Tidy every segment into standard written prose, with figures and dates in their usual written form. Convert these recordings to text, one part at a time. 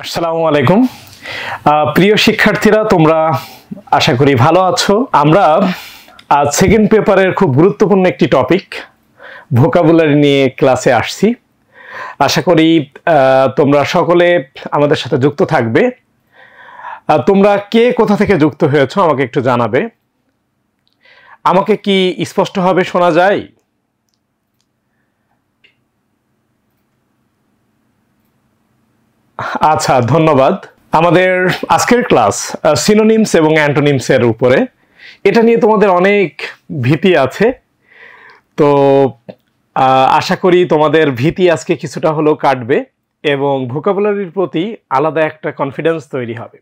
আসসালামু আলাইকুম প্রিয় শিক্ষার্থীরা, তোমরা আশা করি ভালো আছো। আমরা আজ সেকেন্ড পেপারের খুব গুরুত্বপূর্ণ একটি টপিক ভোকাবুলারি নিয়ে ক্লাসে আসছি। আশা করি তোমরা সকলে আমাদের সাথে যুক্ত থাকবে। তোমরা কে কোথা থেকে যুক্ত হয়েছো আমাকে একটু জানাবে। আমাকে কি স্পষ্টভাবে শোনা যায়? আচ্ছা, ধন্যবাদ। আমাদের আজকের ক্লাস সিনোনিমস এবং অ্যান্টোনিমসের উপরে। এটা নিয়ে তোমাদের অনেক ভীতি আছে, তো আশা করি তোমাদের ভীতি আজকে কিছুটা হলেও কাটবে এবং ভোকাবুলারির প্রতি আলাদা একটা কনফিডেন্স তৈরি হবে।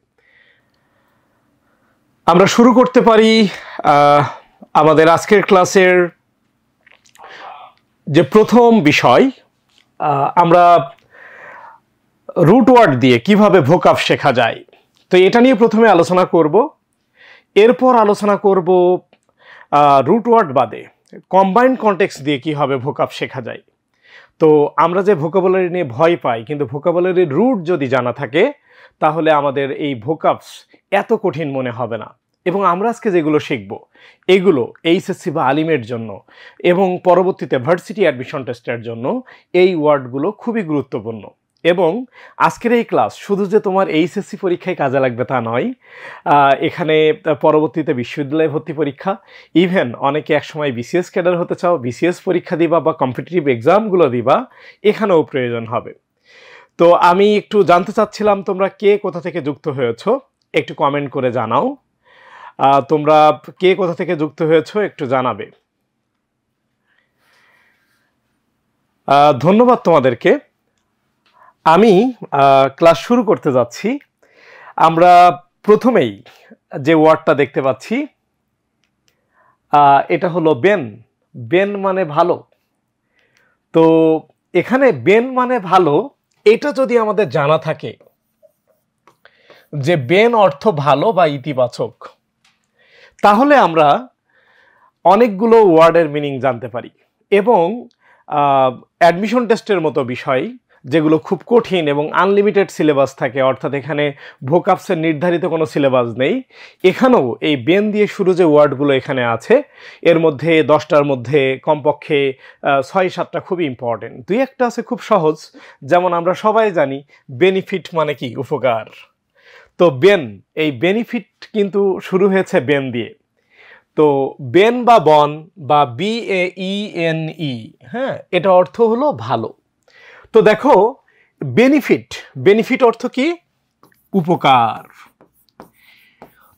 আমরা শুরু করতে পারি আমাদের আজকের ক্লাসের যে প্রথম বিষয়। আমরা রুট ওয়ার্ড দিয়ে কিভাবে ভোকাব শেখা যায়, তো এটা নিয়ে প্রথমে আলোচনা করব। এরপর আলোচনা করব রুট ওয়ার্ড বাদে কম্বাইন্ড কনটেক্সট দিয়ে কিভাবে ভোকাব শেখা যায়। তো আমরা যে ভোকাবুলারি নিয়ে ভয় পাই, কিন্তু ভোকাবুলারির রুট যদি জানা থাকে তাহলে আমাদের এই ভোকাবস এত কঠিন মনে হবে না। এবং আমরা আজকে যেগুলো শিখব এগুলো এইচএসসি বা আলিমের জন্য এবং পরবর্তীতে ভার্সিটি অ্যাডমিশন টেস্টের জন্য এই ওয়ার্ডগুলো খুবই গুরুত্বপূর্ণ। এবং আজকের এই ক্লাস শুধু যে তোমার এইচএসসি পরীক্ষায় কাজে লাগবে তা নয়, এখানে পরবর্তীতে বিশ্ববিদ্যালয়ে ভর্তি পরীক্ষা, ইভেন অনেকে একসময় বিসিএস ক্যাডার হতে চাও, বিসিএস পরীক্ষা দিবা বা কম্পিটিটিভ এক্সামগুলো দিবা, এখানেও প্রয়োজন হবে। তো আমি একটু জানতে চাচ্ছিলাম তোমরা কে কোথা থেকে যুক্ত হয়েছো একটু কমেন্ট করে জানাও। তোমরা কে কোথা থেকে যুক্ত হয়েছো একটু জানাবে। ধন্যবাদ তোমাদেরকে। আমি ক্লাস শুরু করতে যাচ্ছি। আমরা প্রথমেই যে ওয়ার্ডটা দেখতে পাচ্ছি এটা হলো বেন। বেন মানে ভালো। তো এখানে বেন মানে ভালো, এটা যদি আমাদের জানা থাকে যে বেন অর্থ ভালো বা ইতিবাচক, তাহলে আমরা অনেকগুলো ওয়ার্ডের মিনিং জানতে পারি। এবং অ্যাডমিশন টেস্টের মতো বিষয় যেগুলো খুব কঠিন এবং আনলিমিটেড সিলেবাস থাকে, অর্থাৎ এখানে ভোকাবসের নির্ধারিত কোনো সিলেবাস নেই, এখানেও এই বেন দিয়ে শুরু যে ওয়ার্ডগুলো এখানে আছে এর মধ্যে 10টার মধ্যে কমপক্ষে 6-7টা খুবই ইম্পর্টেন্ট। দুই একটা আছে খুব সহজ, যেমন আমরা সবাই জানি বেনিফিট মানে কি, উপকার। তো বেন, এই বেনিফিট কিন্তু শুরু হয়েছে বেন দিয়ে। তো বেন বা বন বা BAENE, হ্যাঁ, এটা অর্থ হলো ভালো। তো দেখো বেনিফিট, বেনিফিট অর্থ কি? উপকার।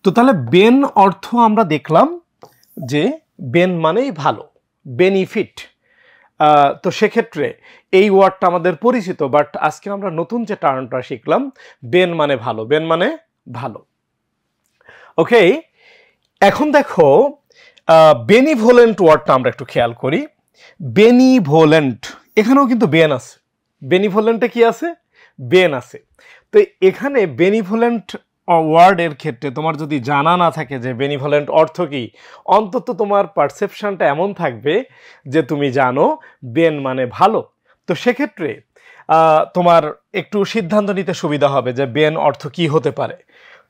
তো তাহলে বেন অর্থ আমরা দেখলাম যে বেন মানেই ভালো, বেনিফিট। তো সেক্ষেত্রে এই ওয়ার্ডটা আমাদের পরিচিত, বাট আজকে আমরা নতুন যে টার্মটা শিখলাম বেন মানে ভালো, বেন মানে ভালো। ওকে, এখন দেখো বেনিভোলেন্ট ওয়ার্ডটা আমরা একটু খেয়াল করি। বেনিভোলেন্ট, এখানেও কিন্তু বেন আছে। বেনিভোলেন্টে কি আছে? বেন আছে। তো এখানে বেনিভোলেন্ট ওয়ার্ডের ক্ষেত্রে তোমার যদি জানা না থাকে যে বেনিভোলেন্ট অর্থ কি, অন্তত তোমার পারসেপশনটা এমন থাকবে যে তুমি জানো বেন মানে ভালো। তো সেক্ষেত্রে তোমার একটু সিদ্ধান্ত নিতে সুবিধা হবে যে বেন অর্থ কি হতে পারে।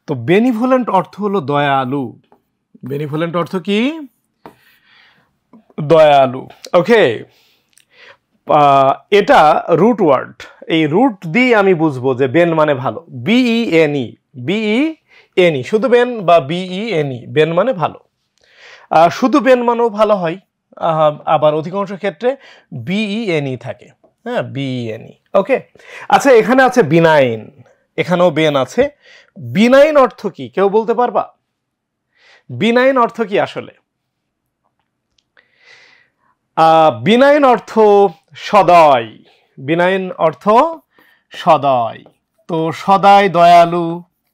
তো বেনিভোলেন্ট অর্থ হলো দয়ালু। বেনিভোলেন্ট অর্থ কি? দয়ালু। ওকে, এটা রুট ওয়ার্ড। এই রুট দিয়ে আমি বুঝবো যে বেন মানে ভালো। BENE, BENE, শুধু বেন বা BENE, বেন মানে ভালো। শুধু বেন মানেও ভালো হয়, আবার অধিকাংশ ক্ষেত্রে BENE থাকে। হ্যাঁ, BENE। ওকে, আচ্ছা, এখানে আছে বিনাইন, এখানেও বেন আছে। বিনাইন অর্থ কি কেউ বলতে পারবা? বিনাইন অর্থ কি আসলে? বিনাইন অর্থ সদয়। বিনাইন অর্থ সদয়। তো সদয়, দয়ালু,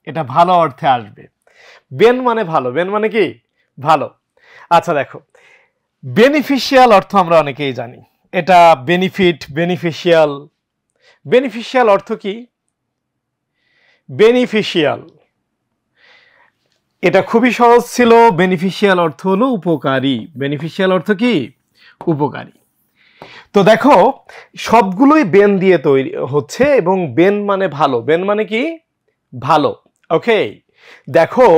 এটা ভালো অর্থে আসবে। বেন মানে ভালো, বেন মানে কি? ভালো। আচ্ছা দেখো, বেনিফিশিয়াল অর্থ আমরা অনেকেই জানি। এটা বেনিফিট, বেনিফিশিয়াল। বেনিফিশিয়াল অর্থ কি? বেনিফিশিয়াল, এটা খুবই সহজ ছিল। বেনিফিশিয়াল অর্থ হলো উপকারী। বেনিফিশিয়াল অর্থ কি? উপকারী। তো দেখো সবগুলোই বেন দিয়ে তৈরি হচ্ছে এবং বেন মানে ভালো, বেন মানে কি ভালো। ওকে, দেখো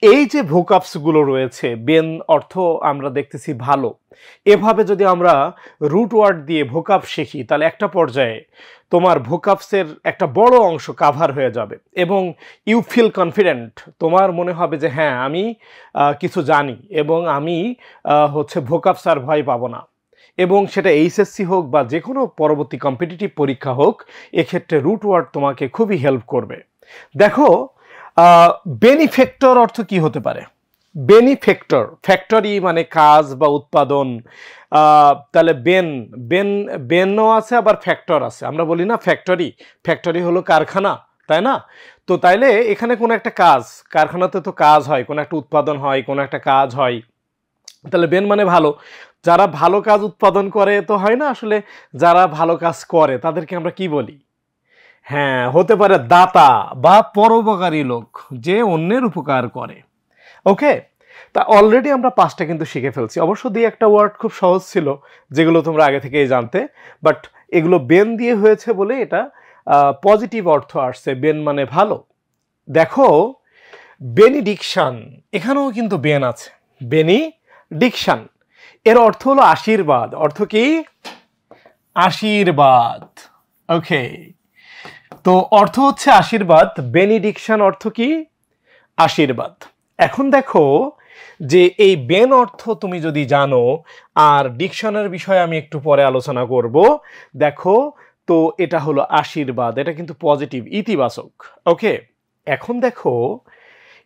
এই যে ভোকাবস গুলো রয়েছে, বেন অর্থ আমরা দেখতেছি ভালো, এভাবে যদি আমরা রুট ওয়ার্ড দিয়ে ভোকাব শিখি তাহলে একটা পর্যায়ে তোমার ভোকাবসের একটা বড় অংশ কাভার হয়ে যাবে এবং ইউ ফিল কনফিডেন্ট, তোমার মনে হবে যে হ্যাঁ আমি কিছু জানি এবং আমি হচ্ছে ভোকাবস আর ভয় পাবো না। এবং সেটা এইচএসসি হোক বা যে কোনো পরবর্তী কম্পিটিটিভ পরীক্ষা হোক, এক্ষেত্রে রুট ওয়ার্ড তোমাকে খুবই হেল্প করবে। দেখো বেনিফেক্টর অর্থ কি হতে পারে? বেনিফেক্টর, ফ্যাক্টরি মানে কাজ বা উৎপাদন। তাহলে বেন বেন বেনও আছে আবার ফ্যাক্টর আছে, আমরা বলি না ফ্যাক্টরি, ফ্যাক্টরি হলো কারখানা, তাই না? তো তাইলে এখানে কোনো একটা কাজ, কারখানাতে তো কাজ হয়, কোনো একটা উৎপাদন হয়, কোনো একটা কাজ হয়, তাহলে বেন মানে ভালো। যারা ভালো কাজ উৎপাদন করে তো হয় না, আসলে যারা ভালো কাজ করে তাদেরকে আমরা কি বলি? হ্যাঁ, হতে পারে দাতা বা পরোপকারী লোক, যে অন্যের উপকার করে। ওকে, তা অলরেডি আমরা পাঁচটা কিন্তু শিখে ফেলছি। অবশ্য দুই একটা ওয়ার্ড খুব সহজ ছিল যেগুলো তোমরা আগে থেকেই জানতে, বাট এগুলো বেন দিয়ে হয়েছে বলে এটা পজিটিভ অর্থ আসছে, বেন মানে ভালো। দেখো বেনিডিকশন, এখানেও কিন্তু বেন আছে, বেনিডিকশন এর অর্থ হলো আশীর্বাদ। অর্থ কি? আশীর্বাদ। ওকে, তো অর্থ হচ্ছে আশীর্বাদ, বেনিডিকশন অর্থ কি? আশীর্বাদ। এখন দেখো যে এই বেন অর্থ তুমি যদি জানো, আর ডিকশনের বিষয়ে আমি একটু পরে আলোচনা করব। দেখো তো এটা হলো আশীর্বাদ, এটা কিন্তু পজিটিভ, ইতিবাচক। ওকে, এখন দেখো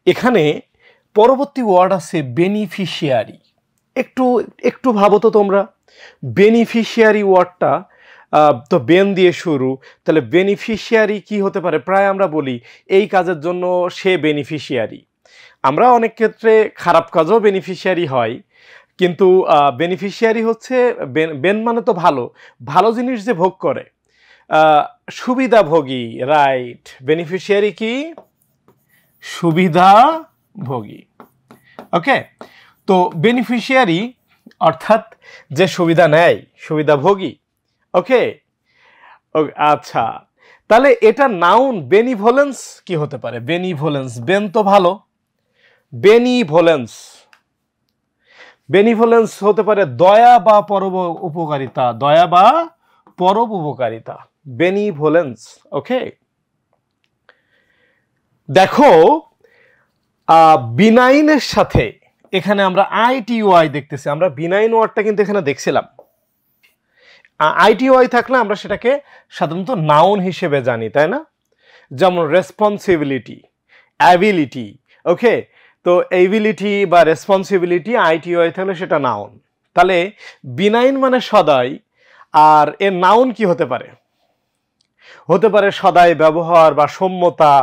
এখানে পরবর্তী ওয়ার্ড আছে বেনিফিশিয়ারি। একটু একটু ভাবো তো তোমরা, বেনিফিশিয়ারি ওয়ার্ডটা তো বেন দিয়ে শুরু, তাহলে বেনিফিশিয়ারি কি হতে পারে? প্রায় আমরা বলি এই কাজের জন্য সে বেনিফিশিয়ারি। আমরা অনেক ক্ষেত্রে খারাপ কাজও বেনিফিশিয়ারি হয়, কিন্তু বেনিফিশিয়ারি হচ্ছে বেন মানে তো ভালো, ভালো জিনিস যে ভোগ করে, সুবিধাভোগী। রাইট, বেনিফিশিয়ারি কি? সুবিধাভোগী। ওকে, তো বেনিফিশিয়ারি অর্থাৎ যে সুবিধা নেয়, সুবিধাভোগী। ওকে, আচ্ছা, তাহলে এটা নাউন বেনিভোলেন্স কি হতে পারে? বেনিভোলেন্স, বেন তো ভালো, বেনিভোলেন্স, বেনিভোলেন্স হতে পারে দয়া বা পরব উপকারিতা, দয়া বা পরব উপকারিতা, বেনিভোলেন্স। ওকে, দেখো বিনাইনের সাথে এখানে আমরা আইটিওআই দেখতেছি, আমরা বিনাইন ওয়ার্ডটা কিন্তু এখানে দেখছিলাম। আইটিওআই থাকলে আমরা সেটাকে সাধারণত নাউন হিসেবে জানি, তাই না? যেমন রেসপন্সিবিলিটি, অ্যাবিলিটি। ওকে, তো এবিলিটি বা রেসপন্সিবিলিটি আইটিওআই থাকলে সেটা নাউন। তাহলে বিনাইন মানে সদয়, আর এর নাউন কি হতে পারে? হতে পারে সদয় ব্যবহার বা সম্যতা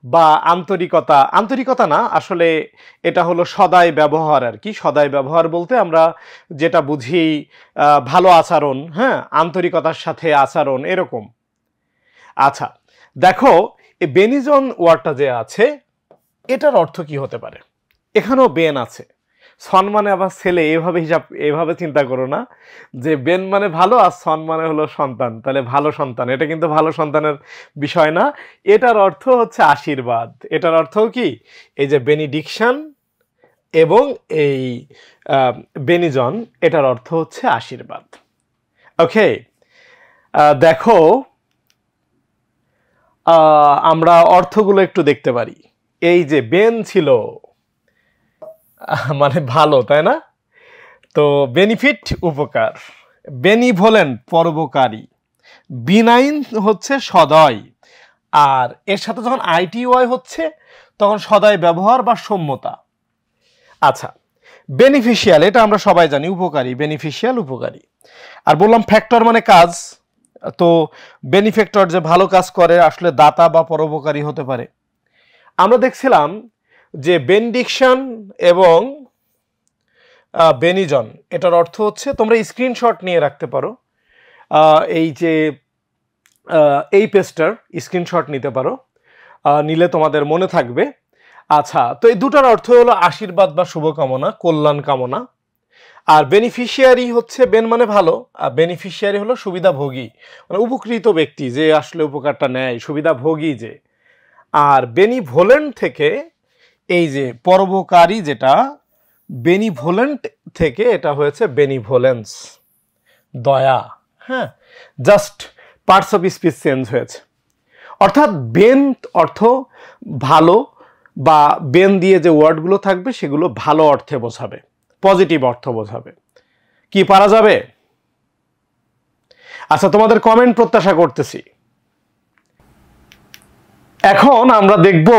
বা আন্তরিকতা। আন্তরিকতা না, আসলে এটা হলো সদয় ব্যবহার আর কি। সদয় ব্যবহার বলতে আমরা যেটা বুঝি ভালো আচরণ, হ্যাঁ, আন্তরিকতার সাথে আচরণ, এরকম। আচ্ছা, দেখো এই বেনিজন ওয়ার্ডটা যে আছে এটার অর্থ কি হতে পারে? এখানেও বেন আছে, সন মানে আবার ছেলে, এভাবে চিন্তা করো না যে বেন মানে ভালো আর সন মানে হলো সন্তান, তাহলে ভালো সন্তান, এটা কিন্তু ভালো সন্তানের বিষয় না। এটার অর্থ হচ্ছে আশীর্বাদ। এটার অর্থ কি? এই যে বেনিডিকশন এবং এই বেনিজন, এটার অর্থ হচ্ছে আশীর্বাদ। ওকে, দেখো আমরা অর্থগুলো একটু দেখতে পারি। এই যে বেন ছিল মানে ভালো, তাই না? তো বেনিফিট উপকার, বেনিভোলেন্ট পরোপকারী, বিনাইন হচ্ছে সদয়, আর এর সাথে যখন আইটিওয়াই হচ্ছে তখন সদয় ব্যবহার বা সম্যতা। আচ্ছা, বেনিফিশিয়াল এটা আমরা সবাই জানি, উপকারী, বেনিফিশিয়াল উপকারী। আর বললাম ফ্যাক্টর মানে কাজ, তো বেনিফেক্টর যে ভালো কাজ করে আসলে দাতা বা পরোপকারী হতে পারে। আমরা দেখছিলাম যে বেনিডিকশন এবং বেনিজন, এটার অর্থ হচ্ছে, তোমরা স্ক্রিনশট নিয়ে রাখতে পারো, এই যে এই পেজটার স্ক্রিনশট নিতে পারো, নিলে তোমাদের মনে থাকবে। আচ্ছা, তো এই দুটার অর্থ হলো আশীর্বাদ বা শুভকামনা, কল্যাণ কামনা। আর বেনিফিশিয়ারি হচ্ছে বেন মানে ভালো, আর বেনিফিশিয়ারি হলো সুবিধাভোগী, মানে উপকৃত ব্যক্তি যে আসলে উপকারটা নেয়, সুবিধাভোগী যে। আর বেনিভোলেন্ট থেকে এই যে পরোপকারী, যেটা বেনিভোলেন্ট থেকে এটা হয়েছে বেনিভোলেন্স, দয়া। হ্যাঁ, just parts of speech change হয়েছে। অর্থাৎ বেন অর্থ ভালো, বা বেন দিয়ে যে ওয়ার্ডগুলো থাকবে সেগুলো ভালো অর্থে বোঝাবে, পজিটিভ অর্থ বোঝাবে। কি পারা যাবে? আচ্ছা, তোমাদের কমেন্ট প্রত্যাশা করতেছি। এখন আমরা দেখব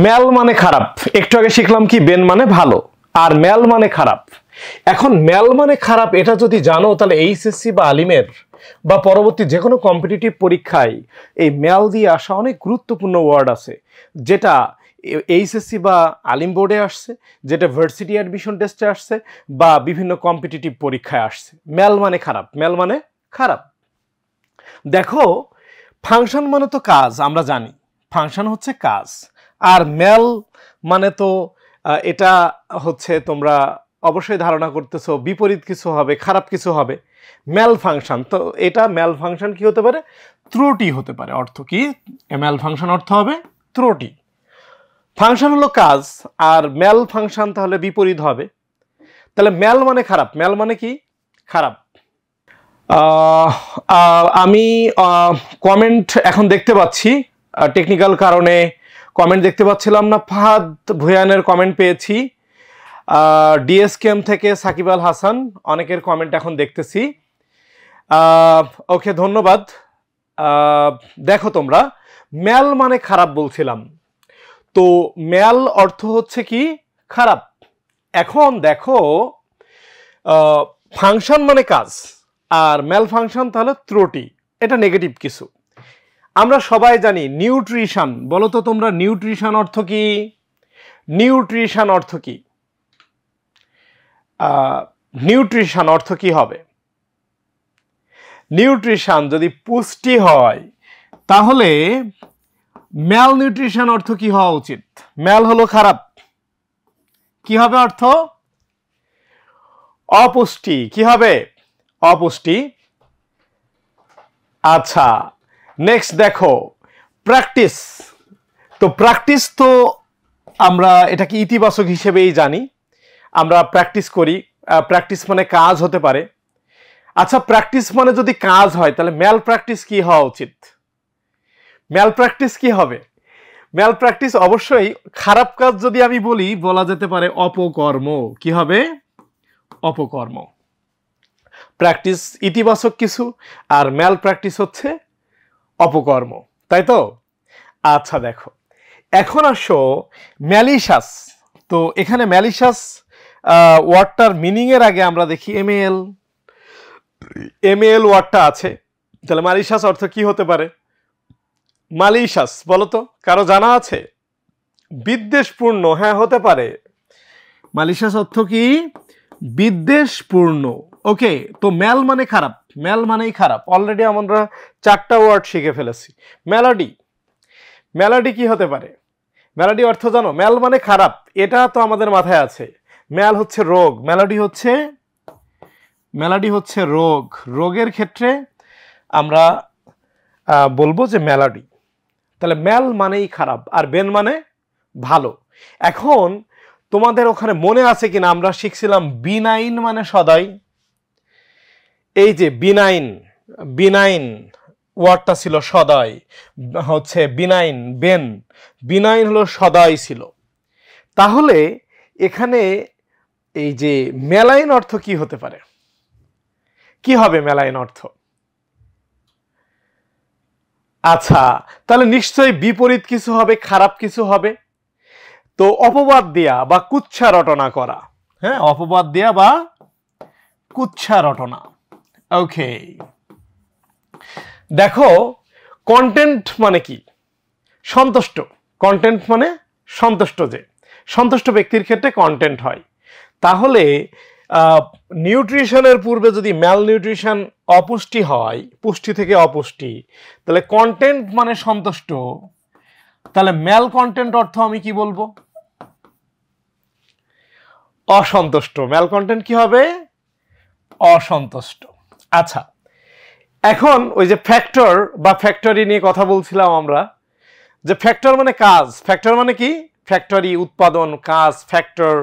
ম্যাল মানে খারাপ। একটু আগে শিখলাম কি বেন মানে ভালো, আর ম্যাল মানে খারাপ। এখন ম্যাল মানে খারাপ এটা যদি জানো, তাহলে এইচএসসি বা আলিমের বা পরবর্তী যে কোনো কম্পিটিটিভ পরীক্ষায় এই ম্যাল দিয়ে আসা অনেক গুরুত্বপূর্ণ ওয়ার্ড আছে, যেটা এইচএসসি বা আলিম বোর্ডে আসছে, যেটা ভার্সিটি অ্যাডমিশন টেস্টে আসছে, বা বিভিন্ন কম্পিটিটিভ পরীক্ষায় আসছে। ম্যাল মানে খারাপ, ম্যাল মানে খারাপ। দেখো, ফাংশন মানে তো কাজ, আমরা জানি ফাংশন হচ্ছে কাজ। আর ম্যাল মানে তো এটা হচ্ছে, তোমরা অবশ্যই ধারণা করতেছো বিপরীত কিছু হবে, খারাপ কিছু হবে। ম্যাল ফাংশন, তো এটা ম্যাল ফাংশন কি হতে পারে? ত্রুটি হতে পারে। অর্থ কি? ম্যাল ফাংশন অর্থ হবে ত্রুটি। ফাংশন হলো কাজ, আর ম্যাল ফাংশন তাহলে বিপরীত হবে। তাহলে ম্যাল মানে খারাপ, ম্যাল মানে কি? খারাপ। আমি কমেন্ট এখন দেখতে পাচ্ছি, টেকনিক্যাল কারণে কমেন্ট দেখতে পাচ্ছিলাম না। ফাহাদ ভুয়ানের কমেন্ট পেয়েছি, ডিএসকেএম থেকে সাকিব আল হাসান, অনেকের কমেন্ট এখন দেখতেছি। ওকে, ধন্যবাদ। দেখো, তোমরা ম্যাল মানে খারাপ বলছিলাম, তো ম্যাল অর্থ হচ্ছে কি? খারাপ। এখন দেখো, ফাংশন মানে কাজ, আর ম্যাল ফাংশন তাহলে ত্রুটি, এটা নেগেটিভ কিছু। আমরা সবাই জানি নিউট্রিশন, বলো তো তোমরা নিউট্রিশন অর্থ কি? নিউট্রিশন অর্থ কি? নিউট্রিশন অর্থ কি হবে? নিউট্রিশন যদি পুষ্টি হয়, তাহলে ম্যাল নিউট্রিশন অর্থ কি হওয়া উচিত? ম্যাল হলো খারাপ, কি হবে অর্থ? অপুষ্টি। কি হবে? অপুষ্টি। আচ্ছা, নেক্সট দেখো, প্র্যাকটিস। তো প্র্যাকটিস তো আমরা এটাকে ইতিবাচক হিসেবেই জানি, আমরা প্র্যাকটিস করি। প্র্যাকটিস মানে কাজ হতে পারে। আচ্ছা, প্র্যাকটিস মানে যদি কাজ হয়, তাহলে ম্যাল প্র্যাকটিস কি হওয়া উচিত? ম্যাল প্র্যাকটিস কি হবে? ম্যাল প্র্যাকটিস অবশ্যই খারাপ কাজ যদি আমি বলি, বলা যেতে পারে অপকর্ম। কি হবে? অপকর্ম। প্র্যাকটিস ইতিবাচক কিছু, আর ম্যাল প্র্যাকটিস হচ্ছে অপকর্ম, তাই তো? আচ্ছা, দেখো, এখন আসো ম্যালিশাস। তো এখানে ম্যালিশাস ওয়ার্ডটার মিনিং এর আগে আমরা দেখি এমএল। এমএল ওয়ার্ডটা আছে, তাহলে ম্যালিশাস অর্থ কি হতে পারে? মালিশাস, বলো তো, কারো জানা আছে? বিদ্বেষপূর্ণ, হ্যাঁ হতে পারে। মালিশাস অর্থ কি? বিদ্বেষপূর্ণ। ওকে, তো ম্যাল মানে খারাপ, ম্যাল মানেই খারাপ। অলরেডি আমরা 4টা ওয়ার্ড শিখে ফেলেছি। মেলোডি, মেলোডি কি হতে পারে? মেলোডি অর্থ জানো? ম্যাল মানে খারাপ, এটা তো আমাদের মাথায় আছে। ম্যাল হচ্ছে রোগ, মেলোডি হচ্ছে, মেলোডি হচ্ছে রোগ। রোগের ক্ষেত্রে আমরা বলবো যে মেলোডি। তাহলে ম্যাল মানেই খারাপ, আর বেন মানে ভালো। এখন তোমাদের ওখানে মনে আছে কিনা, আমরা শিখছিলাম বিনাইন মানে সদয়। এই যে বিনাইন, বিনাইন ওয়ার্ডটা ছিল সদয়, হচ্ছে বিনাইন, বেন। বিনাইন হলো সদয় ছিল। তাহলে এখানে এই যে মেলাইন অর্থ কি হতে পারে? কি হবে মেলাইন অর্থ? আচ্ছা, তাহলে নিশ্চয়ই বিপরীত কিছু হবে, খারাপ কিছু হবে। তো অপবাদ দেয়া বা কুচ্ছা রটনা করা। হ্যাঁ, অপবাদ দেয়া বা কুচ্ছা রটনা। ওকে, দেখো, কন্টেন্ট মানে কি? সন্তুষ্ট। কন্টেন্ট মানে সন্তুষ্ট, যে সন্তুষ্ট ব্যক্তির ক্ষেত্রে কন্টেন্ট হয়। তাহলে নিউট্রিশনের পূর্বে যদি ম্যাল নিউট্রিশন, অপুষ্টি হয়, পুষ্টি থেকে অপুষ্টি, তাহলে কন্টেন্ট মানে সন্তুষ্ট। তাহলে ম্যাল কন্টেন্ট অর্থ আমি কি বলবো? অসন্তুষ্ট। ম্যালকন্টেন্ট কি হবে? অসন্তুষ্ট। আচ্ছা, এখন ওই যে ফ্যাক্টর বা ফ্যাক্টরি নিয়ে কথা বলছিলাম আমরা, যে ফ্যাক্টর মানে কাজ, ফ্যাক্টর মানে কি? ফ্যাক্টরি, উৎপাদন, কাজ, ফ্যাক্টর,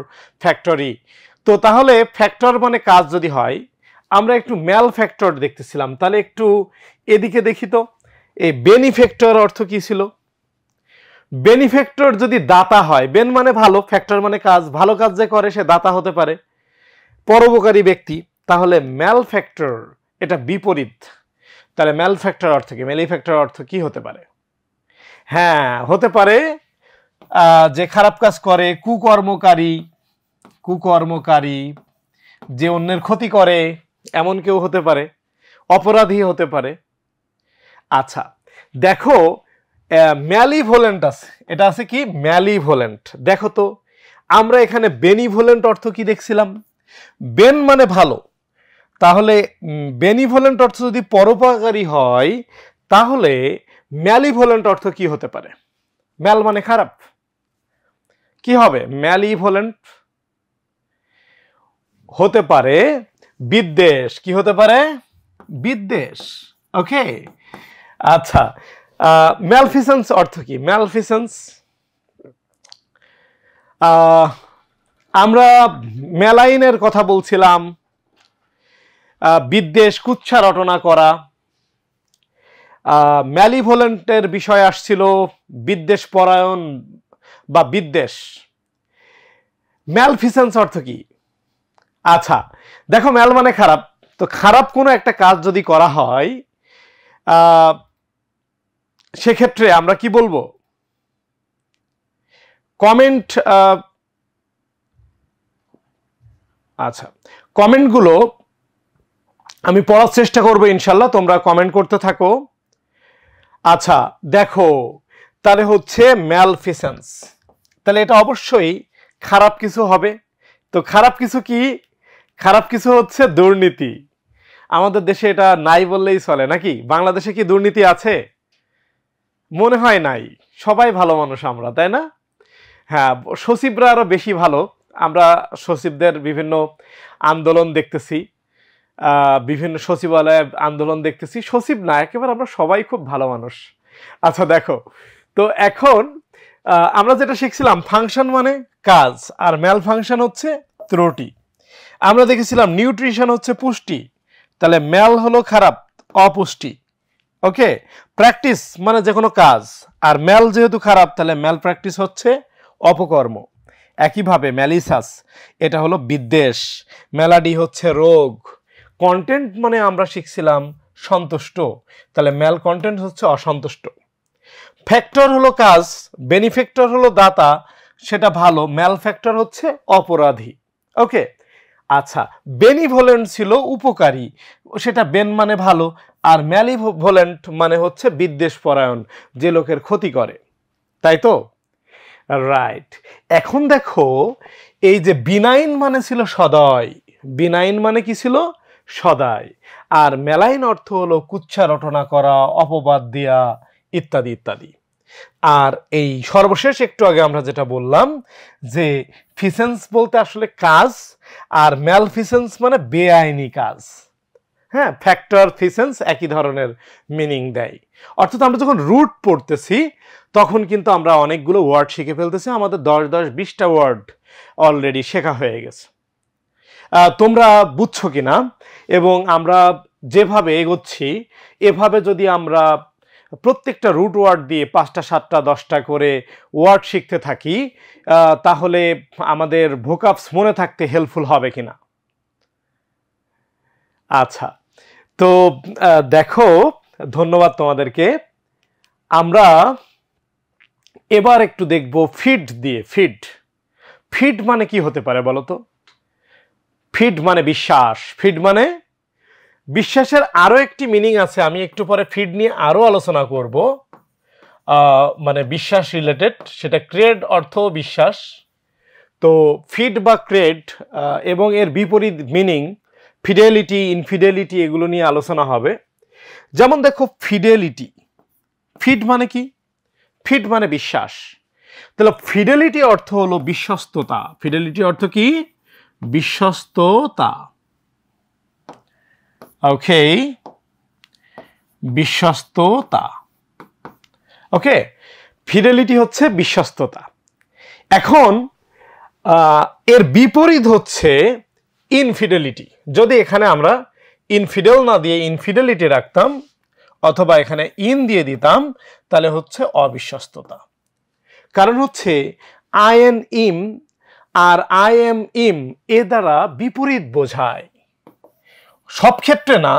ফ্যাক্টরি। তো তাহলে ফ্যাক্টর মানে কাজ যদি হয়, আমরা একটু ম্যাল ফ্যাক্টর দেখতেছিলাম, তাহলে একটু এদিকে দেখি তো, এই বেনিফ্যাক্টর অর্থ কি ছিল? বেনিফ্যাক্টর যদি দাতা হয়, বেন মানে ভালো, ফ্যাক্টর মানে কাজ, ভালো কাজ যে করে সে দাতা হতে পারে, পরোপকারী ব্যক্তি, তাহলে ম্যাল ফ্যাক্টর এটা বিপরীত। তাহলে ম্যাল ফ্যাক্টর অর্থ কি? ম্যালিফ্যাক্টর অর্থ কি হতে পারে? হ্যাঁ, হতে পারে যে খারাপ কাজ করে, কুকর্মকারী, কুকর্মকারী, যে অন্যের ক্ষতি করে, এমন কেউ হতে পারে, অপরাধী হতে পারে। আচ্ছা, দেখো ম্যালিভোলেন্ট আছে, এটা আছে কি? ম্যালিভোলেন্ট। দেখো তো, আমরা এখানে বেনিভোলেন্ট অর্থ কি দেখছিলাম? বেন মানে ভালো, তাহলে বেনিভোলেন্ট অর্থ যদি পরোপকারী হয়, তাহলে ম্যালিভোলেন্ট অর্থ কি হতে পারে? ম্যাল মানে খারাপ, কি হবে? ম্যালিভোলেন্ট হতে পারে বিদ্বেষ। কি হতে পারে? বিদ্বেষ। ওকে, আচ্ছা, ম্যালফিসেন্স অর্থ কি? ম্যালফিসেন্স, আমরা মেলাইনের কথা বলছিলাম, বিদ্বেষ, কুৎসা রটনা করা। ম্যালিভোলেন্টের বিষয় আসছিল বিদ্বেষ পরায়ণ বা বিদ্বেষ। ম্যালফিসেন্স অর্থ কি? আচ্ছা, দেখো, ম্যাল মানে খারাপ, তো খারাপ কোনো একটা কাজ যদি করা হয়, সেক্ষেত্রে আমরা কি বলবো? কমেন্ট, আচ্ছা, কমেন্টগুলো আমি পড়ার চেষ্টা করবো ইনশাল্লাহ, তোমরা কমেন্ট করতে থাকো। আচ্ছা, দেখো, তাহলে হচ্ছে ম্যালফিসেন্স, তাহলে এটা অবশ্যই খারাপ কিছু হবে। তো খারাপ কিছু কি? খারাপ কিছু হচ্ছে দুর্নীতি। আমাদের দেশে এটা নাই বললেই চলে, নাকি? বাংলাদেশে কি দুর্নীতি আছে? মনে হয় নাই। সবাই ভালো মানুষ আমরা, তাই না? হ্যাঁ, সচিবরা আরো বেশি ভালো। আমরা সচিবদের বিভিন্ন আন্দোলন দেখতেছি, বিভিন্ন সচিবালয়ে আন্দোলন দেখতেছি। সচিব না, একেবারে আমরা সবাই খুব ভালো মানুষ। আচ্ছা, দেখো তো, এখন আমরা যেটা শিখছিলাম, ফাংশন মানে কাজ, আর ম্যাল ফাংশন হচ্ছে ত্রুটি। আমরা দেখেছিলাম নিউট্রিশন হচ্ছে পুষ্টি, তাহলে ম্যাল হলো খারাপ, অপুষ্টি। ওকে, প্র্যাকটিস মানে যে কোনো কাজ, আর ম্যাল যেহেতু খারাপ, তাহলে ম্যাল প্র্যাকটিস হচ্ছে অপকর্ম। একইভাবে ম্যালিসাস এটা হলো বিদ্বেষ, মেলাডি হচ্ছে রোগ, কন্টেন্ট মানে আমরা শিখছিলাম সন্তুষ্ট, তাহলে ম্যাল কন্টেন্ট হচ্ছে অসন্তুষ্ট। ফ্যাক্টর হলো কাজ, বেনিফ্যাক্টর হলো দাতা, সেটা ভালো, ম্যাল ফ্যাক্টর হচ্ছে অপরাধী। ওকে, আচ্ছা, বেনিভোলেন্ট ছিল উপকারী, সেটা বেন মানে ভালো, আর ম্যালিভোলেন্ট মানে হচ্ছে বিদ্বেষ পরায়ণ, যে লোকের ক্ষতি করে, তাই তো? রাইট। এখন দেখো, এই যে বিনাইন মানে ছিল সদয়, বিনাইন মানে কি ছিল? সদয়। আর মেলাইন অর্থ হলো কুৎসা রটনা করা, অপবাদ দেয়া, ইত্যাদি ইত্যাদি। আর এই সর্বশেষ একটু আগে আমরা যেটা বললাম, যে ফিসেন্স বলতে আসলে কাজ, আর ম্যালফিসেন্স মানে বেআইনি কাজ। হ্যাঁ, ফ্যাক্টর, ফিসেন্স একই ধরনের মিনিং দেয়। অর্থাৎ আমরা যখন রুট পড়তেছি, তখন কিন্তু আমরা অনেকগুলো ওয়ার্ড শিখে ফেলতেছি, আমাদের 10-20টা ওয়ার্ড অলরেডি শেখা হয়ে গেছে। তোমরা বুঝছো কিনা? এবং আমরা যেভাবে এগোচ্ছি, এভাবে যদি আমরা প্রত্যেকটা রুট ওয়ার্ড দিয়ে 5টা 7টা 10টা করে ওয়ার্ড শিখতে থাকি, তাহলে আমাদের ভোকাবস মনে থাকতে হেল্পফুল হবে কিনা। আচ্ছা, তো দেখো, ধন্যবাদ তোমাদেরকে। আমরা এবার একটু দেখব ফিড দিয়ে। ফিড, ফিড মানে কি হতে পারে বলো তো? ফিড মানে বিশ্বাস, ফিড মানে বিশ্বাসের আরো একটি মিনিং আছে, আমি একটু পরে ফিড নিয়ে আরো আলোচনা করব, মানে বিশ্বাস রিলেটেড, সেটা ক্রেড অর্থ বিশ্বাস। তো ফিড বা ক্রেড এবং এর বিপরীত মিনিং ফিডেলিটি, ইনফিডেলিটি, এগুলো নিয়ে আলোচনা হবে। যেমন দেখো, ফিডেলিটি, ফিড মানে কি? ফিড মানে বিশ্বাস, তাহলে ফিডেলিটি অর্থ হলো বিশ্বস্ততা। ফিডেলিটি অর্থ কি? বিশ্বস্ততা। ওকে, বিশ্বস্ততা। ওকে, ফিডেলিটি হচ্ছে বিশ্বস্ততা। এখন এর বিপরীত হচ্ছে ইনফিডেলিটি। যদি এখানে আমরা ইনফিডেল না দিয়ে ইনফিডেলিটি রাখতাম অথবা এখানে ইন দিয়ে দিতাম তাহলে হচ্ছে অবিশ্বস্ততা। কারণ হচ্ছে আই এন ইম আর আই এম ইম এ দ্বারা বিপরীত বোঝায়। সব ক্ষেত্রে না,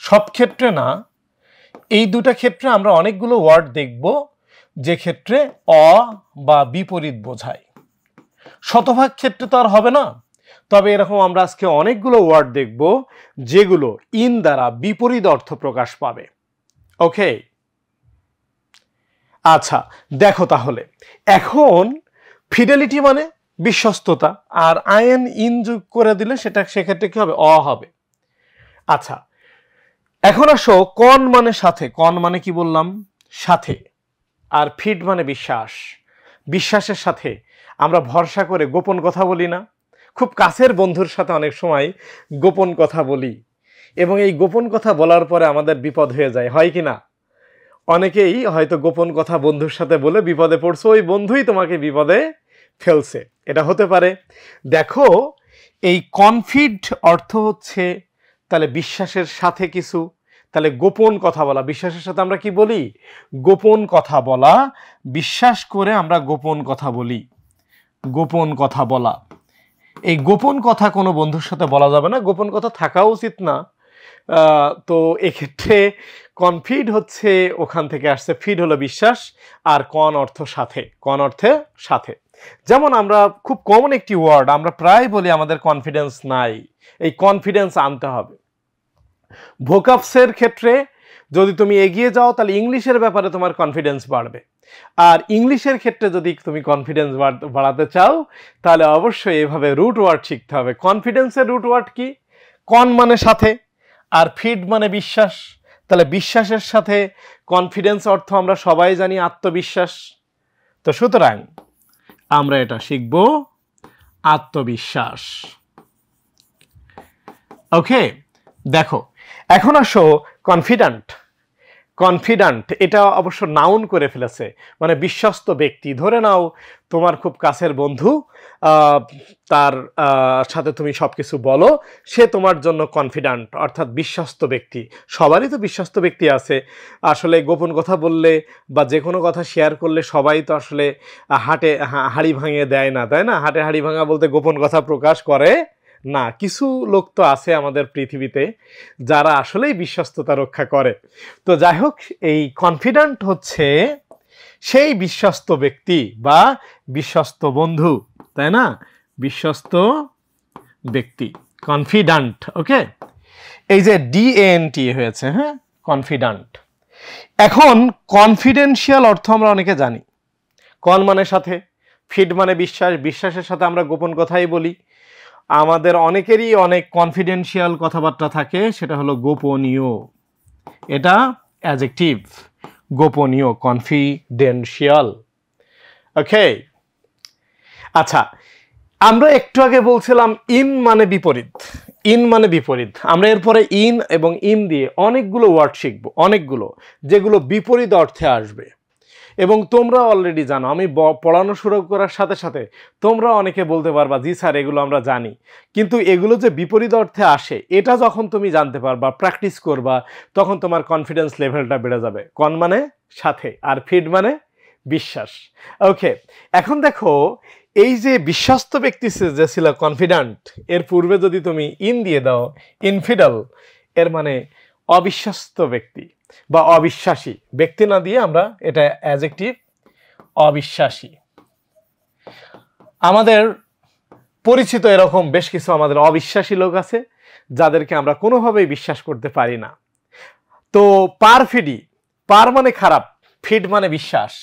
সব ক্ষেত্রে না, এই দুটা ক্ষেত্রে আমরা অনেকগুলো ওয়ার্ড দেখব যে ক্ষেত্রে অ বা বিপরীত বোঝায়। শতভাগ ক্ষেত্রে তো আর হবে না, তবে এরকম আমরা আজকে অনেকগুলো ওয়ার্ড দেখব যেগুলো ইন দ্বারা বিপরীত অর্থ প্রকাশ পাবে। ওকে, আচ্ছা দেখো তাহলে এখন ফিডেলিটি মানে বিশ্বস্ততা, আর আইএন ইন যোগ করে দিলে সেটা সেক্ষেত্রে কি হবে? অ হবে। আচ্ছা এখন আসো কন মানে সাথে। কন মানে কি বললাম? সাথে। আর ফিড মানে বিশ্বাস। বিশ্বাসের সাথে আমরা ভরসা করে গোপন কথা বলি না? খুব কাছের বন্ধুর সাথে অনেক সময় গোপন কথা বলি এবং এই গোপন কথা বলার পরে আমাদের বিপদ হয়ে যায়, হয় কি না? অনেকেই হয়তো গোপন কথা বন্ধুর সাথে বলে বিপদে পড়ছো, ওই বন্ধুই তোমাকে বিপদে ফেলছে, এটা হতে পারে। দেখো এই কনফিড অর্থ হচ্ছে তাহলে বিশ্বাসের সাথে কিছু, তাহলে গোপন কথা বলা। বিশ্বাসের সাথে আমরা কি বলি? গোপন কথা বলা। বিশ্বাস করে আমরা গোপন কথা বলি, গোপন কথা বলা। এই গোপন কথা কোনো বন্ধুর সাথে বলা যাবে না, গোপন কথা থাকা উচিত না। তো এক্ষেত্রে কনফিড হচ্ছে ওখান থেকে আসছে, ফিড হলো বিশ্বাস, আর কন অর্থ সাথে, কন অর্থে সাথে। যেমন আমরা খুব কমন একটি ওয়ার্ড আমরা প্রায় বলি আমাদের কনফিডেন্স নাই, এই কনফিডেন্স আনতে হবে। ভোকাবসের ক্ষেত্রে যদি তুমি এগিয়ে যাও তাহলে ইংলিশের ব্যাপারে তোমার কনফিডেন্স বাড়বে, আর ইংলিশের ক্ষেত্রে যদি তুমি কনফিডেন্স বাড়াতে চাও তাহলে অবশ্যই এভাবে রুট ওয়ার্ড শিখতে হবে। কনফিডেন্সের রুট ওয়ার্ড কি? কন মানে সাথে আর ফিড মানে বিশ্বাস। তাহলে বিশ্বাসের সাথে কনফিডেন্স অর্থ আমরা সবাই জানি আত্মবিশ্বাস। তো সুতরাং আমরা এটা শিখব আত্মবিশ্বাস। ওকে, দেখো এখন আসো কনফিডেন্ট। কনফিডেন্ট এটা অবশ্য নাউন করে ফেলেছে, মানে বিশ্বস্ত ব্যক্তি। ধরে নাও তোমার খুব কাছের বন্ধু, তার সাথে তুমি সব কিছু বলো, সে তোমার জন্য কনফিডেন্ট অর্থাৎ বিশ্বস্ত ব্যক্তি। সবারই তো বিশ্বস্ত ব্যক্তি আছে। আসলে গোপন কথা বললে বা যে কোনো কথা শেয়ার করলে সবাই তো আসলে হাটে হাড়ি ভাঙিয়ে দেয় না, তাই না? হাটে হাড়ি ভাঙা বলতে গোপন কথা প্রকাশ করে না। কিছু লোক তো আছে আমাদের পৃথিবীতে যারা আসলেই বিশ্বস্ততা রক্ষা করে। তো যাই হোক, এই কনফিডেন্ট হচ্ছে সেই বিশ্বস্ত ব্যক্তি বা বিশ্বস্ত বন্ধু, তাই না? বিশ্বস্ত ব্যক্তি, কনফিডেন্ট। ওকে, এই যে ডিএনটি হয়েছে, হ্যাঁ, কনফিডেন্ট। এখন কনফিডেন্সিয়াল অর্থ আমরা অনেকে জানি। কন মানে সাথে, ফিড মানে বিশ্বাস। বিশ্বাসের সাথে আমরা গোপন কথাই বলি। আমাদের অনেকেরই অনেক কনফিডেন্সিয়াল কথাবার্তা থাকে, সেটা হলো গোপনীয়। এটা অ্যাডজেক্টিভ, গোপনীয়, কনফিডেন্সিয়াল। ওকে, আচ্ছা আমরা একটু আগে বলছিলাম ইন মানে বিপরীত। ইন মানে বিপরীত। আমরা এরপরে ইন এবং ইম দিয়ে অনেকগুলো ওয়ার্ড শিখব, অনেকগুলো, যেগুলো বিপরীত অর্থে আসবে। এবং তোমরা অলরেডি জানো, আমি পড়ানো শুরু করার সাথে সাথে তোমরা অনেকে বলতে পারবা জি স্যার এগুলো আমরা জানি, কিন্তু এগুলো যে বিপরীত অর্থে আসে এটা যখন তুমি জানতে পারবা, প্র্যাকটিস করবা, তখন তোমার কনফিডেন্স লেভেলটা বেড়ে যাবে। কন মানে সাথে আর ফিড মানে বিশ্বাস। ওকে, এখন দেখো এই যে বিশ্বস্ত ব্যক্তি যে ছিল কনফিডেন্ট, এর পূর্বে যদি তুমি ইন দিয়ে দাও, ইনফিডেল, এর মানে অবিশ্বস্ত ব্যক্তি বা অবিশ্বাসী। ব্যক্তি না দিয়ে আমরা এটা অ্যাডজেক্টিভ, অবিশ্বাসী। আমাদের পরিচিত এরকম বেশ কিছু আমাদের অবিশ্বাসী লোক আছে যাদেরকে আমরা কোনোভাবেই বিশ্বাস করতে পারি না। তো পারফিডি, পার মানে খারাপ, ফিড মানে বিশ্বাস।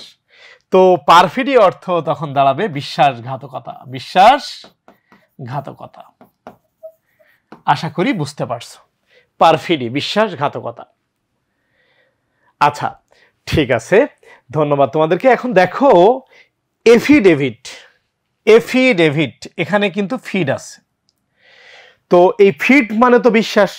তো পারফিডি অর্থ তখন দাঁড়াবে বিশ্বাসঘাতকতা, বিশ্বাসঘাতকতা। আশা করি বুঝতে পারছো, পারফিডি বিশ্বাসঘাতকতা। আচ্ছা ঠিক আছে, ধন্যবাদ তোমাদেরকে। এখন দেখো এফিডেভিট। এফিডেভিট এখানে কিন্তু ফিড আছে, তো এই ফিট মানে তো বিশ্বাস,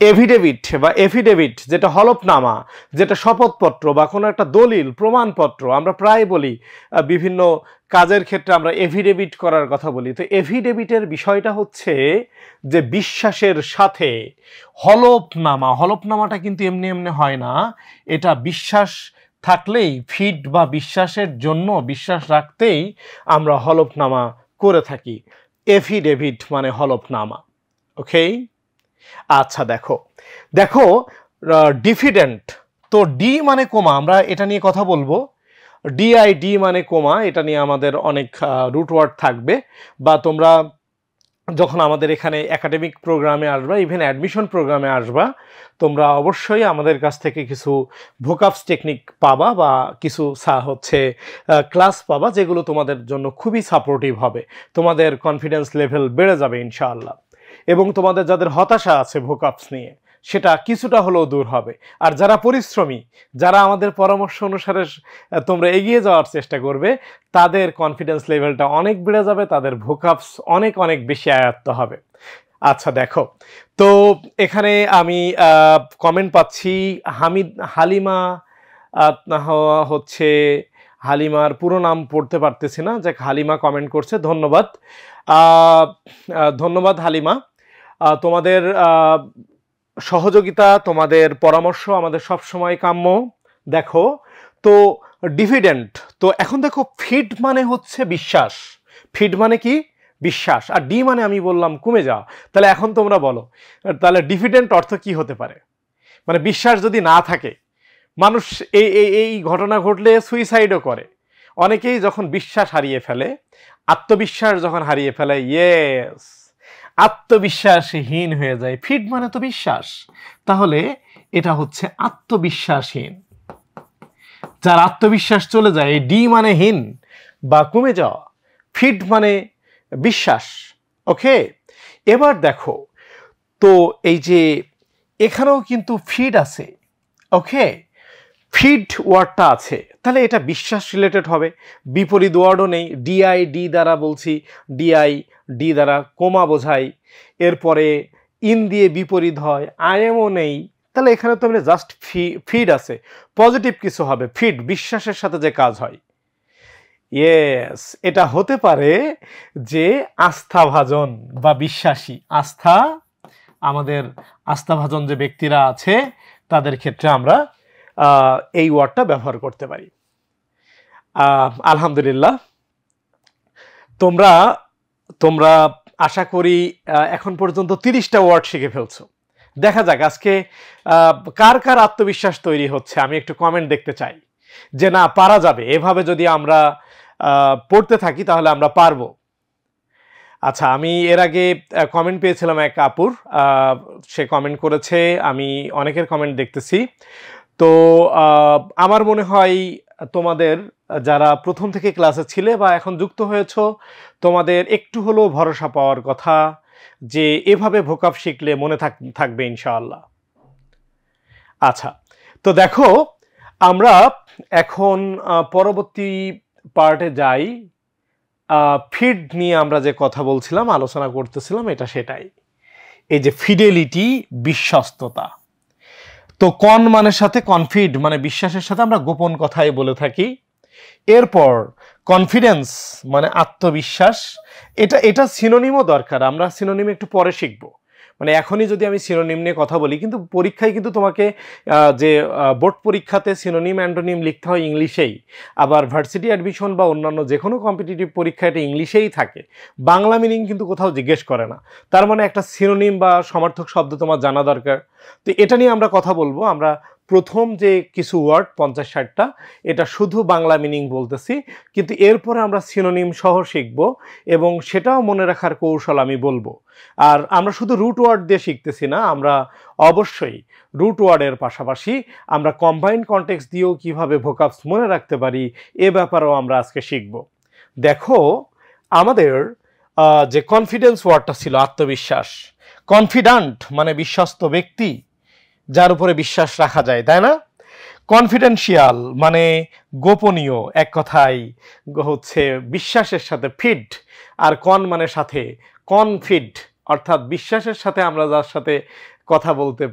এফিডেভিট বা এফিডেভিট যেটা হলফনামা, যেটা শপথপত্র বা কোনো একটা দলিল প্রমাণপত্র, আমরা প্রায় বলি বিভিন্ন কাজের ক্ষেত্রে আমরা এফিডেভিট করার কথা বলি। তো এফিডেভিটের বিষয়টা হচ্ছে যে বিশ্বাসের সাথে হলফনামা, হলফনামাটা কিন্তু এমনি এমনি হয় না, এটা বিশ্বাস থাকলেই, ফিট বা বিশ্বাসের জন্য, বিশ্বাস রাখতেই আমরা হলফনামা করে থাকি। এফিডেভিট মানে হলফনামা। ওকে, আচ্ছা দেখো দেখো ডিফিডেন্ট, তো ডি মানে কোমা, আমরা এটা নিয়ে কথা বলবো। ডিআইডি মানে কোমা, এটা নিয়ে আমাদের অনেক রুট ওয়ার্ড থাকবে, বা তোমরা যখন আমাদের এখানে একাডেমিক প্রোগ্রামে আসবা, ইভেন অ্যাডমিশন প্রোগ্রামে আসবা, তোমরা অবশ্যই আমাদের কাছ থেকে কিছু ভোকাবস টেকনিক পাবা বা কিছু ক্লাস পাবা, যেগুলো তোমাদের জন্য খুবই সাপোর্টিভ হবে। তোমাদের কনফিডেন্স লেভেল বেড়ে যাবে ইনশাআল্লাহ, এবং তোমাদের যাদের হতাশা আছে ভোকাবস নিয়ে, সেটা কিছুটা হলেও দূর হবে। আর যারা পরিশ্রমী, যারা আমাদের পরামর্শ অনুসারে তোমরা এগিয়ে যাওয়ার চেষ্টা করবে, তাদের কনফিডেন্স লেভেলটা অনেক বেড়ে যাবে, তাদের ভোকাবস অনেক অনেক বেশি আয়ত্ত হবে। আচ্ছা দেখো, তো এখানে আমি কমেন্ট পাচ্ছি হালিমা, হালিমার পুরো নাম পড়তে পারতেছি না, যে হালিমা কমেন্ট করছে, ধন্যবাদ। ধন্যবাদ হালিমা, তোমাদের সহযোগিতা, তোমাদের পরামর্শ আমাদের সব সময় কাম্য। দেখো, তো ডিভিডেন্ট, তো এখন দেখো ফিট মানে হচ্ছে বিশ্বাস, ফিট মানে কি বিশ্বাস, আর ডি মানে আমি বললাম কমে যাওয়া। তাহলে এখন তোমরা বলো, তাহলে ডিভিডেন্ট অর্থ কি হতে পারে? মানে বিশ্বাস যদি না থাকে, মানুষ এই এই ঘটনা ঘটলে সুইসাইডও করে। অনেকেই যখন বিশ্বাস হারিয়ে ফেলে, আত্মবিশ্বাস যখন হারিয়ে ফেলে, ইয়েস, আত্মবিশ্বাসহীন হয়ে যায়। ফিট মানে তো বিশ্বাস, তাহলে এটা হচ্ছে আত্মবিশ্বাসহীন। যার আত্মবিশ্বাস চলে যায়, ডি মানে হীন বা কমে যাওয়া, ফিট মানে বিশ্বাস। ওকে, এবার দেখো, তো এই যে এখানেও কিন্তু ফিড আছে। ওকে, ফিড ওয়ার্ডটা আছে, তাহলে এটা বিশ্বাস রিলেটেড হবে। বিপরীত ওয়ার্ডও নেই, ডিআই ডি দ্বারা বলছি, ডিআই ডি দ্বারা কোমা বোঝাই, এরপরে ইন দিয়ে বিপরীত হয়, আইএমও নেই, তাহলে এখানে তো মানে জাস্ট ফিড আছে, পজিটিভ কিছু হবে। ফিড বিশ্বাসের সাথে যে কাজ হয়, ইয়েস, এটা হতে পারে যে আস্থাভাজন বা বিশ্বাসী। আস্থা, আমাদের আস্থাভাজন যে ব্যক্তিরা আছে, তাদের ক্ষেত্রে আমরা এই ওয়ার্ডটা ব্যবহার করতে পারি। আলহামদুলিল্লাহ, তোমরা তোমরা আশা করি এখন পর্যন্ত 30টা ওয়ার্ড শিখে ফেলছো। দেখা যাক আজকে কার কার আত্মবিশ্বাস তৈরি হচ্ছে, আমি একটু কমেন্ট দেখতে চাই, যে না পারা যাবে, এভাবে যদি আমরা পড়তে থাকি তাহলে আমরা পারবো। আচ্ছা, আমি এর আগে কমেন্ট পেয়েছিলাম এক আপুর, সে কমেন্ট করেছে, আমি অনেকের কমেন্ট দেখতেছি। তো আমার মনে হয় তোমাদের যারা প্রথম থেকে ক্লাসে ছিলে বা এখন যুক্ত হয়েছো, তোমাদের একটু হলেও ভরসা পাওয়ার কথা যে এভাবে ভোকাব শিখলে মনে থাকবে ইনশাআল্লাহ। আচ্ছা, তো দেখো, আমরা এখন পরবর্তী পার্টে যাই। ফিড নিয়ে আমরা যে কথা বলছিলাম, আলোচনা করতেছিলাম, এটা সেটাই, এই যে ফিডেলিটি, বিশ্বস্ততা। তো কন মানে সাথে কনফিড মানে বিশ্বাসের সাথে আমরা গোপন কথাই বলে থাকি। এরপর কনফিডেন্স মানে আত্মবিশ্বাস, এটা সিনোনিমও দরকার, আমরা সিনোনিম একটু পরে শিখব। মানে এখনই যদি আমি সিনোনিম নিয়ে কথা বলি, কিন্তু পরীক্ষায় কিন্তু তোমাকে যে বোর্ড পরীক্ষাতে সিনোনিম অ্যান্টোনিম লিখতে হয় ইংলিশেই, আবার ভার্সিটি অ্যাডমিশন বা অন্যান্য যে কোনো কম্পিটিটিভ পরীক্ষা এটা ইংলিশেই থাকে, বাংলা মিনিং কিন্তু কোথাও জিজ্ঞেস করে না। তার মানে একটা সিনোনিম বা সমার্থক শব্দ তোমার জানা দরকার। তো এটা নিয়ে আমরা কথা বলবো। আমরা প্রথম যে কিছু ওয়ার্ড 50-60টা, এটা শুধু বাংলা মিনিং বলতেছি, কিন্তু এরপরে আমরা সিনোনিম সহ শিখব, এবং সেটাও মনে রাখার কৌশল আমি বলবো। আর আমরা শুধু রুট ওয়ার্ড দিয়ে শিখতেছি না, আমরা অবশ্যই রুট ওয়ার্ডের পাশাপাশি আমরা কম্বাইন্ড কনটেক্সট দিয়েও কিভাবে ভোকাবস মনে রাখতে পারি, এ ব্যাপারেও আমরা আজকে শিখব। দেখো, আমাদের যে কনফিডেন্স ওয়ার্ডটা ছিল, আত্মবিশ্বাস, কনফিডেন্ট মানে বিশ্বস্ত ব্যক্তি, যার উপরে বিশ্বাস রাখা যায়, তাই না? কনফিডেন্সিয়াল মানে গোপনীয়, এক কথায় হচ্ছে বিশ্বাসের সাথে ফিড, আর কন মানে সাথে, কনফিড অর্থাৎ বিশ্বাসের সাথে আমরা যার সাথে কথা বলতে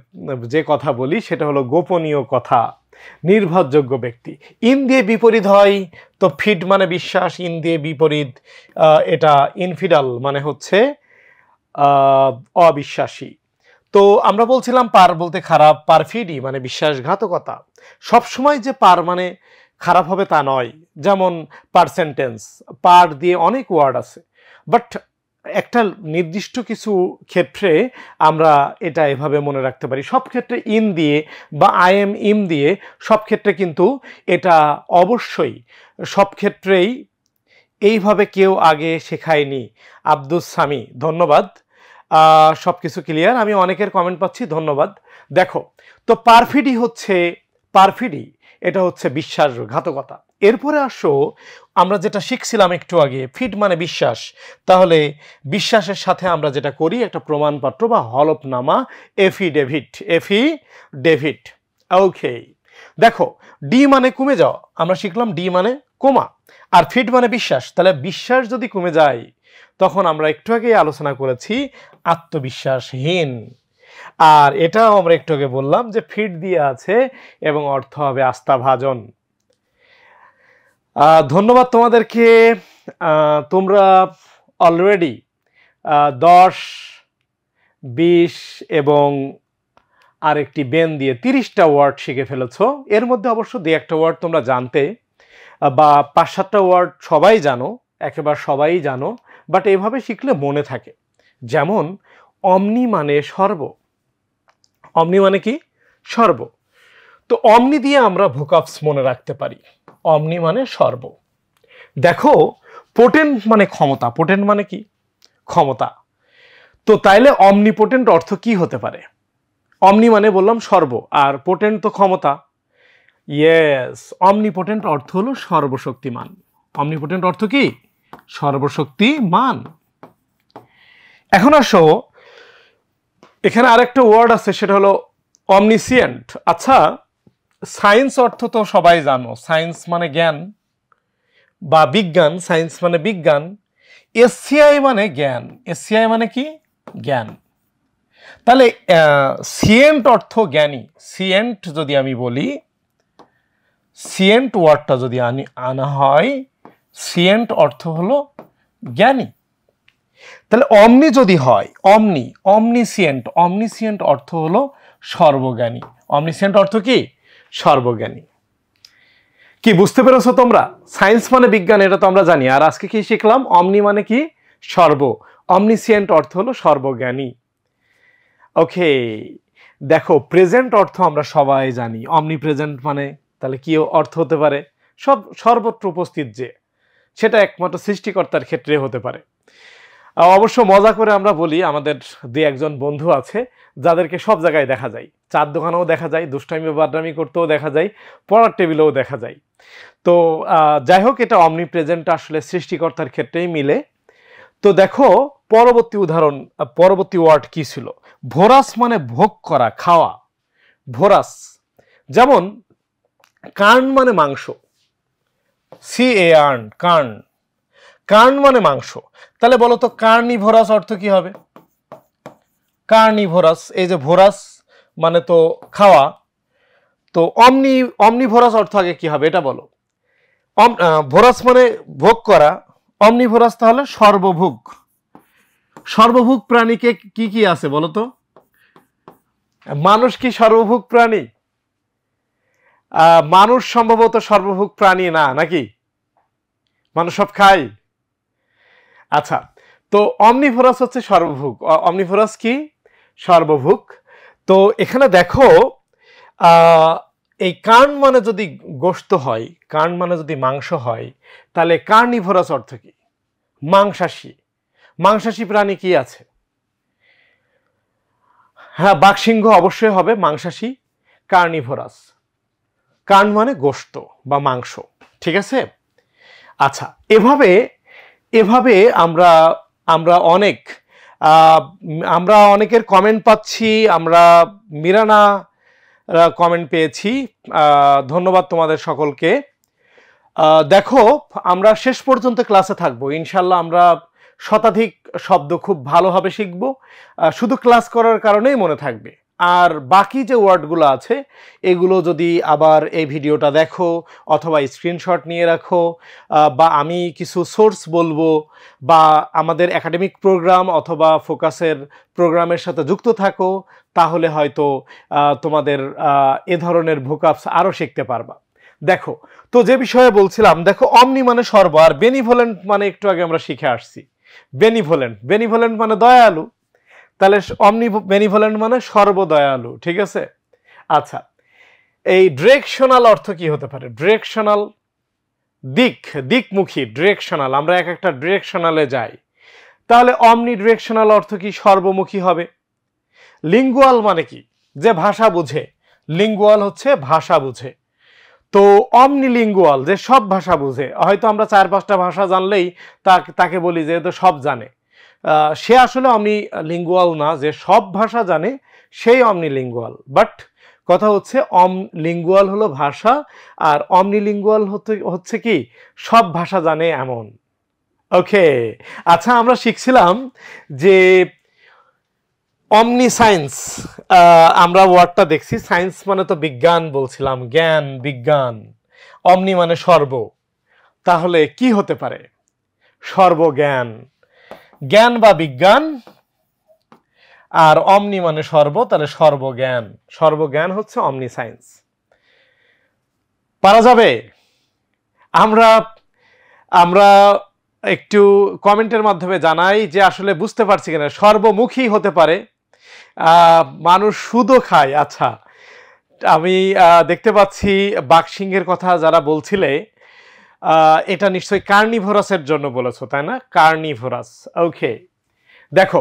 যে কথা বলি সেটা হলো গোপনীয় কথা, নির্ভরযোগ্য ব্যক্তি। ইন দিয়ে বিপরীত হয়, তো ফিড মানে বিশ্বাস, ইন দিয়ে বিপরীত, এটা ইনফিডাল মানে হচ্ছে অবিশ্বাসী। তো আমরা বলছিলাম পার বলতে খারাপ, পারফিডি মানে বিশ্বাসঘাতকতা। সবসময় যে পার মানে খারাপ হবে তা নয়, যেমন পার্সেন্টেন্স, পার দিয়ে অনেক ওয়ার্ড আছে, বাট একটা নির্দিষ্ট কিছু ক্ষেত্রে আমরা এটা এভাবে মনে রাখতে পারি। সব ক্ষেত্রে ইন দিয়ে বা আই এম ইম দিয়ে সব ক্ষেত্রে কিন্তু এটা অবশ্যই সব ক্ষেত্রেই এইভাবে কেউ আগে শেখায়নি। আব্দুস সামি, ধন্যবাদ, সব কিছু ক্লিয়ার। আমি অনেকের কমেন্ট পাচ্ছি, ধন্যবাদ। দেখো, তো পারফিডি এটা হচ্ছে বিশ্বাসঘাতকতা। এরপরে আসো আমরা যেটা শিখছিলাম একটু আগে, ফিড মানে বিশ্বাস, তাহলে বিশ্বাসের সাথে আমরা যেটা করি একটা প্রমাণপত্র বা হলফনামা, এফিডেভিট। ওকে, দেখো ডি মানে কমে যাওয়া, আমরা শিখলাম ডি মানে কমা, আর ফিড মানে বিশ্বাস। তাহলে বিশ্বাস যদি কমে যায় তখন আমরা একটু আগে আলোচনা করেছি আত্মবিশ্বাসহীন। আর এটাও আমরা একটু আগে বললাম যে ফিড দিয়ে আছে এবং অর্থ হবে আস্থাভাজন। ধন্যবাদ তোমাদেরকে। তোমরা অলরেডি 10, 20 এবং আরেকটি বেন দিয়ে 30টা ওয়ার্ড শিখে ফেলেছ। এর মধ্যে অবশ্য 2-1টা ওয়ার্ড তোমরা জানতে, বা 5-7টা ওয়ার্ড সবাই জানো, একেবারে সবাই জানো, বাট এভাবে শিখলে মনে থাকে। যেমন অমনি মানে সর্ব, অমনি মানে কি? সর্ব। তো অমনি দিয়ে আমরা ভোকাবস মনে রাখতে পারি, অমনি মানে সর্ব। দেখো পোটেন্ট মানে ক্ষমতা, পোটেন্ট মানে কি? ক্ষমতা। তো তাইলে অমনিপোটেন্ট অর্থ কি হতে পারে? অমনি মানে বললাম সর্ব, আর পোটেন্ট তো ক্ষমতা। ইয়েস, অমনিপোটেন্ট অর্থ হলো সর্বশক্তিমান। অমনিপোটেন্ট অর্থ কি? সর্বশক্তিমান। এখন আসো, এখানে আরেকটা ওয়ার্ড আছে, সেটা হলো অমনিসিয়েন্ট। আচ্ছা, সায়েন্স অর্থ তো সবাই জানো, সায়েন্স মানে জ্ঞান বা বিজ্ঞান, সায়েন্স মানে বিজ্ঞান। এসসিআই মানে জ্ঞান, এসসিআই মানে কি? জ্ঞান। তাহলে সিয়েন্ট অর্থ জ্ঞানী। সিয়েন্ট যদি আমি বলি, সিয়েন্ট ওয়ার্ডটা যদি আনা হয়, সিয়েন্ট অর্থ হলো জ্ঞানী। তাহলে অমনি যদি হয়, অমনিসিয়েন্ট অর্থ হলো সর্বজ্ঞানী। অমনিসিয়েন্ট অর্থ কি? সর্বজ্ঞানী। কি বুঝতে পেরেছো তোমরা? সায়েন্স মানে বিজ্ঞান, এটা তো আমরা জানি। আর আজকে কি শিখলাম? অমনি মানে কি? সর্ব। অমনিসিয়েন্ট অর্থ হলো সর্বজ্ঞানী। ওকে, দেখো প্রেজেন্ট অর্থ আমরা সবাই জানি, অমনি প্রেজেন্ট মানে তাহলে কি অর্থ হতে পারে? সর্বত্র উপস্থিত যে, সেটা একমাত্র সৃষ্টিকর্তার ক্ষেত্রে হতে পারে। অবশ্য মজা করে আমরা বলি, আমাদের 2-1জন বন্ধু আছে যাদেরকে সব জায়গায় দেখা যায়, চার দোকানেও দেখা যায়, দুষ্টামি বাদরামি করতেও দেখা যায়, পড়ার টেবিলেও দেখা যায়। তো যাই হোক, এটা অমনি প্রেজেন্ট আসলে সৃষ্টিকর্তার ক্ষেত্রেই মিলে। তো দেখো পরবর্তী উদাহরণ, পরবর্তী ওয়ার্ড কি ছিল? ভোরাস মানে ভোগ করা, খাওয়া, ভোরাস। যেমন কার্ন মানে মাংস, CARN, কার্ন, কার্ন মানে মাংস। তাহলে বলো তো কার্নিভোরাস অর্থ কি হবে? কার্নিভোরাস, এই যে ভোরাস মানে তো খাওয়া, তো অমনিভোরাস অর্থ আগে কি হবে এটা বলো? ভোরাস মানে ভোগ করা, অমনিভোরাস তাহলে সর্বভোগ। সর্বভোগ প্রাণীকে কি কি আছে বলো তো? মানুষ কি সর্বভোগ প্রাণী? মানুষ সম্ভবত সর্বভোগ প্রাণী না, নাকি? মানুষ সব খায়। আচ্ছা, তো অমনিভোরাস হচ্ছে সর্বভোগ। অমনিভোরাস কি? সর্বভোগ। তো এখানে দেখো, এই কার্ন মানে যদি গোশত হয়, কার্ন মানে যদি মাংস হয়, তাহলে কার্নিভোরাস অর্থ কি? মাংসাশী। মাংসাশী প্রাণী কি আছে? হ্যাঁ, বাঘসিংহ অবশ্যই হবে মাংসাশী। কার্নিভোরাস, কার্ন মানে গোশত বা মাংস, ঠিক আছে? আচ্ছা, এভাবে এভাবে আমরা অনেকের কমেন্ট পাচ্ছি। আমরা মিরানা কমেন্ট পেয়েছি, ধন্যবাদ তোমাদের সকলকে। দেখো আমরা শেষ পর্যন্ত ক্লাসে থাকবো ইনশাল্লাহ। আমরা শতাধিক শব্দ খুব ভালোভাবে শিখব, শুধু ক্লাস করার কারণেই মনে থাকবে। আর বাকি যে ওয়ার্ডগুলো আছে এগুলো যদি আবার এই ভিডিওটা দেখো অথবা স্ক্রিনশট নিয়ে রাখো, বা আমি কিছু সোর্স বলবো, বা আমাদের একাডেমিক প্রোগ্রাম অথবা ফোকাসের প্রোগ্রামের সাথে যুক্ত থাকো, তাহলে হয়তো তোমাদের এ ধরনের ভোকাবস আরও শিখতে পারবা। দেখো, তো যে বিষয়ে বলছিলাম, দেখো অমনি মানে সর্ব, আর বেনিভোলেন্ট মানে একটু আগে আমরা শিখে আসছি। বেনিভোলেন্ট মানে দয়ালু, তাহলে অমনি বেনিভোলেন্ট মানে সর্বদয়ালু, ঠিক আছে? আচ্ছা, এই ডিরেকশনাল অর্থ কি হতে পারে? ডিরেকশনাল দিকমুখী, ডিরেকশনাল, আমরা এক একটা ডিরেকশনালে যাই, তাহলে অমনি ডিরেকশনাল অর্থ কি? সর্বমুখী হবে। লিঙ্গুয়াল মানে কি? যে ভাষা বুঝে, লিঙ্গুয়াল হচ্ছে ভাষা বুঝে। তো অমনিলিঙ্গুয়াল যে সব ভাষা বুঝে, হয়তো আমরা 4-5টা ভাষা জানলেই তাকে বলি যে তো সব জানে, সে আসলে অমনিলিঙ্গুয়াল না। যে সব ভাষা জানে সেই অমনিলিঙ্গুয়াল। বাট কথা হচ্ছে লিঙ্গুয়াল হলো ভাষা, আর অমনিলিঙ্গুয়াল হচ্ছে কি? সব ভাষা জানে এমন। ওকে, আচ্ছা, আমরা শিখছিলাম যে অমনি সায়েন্স, আমরা ওয়ার্ডটা দেখছি, সায়েন্স মানে তো বিজ্ঞান বলছিলাম, জ্ঞান, বিজ্ঞান। অমনি মানে সর্ব, তাহলে কি হতে পারে? সর্বজ্ঞান, জ্ঞান বা বিজ্ঞান, আর অমনি মানে সর্ব, তাহলে সর্বজ্ঞান। সর্বজ্ঞান হচ্ছে অমনি সায়েন্স। পারা যাবে? আমরা আমরা একটু কমেন্টের মাধ্যমে জানাই যে আসলে বুঝতে পারছি কিনা। সর্বমুখী হতে পারে, মানুষ সুদও খায়। আচ্ছা, আমি দেখতে পাচ্ছি বাঘসিংহের কথা যারা বলছিলে, এটা নিশ্চয়ই কার্নিভোরাসের জন্য বলেছো, তাই না? কার্নিভোরাস। ওকে, দেখো,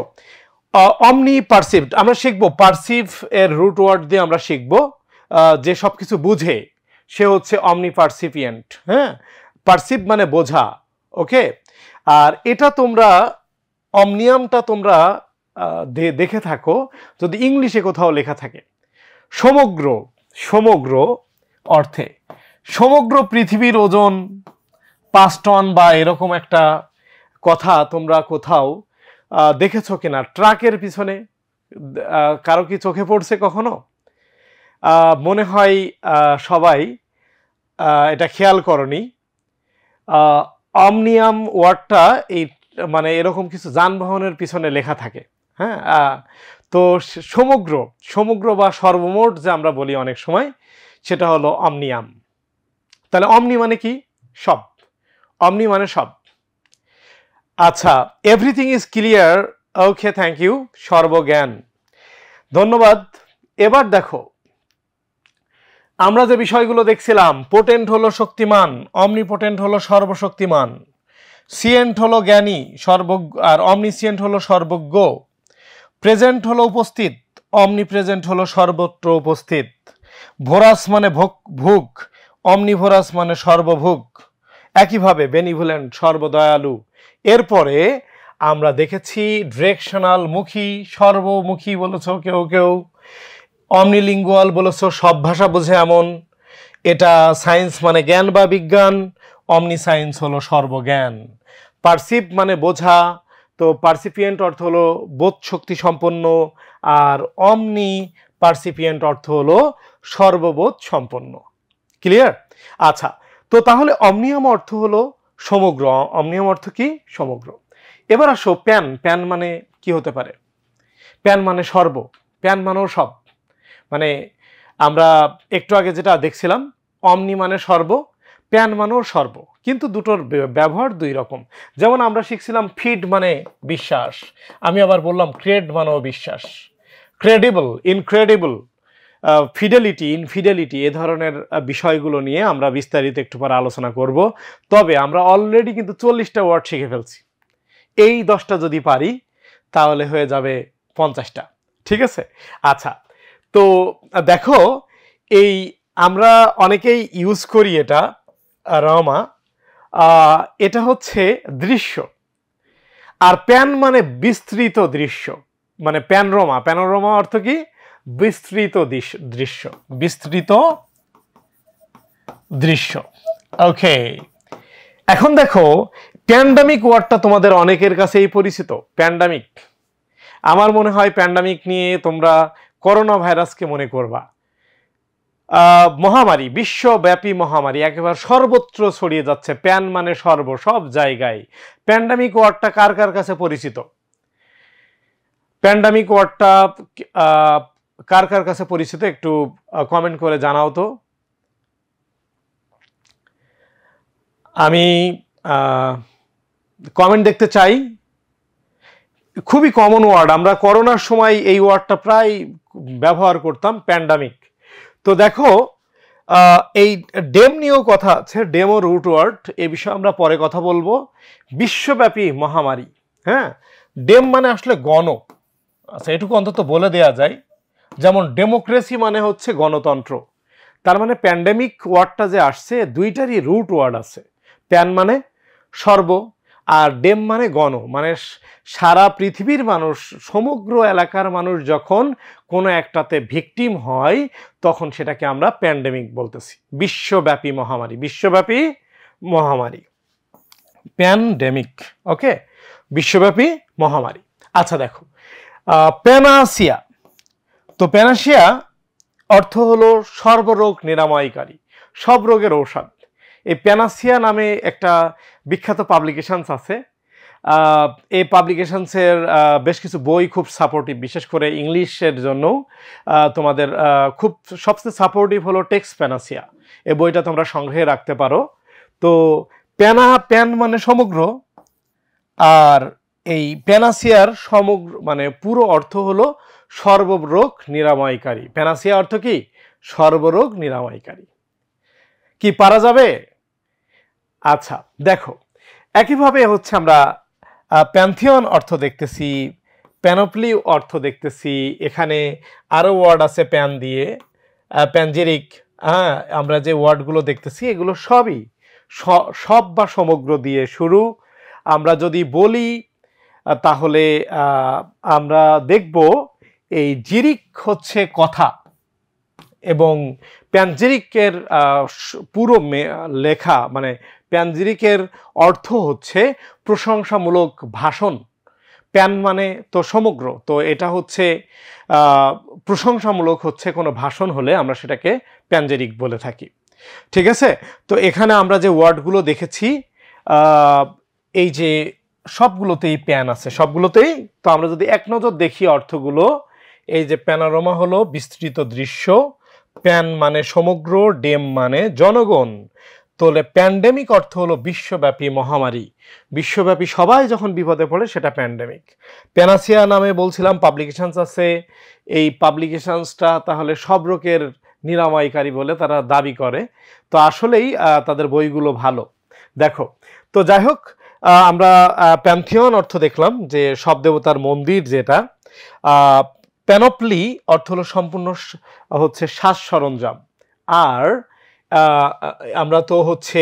অমনি পারসিভড আমরা শিখবো। পারসিভ এর রুট ওয়ার্ড দিয়ে আমরা শিখবো যে সব কিছু বুঝে, সে হচ্ছে অমনি পারসিপিয়েন্ট। হ্যাঁ, পারসিভ মানে বোঝা। ওকে, আর এটা তোমরা অমনিয়ামটা তোমরা দেখে থাকো যদি ইংলিশে কোথাও লেখা থাকে, সমগ্র অর্থে। সমগ্র পৃথিবীর ওজন 5 টন বা এরকম একটা কথা তোমরা কোথাও দেখেছো কিনা? ট্রাকের পিছনে কারো কি চোখে পড়ছে কখনো? মনে হয় সবাই এটা খেয়াল করনি। অমনিয়াম ওয়ার্ডটা এই মানে এরকম কিছু যানবাহনের পিছনে লেখা থাকে। হ্যাঁ, তো সমগ্র বা সর্বমোট যে আমরা বলি অনেক সময়, সেটা হলো অমনিয়াম। তাহলে অমনি মানে কি? সব। অমনি মানে সব। আচ্ছা, everything is clear. Okay, thank you. সর্বজ্ঞান, ধন্যবাদ। এবার দেখো, আমরা যে বিষয়গুলো দেখছিলাম, পোটেন্ট হলো শক্তিমান, অমনিপোটেন্ট হলো সর্বশক্তিমান, সিয়েন্ট হলো জ্ঞানী, আর অমনিসিয়েন্ট হলো সর্বজ্ঞ, প্রেজেন্ট হলো উপস্থিত, অমনিপ্রেজেন্ট হলো সর্বত্র উপস্থিত, ভোরাস মানে ভুক, অমনিভোরাস মানে সর্বভুক। একইভাবে বেনিভোলেন্ট, সর্বদয়ালু। এরপরে আমরা দেখেছি ডিরেকশনাল, মুখী, সর্বমুখী বলেছ কেউ কেউ, অমনিলিঙ্গুয়াল বলেছ সব ভাষা বোঝে এমন, এটা সায়েন্স মানে জ্ঞান বা বিজ্ঞান, অমনি সায়েন্স হলো সর্বজ্ঞান। পারসিভ মানে বোঝা, তো পারসিপিয়েন্ট অর্থ হলো বোধ শক্তি সম্পন্ন, আর অমনি পারসিপিয়েন্ট অর্থ হলো সর্ববোধ সম্পন্ন। ক্লিয়ার? আচ্ছা, তো তাহলে অমনিয়াম অর্থ হলো সমগ্র। অমনিয়াম অর্থ কি? সমগ্র। এবার আসো প্যান মানে কি হতে পারে? প্যান মানে সর্ব, প্যান মানেও সব। মানে আমরা একটু আগে যেটা দেখছিলাম, অমনি মানে সর্ব, প্যান মানেও সর্ব, কিন্তু দুটোর ব্যবহার দুই রকম। যেমন আমরা শিখছিলাম ফিড মানে বিশ্বাস, আমি আবার বললাম ক্রেড মানেও বিশ্বাস। ক্রেডিবল, ইনক্রেডিবল, ফিডেলিটি, ইনফিডেলিটি, এ ধরনের বিষয়গুলো নিয়ে আমরা বিস্তারিত একটু পরে আলোচনা করব। তবে আমরা অলরেডি কিন্তু 40টা ওয়ার্ড শিখে ফেলছি। এই 10টা যদি পারি তাহলে হয়ে যাবে 50টা। ঠিক আছে? আচ্ছা, তো দেখো, এই আমরা অনেকেই ইউজ করি এটা, রমা, এটা হচ্ছে দৃশ্য। আর প্যান মানে বিস্তৃত দৃশ্য, মানে প্যানোরামা অর্থ কি? বিস্তৃত দৃশ্য, বিস্তৃত দৃশ্য। ওকে, এখন দেখো প্যান্ডামিক ওয়ার্ডটা তোমাদের অনেকের কাছেই পরিচিত। প্যান্ডামিক, আমার মনে হয় প্যান্ডামিক নিয়ে তোমরা করোনা ভাইরাসকে মনে করবা। মহামারী, বিশ্বব্যাপী মহামারী, একেবারে সর্বত্র ছড়িয়ে যাচ্ছে। প্যান মানে সব জায়গায়। প্যান্ডামিক ওয়ার্ডটা কার কার কাছে পরিচিত? প্যান্ডামিক ওয়ার্ডটা কার কার কাছে পরিচিত একটু কমেন্ট করে জানাও তো। আমি কমেন্ট দেখতে চাই। খুবই কমন ওয়ার্ড, আমরা করোনার সময় এই ওয়ার্ডটা প্রায় ব্যবহার করতাম, প্যান্ডামিক। তো দেখো এই ডেম নিয়েও কথা আছে, ডেমও রুট ওয়ার্ড, এ বিষয়ে আমরা পরে কথা বলবো। বিশ্বব্যাপী মহামারী, হ্যাঁ, ডেম মানে আসলে গণ। আচ্ছা, এটুকু অন্তত বলে দেয়া যায়, যেমন ডেমোক্রেসি মানে হচ্ছে গণতন্ত্র। তার মানে প্যান্ডেমিক ওয়ার্ডটা যে আসছে, দুইটারই রুট ওয়ার্ড আছে। প্যান মানে সর্ব, আর ডেম মানে গণ, মানে সারা পৃথিবীর মানুষ, সমগ্র এলাকার মানুষ যখন কোনো একটাতে ভিকটিম হয়, তখন সেটাকে আমরা প্যান্ডেমিক বলতেছি। বিশ্বব্যাপী মহামারী, বিশ্বব্যাপী মহামারী, প্যান্ডেমিক। ওকে, বিশ্বব্যাপী মহামারী। আচ্ছা দেখো, প্যানাসিয়া। তো প্যানাসিয়া অর্থ হলো সর্বরোগ নিরাময়কারী, সব রোগের ঔষধ। এই প্যানাসিয়া নামে একটা বিখ্যাত পাবলিকেশনস আছে। এই পাবলিকেশনসের বেশ কিছু বই খুব সাপোর্টিভ, বিশেষ করে ইংলিশের জন্য তোমাদের খুব সবচেয়ে সাপোর্টিভ হলো টেক্সট প্যানাসিয়া। এই বইটা তোমরা সংগ্রহে রাখতে পারো। তো প্যান মানে সমগ্র, আর এই প্যানাসিয়ার সমগ্র মানে পুরো অর্থ হলো সর্বরোগ নিরাময়কারী। প্যানাসিয়া অর্থ কি? সর্বরোগ নিরাময়কারী। কি পারা যাবে? আচ্ছা দেখো, একইভাবে হচ্ছে আমরা প্যান্থিয়ন অর্থ দেখতেছি, প্যানোপ্লি অর্থ দেখতেছি। এখানে আরও ওয়ার্ড আছে প্যান দিয়ে, প্যানজেরিক। হ্যাঁ, আমরা যে ওয়ার্ডগুলো দেখতেছি এগুলো সবই সব বা সমগ্র দিয়ে শুরু। আমরা যদি বলি তাহলে আমরা দেখব এই জিরিক হচ্ছে কথা, এবং প্যানজেরিকের পুরো লেখা মানে প্যানজেরিকের অর্থ হচ্ছে প্রশংসামূলক ভাষণ। প্যান মানে তো সমগ্র, তো এটা হচ্ছে প্রশংসামূলক হচ্ছে কোনো ভাষণ হলে আমরা সেটাকে প্যানজেরিক বলে থাকি। ঠিক আছে, তো এখানে আমরা যে ওয়ার্ডগুলো দেখেছি এই যে সবগুলোতেই প্যান আছে, সবগুলোতেই। তো আমরা যদি এক নজর দেখি অর্থগুলো, এই যে প্যানোরামা হলো বিস্তৃত দৃশ্য, প্যান মানে সমগ্র, ডেম মানে জনগণ। তাহলে প্যান্ডেমিক অর্থ হলো বিশ্বব্যাপী মহামারী, বিশ্বব্যাপী সবাই যখন বিপদে পড়ে সেটা প্যান্ডেমিক। প্যানাসিয়া নামে বলছিলাম পাবলিকেশনস আছে, এই পাবলিকেশনসটা তাহলে সব রোগের নিরাময়কারী বলে তারা দাবি করে। তো আসলেই তাদের বইগুলো ভালো। দেখো, তো যাই হোক, আমরা প্যান্থিয়ন অর্থ দেখলাম যে সব দেবতার মন্দির, যেটা প্যানোপ্লি অর্থ হলো সম্পূর্ণ হচ্ছে সাজ সরঞ্জাম। আর আমরা তো হচ্ছে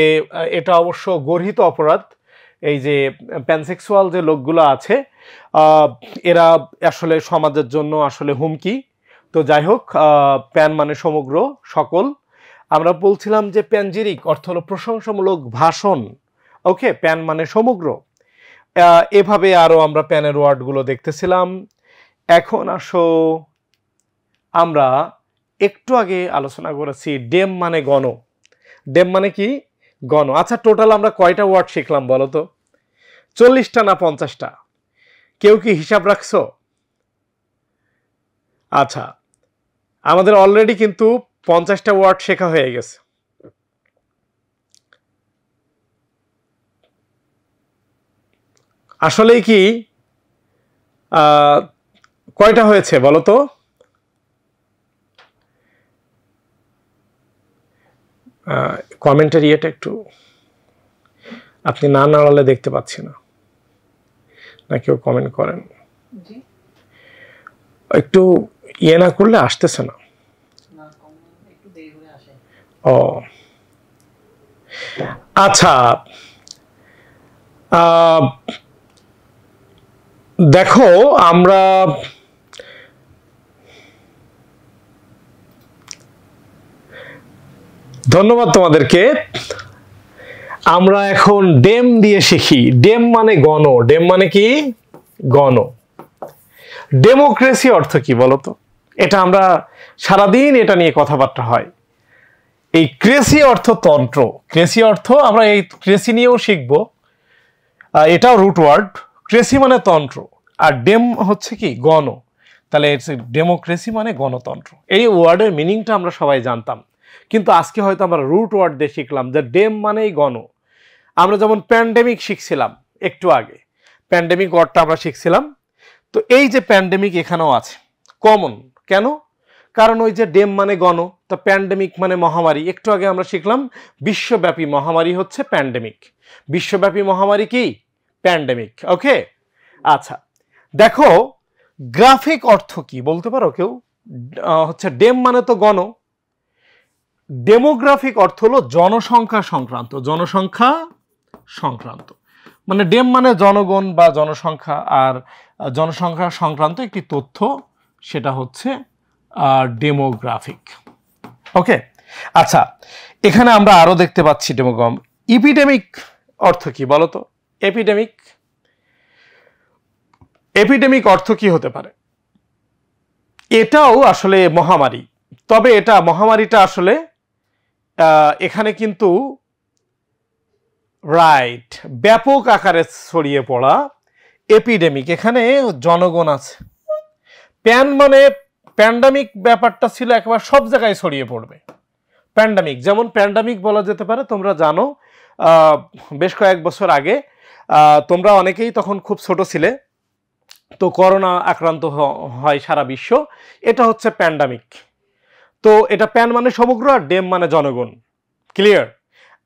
এটা অবশ্য গর্হিত অপরাধ, এই যে প্যানসেক্সুয়াল যে লোকগুলো আছে এরা আসলে সমাজের জন্য আসলে হুমকি। তো যাই হোক, প্যান মানে সমগ্র, সকল। আমরা বলছিলাম যে প্যানজেরিক অর্থ হলো প্রশংসামূলক ভাষণ। ওকে, প্যান মানে সমগ্র। এভাবে আরও আমরা প্যানের ওয়ার্ডগুলো দেখতেছিলাম। এখন আসো, আমরা একটু আগে আলোচনা করেছি ডেম মানে গণ। ডেম মানে কি? গণ। আচ্ছা, টোটাল আমরা কয়টা ওয়ার্ড শিখলাম বলো তো? 40টা না 50টা? কেউ কি হিসাব রাখছো? আচ্ছা, আমাদের অলরেডি কিন্তু 50টা ওয়ার্ড শেখা হয়ে গেছে। আসলেই কি কয়টা হয়েছে বলো তো? কমেন্টের ইয়েটা একটু আপনি না নাড়ালে দেখতে পাচ্ছি না, না কেউ কমেন্ট করেন, একটু ইয়ে না করলে আসতেছে না। ও আচ্ছা, দেখো আমরা ধন্যবাদ তোমাদেরকে। আমরা এখন ডেম দিয়ে শিখি। ডেম মানে গণ। ডেম মানে কি? গণ। ডেমোক্রেসি অর্থ কি বলতো? এটা আমরা সারাদিন এটা নিয়ে কথাবার্তা হয়। এই ক্রেসি অর্থ তন্ত্র। ক্রেসি অর্থ আমরা এই ক্রেসি নিয়েও শিখব, এটাও রুট ওয়ার্ড। ক্রেসি মানে তন্ত্র, আর ডেম হচ্ছে কি? গণ। তাহলে ডেমোক্রেসি মানে গণতন্ত্র। এই ওয়ার্ডের মিনিংটা আমরা সবাই জানতাম, কিন্তু আজকে হয়তো আমরা রুট ওয়ার্ড দিয়ে শিখলাম যে ডেম মানেই গণ। আমরা যেমন প্যান্ডেমিক শিখছিলাম একটু আগে, প্যান্ডেমিক ওয়ার্ডটা আমরা শিখছিলাম। তো এই যে প্যান্ডেমিক এখানেও আছে, কমন কেন? কারণ ওই যে ডেম মানে গণ, তো প্যান্ডেমিক মানে মহামারী। একটু আগে আমরা শিখলাম বিশ্বব্যাপী মহামারী হচ্ছে প্যান্ডেমিক। বিশ্বব্যাপী মহামারী কি? প্যান্ডেমিক। ওকে, আচ্ছা দেখো গ্রাফিক অর্থ কি বলতে পারো কেউ? হচ্ছে ডেম মানে তো গণ, ডেমোগ্রাফিক অর্থ হলো জনসংখ্যা সংক্রান্ত। জনসংখ্যা সংক্রান্ত মানে ডেম মানে জনগণ বা জনসংখ্যা, আর জনসংখ্যা সংক্রান্ত একটি তথ্য, সেটা হচ্ছে ডেমোগ্রাফিক। ওকে, আচ্ছা এখানে আমরা আরো দেখতে পাচ্ছি ডেমোগ্রাম। ইপিডেমিক অর্থ কি বলতো? এপিডেমিক, এপিডেমিক অর্থ কি হতে পারে? এটাও আসলে মহামারী, তবে এটা মহামারীটা আসলে এখানে কিন্তু রাইট ব্যাপক আকারে ছড়িয়ে পড়া এপিডেমিক। এখানে জনগণ আছে। প্যান মানে প্যান্ডামিক ব্যাপারটা ছিল একেবারে সব জায়গায় ছড়িয়ে পড়বে। প্যান্ডামিক যেমন প্যান্ডামিক বলা যেতে পারে, তোমরা জানো বেশ কয়েক বছর আগে তোমরা অনেকেই তখন খুব ছোট ছিলে, তো করোনা আক্রান্ত হয় সারা বিশ্ব, এটা হচ্ছে প্যান্ডামিক। তো এটা প্যান মানে সমগ্র, আর ডেম মানে জনগণ। ক্লিয়ার?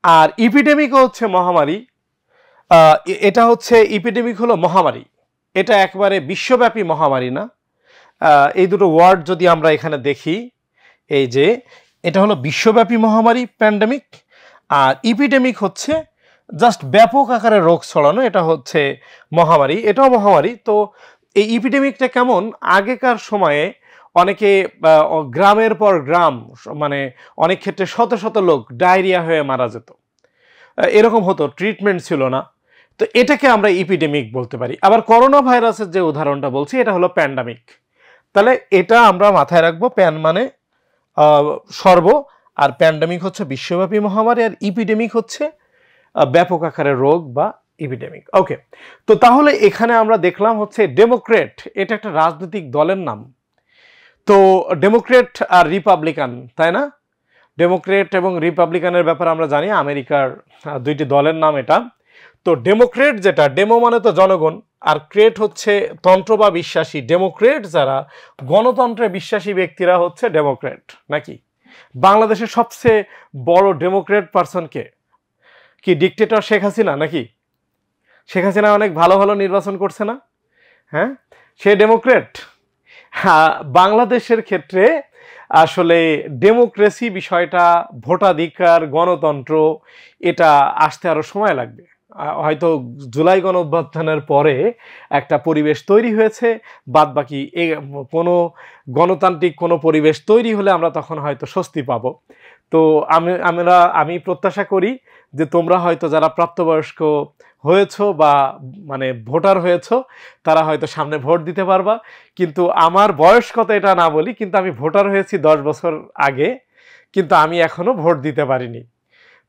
আর ইপিডেমিক হচ্ছে মহামারী। এটা হচ্ছে ইপিডেমিক হলো মহামারী, এটা একবারে বিশ্বব্যাপী মহামারী না। এই দুটো ওয়ার্ড যদি আমরা এখানে দেখি, এই যে এটা হলো বিশ্বব্যাপী মহামারী প্যান্ডেমিক, আর ইপিডেমিক হচ্ছে জাস্ট ব্যাপক আকারে রোগ ছড়ানো, এটা হচ্ছে মহামারী, এটাও মহামারী। তো এই ইপিডেমিকটা কেমন? আগেকার সময়ে অনেকে গ্রামের পর গ্রাম, মানে অনেক ক্ষেত্রে শত শত লোক ডায়রিয়া হয়ে মারা যেত, এরকম হতো, ট্রিটমেন্ট ছিল না। তো এটাকে আমরা ইপিডেমিক বলতে পারি। আবার করোনা ভাইরাসের যে উদাহরণটা বলছি, এটা হলো প্যান্ডামিক। তাহলে এটা আমরা মাথায় রাখবো, প্যান মানে সর্ব, আর প্যান্ডেমিক হচ্ছে বিশ্বব্যাপী মহামারী, আর ইপিডেমিক হচ্ছে ব্যাপক আকারের রোগ বা ইপিডেমিক। ওকে, তো তাহলে এখানে আমরা দেখলাম হচ্ছে ডেমোক্রেট, এটা একটা রাজনৈতিক দলের নাম। তো ডেমোক্রেট আর রিপাবলিকান, তাই না? ডেমোক্রেট এবং রিপাবলিকানের ব্যাপারে আমরা জানি, আমেরিকার দুইটি দলের নাম এটা। তো ডেমোক্রেট যেটা, ডেমো মানে তো জনগণ, আর ক্রেট হচ্ছে তন্ত্র বা বিশ্বাসী। ডেমোক্রেট যারা, গণতন্ত্রে বিশ্বাসী ব্যক্তিরা হচ্ছে ডেমোক্রেট। নাকি বাংলাদেশের সবচেয়ে বড় ডেমোক্রেট পারসন কে? কি ডিকটেটর শেখ হাসিনা? নাকি শেখ হাসিনা অনেক ভালো ভালো নির্বাচন করছে না? হ্যাঁ, সে ডেমোক্রেট। হ্যাঁ, বাংলাদেশের ক্ষেত্রে আসলে ডেমোক্রেসি বিষয়টা, ভোটাধিকার, গণতন্ত্র, এটা আসতে আরো সময় লাগবে। হয়তো জুলাই গণ অভ্যুত্থানের পরে একটা পরিবেশ তৈরি হয়েছে, বাদ বাকি কোনো গণতান্ত্রিক কোনো পরিবেশ তৈরি হলে আমরা তখন হয়তো স্বস্তি পাব। তো আমি প্রত্যাশা করি যে তোমরা হয়তো যারা প্রাপ্তবয়স্ক হয়েছো বা মানে ভোটার হয়েছো, তারা হয়তো সামনে ভোট দিতে পারবা। কিন্তু আমার বয়স কত এটা না বলি, কিন্তু আমি ভোটার হয়েছি 10 বছর আগে, কিন্তু আমি এখনো ভোট দিতে পারিনি।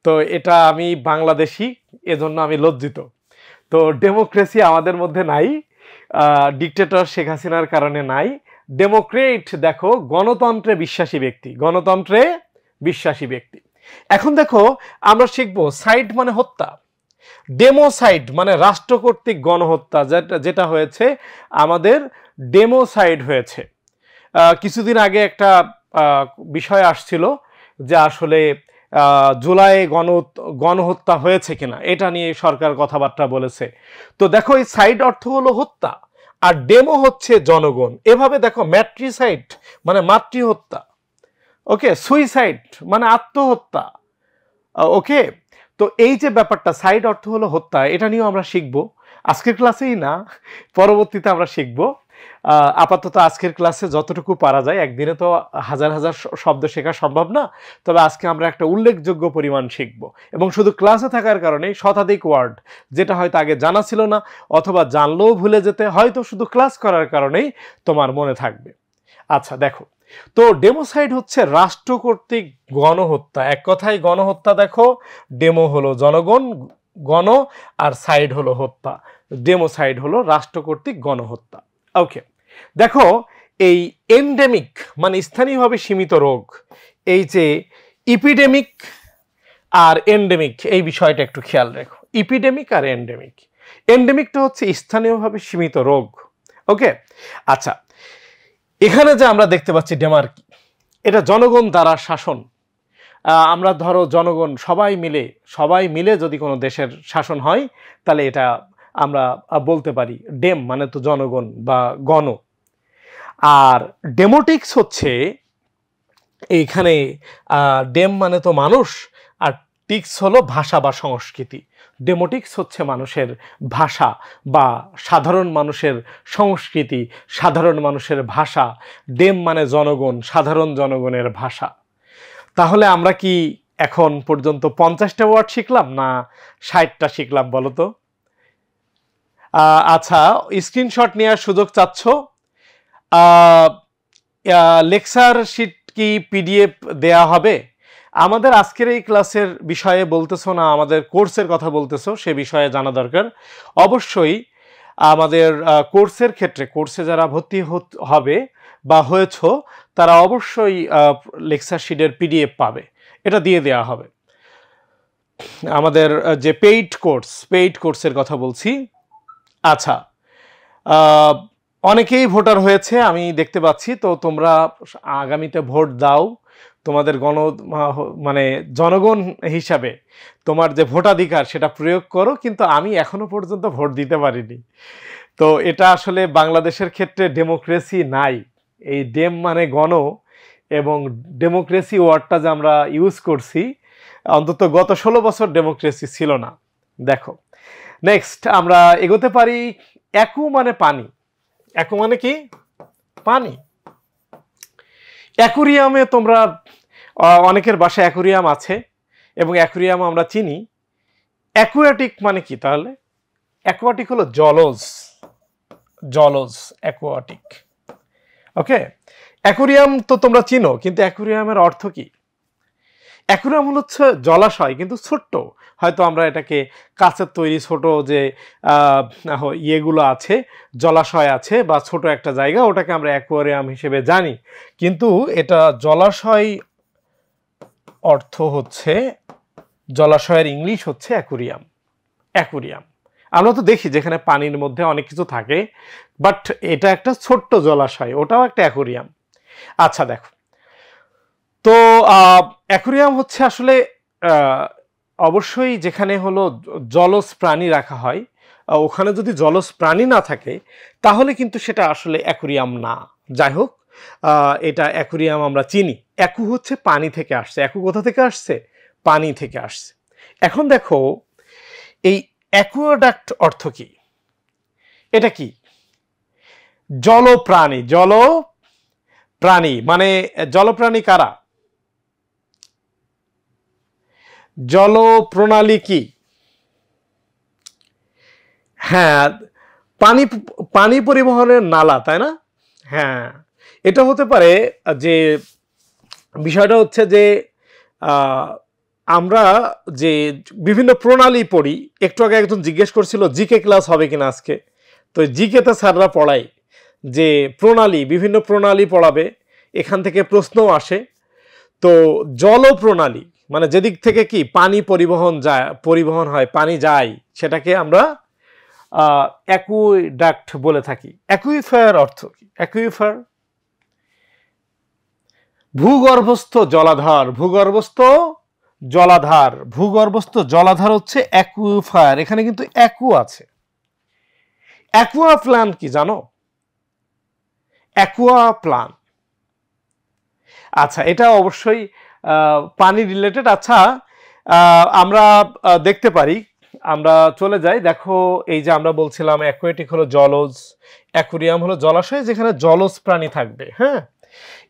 তো এটা আমি বাংলাদেশি, এজন্য আমি লজ্জিত। তো ডেমোক্রেসি আমাদের মধ্যে নাই, ডিকটেটর শেখ হাসিনার কারণে নাই। ডেমোক্রেট দেখো গণতন্ত্রে বিশ্বাসী ব্যক্তি, গণতন্ত্রে বিশ্বাসী ব্যক্তি। এখন দেখো আমরা শিখবো সাইড মানে হত্যা। ডেমোসাইড মানে রাষ্ট্র কর্তৃক গণহত্যা, যেটা হয়েছে আমাদের ডেমোসাইড হয়েছে। কিছুদিন আগে একটা বিষয় আসছিল যে আসলে জুলাই গণহত্যা হয়েছে কিনা, এটা নিয়ে সরকার কথাবার্তা বলেছে। তো দেখো এই সাইড অর্থ হলো হত্যা, আর ডেমো হচ্ছে জনগণ। এভাবে দেখো ম্যাট্রিসাইড মানে মাতৃহত্যা, ওকে, সুইসাইড মানে আত্মহত্যা। ওকে, তো এই যে ব্যাপারটা, সাইড অর্থ হলো হত্যা, এটা নিয়েও আমরা শিখবো, আজকের ক্লাসেই না, পরবর্তীতে আমরা শিখবো। আপাতত আজকের ক্লাসে যতটুকু পারা যায়, একদিনে তো হাজার হাজার শব্দ শেখা সম্ভব না, তবে আজকে আমরা একটা উল্লেখযোগ্য পরিমাণ শিখব এবং শুধু ক্লাসে থাকার কারণেই শতাধিক ওয়ার্ড যেটা হয়তো আগে জানা ছিল না অথবা জানলেও ভুলে যেতে, হয়তো শুধু ক্লাস করার কারণেই তোমার মনে থাকবে। আচ্ছা দেখো, তো ডেমোসাইড হচ্ছে রাষ্ট্র কর্তৃক গণহত্যা। এক কথায় গণহত্যা, দেখো ডেমো হলো জনগণ, গণ, আর সাইড হলো হত্যা। ডেমোসাইড হলো রাষ্ট্র কর্তৃক গণহত্যা। ওকে, দেখো এই এন্ডেমিক মানে স্থানীয়ভাবে সীমিত রোগ, এই যে ইপিডেমিক আর এন্ডেমিক, এই বিষয়টা একটু খেয়াল রেখো। ইপিডেমিক আর এন্ডেমিক, এন্ডেমিকটা হচ্ছে স্থানীয়ভাবে সীমিত রোগ। ওকে, আচ্ছা এখানে যে আমরা দেখতে পাচ্ছি ডেমার্কি, এটা জনগণ দ্বারা শাসন। আমরা ধরো জনগণ সবাই মিলে যদি কোনো দেশের শাসন হয় তাহলে এটা আমরা বলতে পারি ডেম মানে তো জনগণ বা গণ। আর ডেমোটিক্স হচ্ছে এইখানে ডেম মানে তো মানুষ, আর টিক্স হলো ভাষা বা সংস্কৃতি। ডেমোটিক্স হচ্ছে মানুষের ভাষা বা সাধারণ মানুষের সংস্কৃতি, সাধারণ মানুষের ভাষা। ডেম মানে জনগণ, সাধারণ জনগণের ভাষা। তাহলে আমরা কি এখন পর্যন্ত 50টা ওয়ার্ড শিখলাম না 60টা শিখলাম বলো তো? আচ্ছা, স্ক্রিনশট নেওয়ার সুযোগ চাচ্ছ? লেকচার শিট কি পিডিএফ দেয়া হবে? আমাদের আজকের এই ক্লাসের বিষয়ে বলতেছো না আমাদের কোর্সের কথা বলতেছো, সে বিষয়ে জানা দরকার। অবশ্যই আমাদের কোর্সের ক্ষেত্রে, কোর্সে যারা ভর্তি হবে বা হয়েছ তারা অবশ্যই লেকচার শিটের পিডিএফ পাবে, এটা দিয়ে দেওয়া হবে। আমাদের যে পেইড কোর্সের কথা বলছি। আচ্ছা, অনেকেই ভোটার হয়েছে আমি দেখতে পাচ্ছি, তো তোমরা আগামীতে ভোট দাও। তোমাদের মানে জনগণ হিসাবে তোমার যে ভোটাধিকার সেটা প্রয়োগ করো, কিন্তু আমি এখনো পর্যন্ত ভোট দিতে পারিনি। তো এটা আসলে বাংলাদেশের ক্ষেত্রে ডেমোক্রেসি নাই। এই ডেম মানে গণ এবং ডেমোক্রেসি ওয়ার্ডটা যে আমরা ইউজ করছি, অন্তত গত 16 বছর ডেমোক্রেসি ছিল না। দেখো নেক্সট আমরা এগোতে পারি। একু মানে পানি। একু মানে কি? পানি। অ্যাকুরিয়ামে তোমরা অনেকের বাসায় অ্যাকুরিয়াম আছে এবং অ্যাকুরিয়াম আমরা চিনি। অ্যাকুয়াটিক মানে কি তাহলে? অ্যাকুয়াটিক হলো জলজ অ্যাকুয়াটিক। ওকে, অ্যাকুরিয়াম তো তোমরা চিনো, কিন্তু অ্যাকুরিয়ামের অর্থ কি? অ্যাকুরিয়াম হচ্ছে জলাশয়, কিন্তু ছোট্ট। হয়তো আমরা এটাকে কাঁচের তৈরি ছোট যে ইয়েগুলো আছে, জলাশয় আছে বা ছোট একটা জায়গা, ওটাকে আমরা অ্যাকুয়ারিয়াম হিসেবে জানি। কিন্তু এটা জলাশয় অর্থ হচ্ছে, জলাশয়ের ইংলিশ হচ্ছে অ্যাকুরিয়াম। অ্যাকুরিয়াম আমরা তো দেখি যেখানে পানির মধ্যে অনেক কিছু থাকে, বাট এটা একটা ছোট্ট জলাশয়, ওটাও একটা অ্যাকুরিয়াম। আচ্ছা দেখো, তো অ্যাকুরিয়াম হচ্ছে আসলে অবশ্যই যেখানে হলো জলজ প্রাণী রাখা হয়, ওখানে যদি জলজ প্রাণী না থাকে তাহলে কিন্তু সেটা আসলে অ্যাকুরিয়াম না। যাই হোক, এটা অ্যাকুরিয়াম আমরা চিনি। অ্যাকু হচ্ছে পানি থেকে আসছে। অ্যাকু কোথা থেকে আসছে? পানি থেকে আসছে। এখন দেখো এই অ্যাকুয়াডাক্ট অর্থ কি? এটা কি? জলপ্রাণী মানে জলপ্রাণী কারা? জলপ্রণালী কি? হ্যাঁ, পানি পরিবহনের নালা, তাই না? হ্যাঁ, এটা হতে পারে। যে বিষয়টা হচ্ছে যে আমরা যে বিভিন্ন প্রণালী পড়ি, একটু আগে একজন জিজ্ঞেস করছিল জিকে ক্লাস হবে কিনা আজকে। তো জিকেতে স্যাররা পড়ায় যে প্রণালী, বিভিন্ন প্রণালী পড়াবে, এখান থেকে প্রশ্নও আসে। তো জলপ্রণালী মানে যেদিক থেকে কি পানি পরিবহন হয়, পানি যায়, সেটাকে আমরা অ্যাকুইডাক্ট বলে থাকি। অ্যাকুইফায়ার অর্থ কি? অ্যাকুইফায়ার ভূগর্ভস্থ জলাধার। ভূগর্ভস্থ জলাধার হচ্ছে অ্যাকুইফায়ার। এখানে কিন্তু অ্যাকু আছে। অ্যাকুয়া প্লান কি জানো? অ্যাকুয়া প্লান, আচ্ছা এটা অবশ্যই পানি রিলেটেড। আচ্ছা আমরা দেখতে পারি আমরা চলে যাই। দেখো এই যে আমরা বলছিলাম অ্যাকুয়াটিক হলো জলজ, অ্যাকুরিয়াম হলো জলাশয় যেখানে জলজ প্রাণী থাকবে। হ্যাঁ,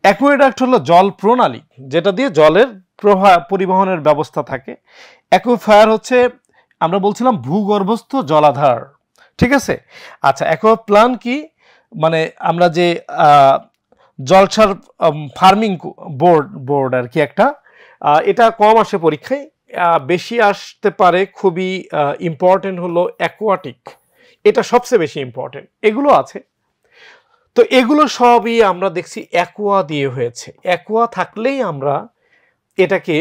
অ্যাকুয়াডাক্ট হলো জল প্রণালী যেটা দিয়ে জলের পরিবহনের ব্যবস্থা থাকে। অ্যাকুইফায়ার হচ্ছে আমরা বলছিলাম ভূগর্ভস্থ জলাধার। ঠিক আছে। আচ্ছা, অ্যাকুয়াপ্লান কি, মানে আমরা যে জলসার ফার্মিং বোর্ড আর কি একটা, এটা কম আসে পরীক্ষায়, বেশি আসতে পারে খুবই ইম্পর্টেন্ট হলো অ্যাকোয়াটিক, এটা সবচেয়ে বেশি ইম্পর্টেন্ট। এগুলো আছে, তো এগুলো সবই আমরা দেখছি অ্যাকোয়া দিয়ে হয়েছে। অ্যাকোয়া থাকলেই আমরা এটাকে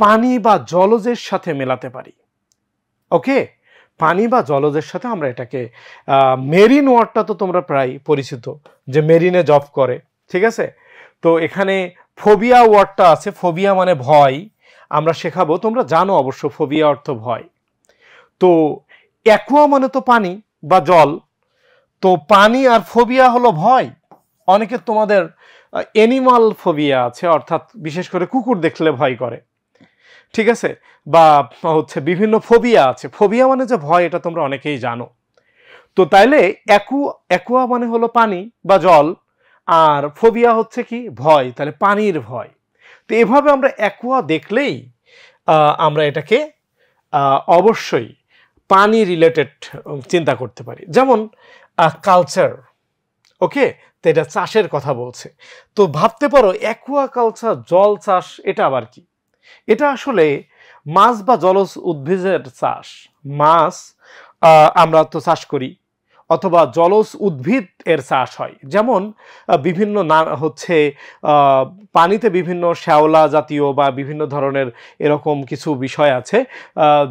পানি বা জলজের সাথে মেলাতে পারি। ওকে, পানি বা জলজের সাথে আমরা এটাকে, মেরিন ওয়ার্ডটা তো তোমরা প্রায় পরিচিত যে মেরিনে জব করে। ঠিক আছে, তো এখানে ফোবিয়া ওয়ার্ডটা আছে, ফোবিয়া মানে ভয়, আমরা শেখাবো, তোমরা জানো অবশ্য ফোবিয়া অর্থ ভয়। তো অ্যাকোয়া মানে তো পানি বা জল, তো পানি আর ফোবিয়া হলো ভয়। অনেকে তোমাদের অ্যানিমাল ফোবিয়া আছে, অর্থাৎ বিশেষ করে কুকুর দেখলে ভয় করে। ঠিক আছে, বা হচ্ছে বিভিন্ন ফোবিয়া আছে। ফোবিয়া মানে যে ভয়, এটা তোমরা অনেকেই জানো। তো তাইলে অ্যাকুয়া মানে হলো পানি বা জল, আর ফোবিয়া হচ্ছে কি ভয়, তাহলে পানির ভয়। তো এভাবে আমরা অ্যাকুয়া দেখলেই আমরা এটাকে অবশ্যই পানি রিলেটেড চিন্তা করতে পারি। যেমন কালচার, ওকে, তো এটা চাষের কথা বলছে। তো ভাবতে পারো অ্যাকুয়া কালচার, জল চাষ, এটা আবার কি? এটা আসলে মাছ বা জলজ উদ্ভিদের চাষ। মাছ আমরা তো চাষ করি, অথবা জলজ উদ্ভিদ এর চাষ হয়। যেমন বিভিন্ন নাম হচ্ছে পানিতে বিভিন্ন শ্যাওলা জাতীয় বা বিভিন্ন ধরনের এরকম কিছু বিষয় আছে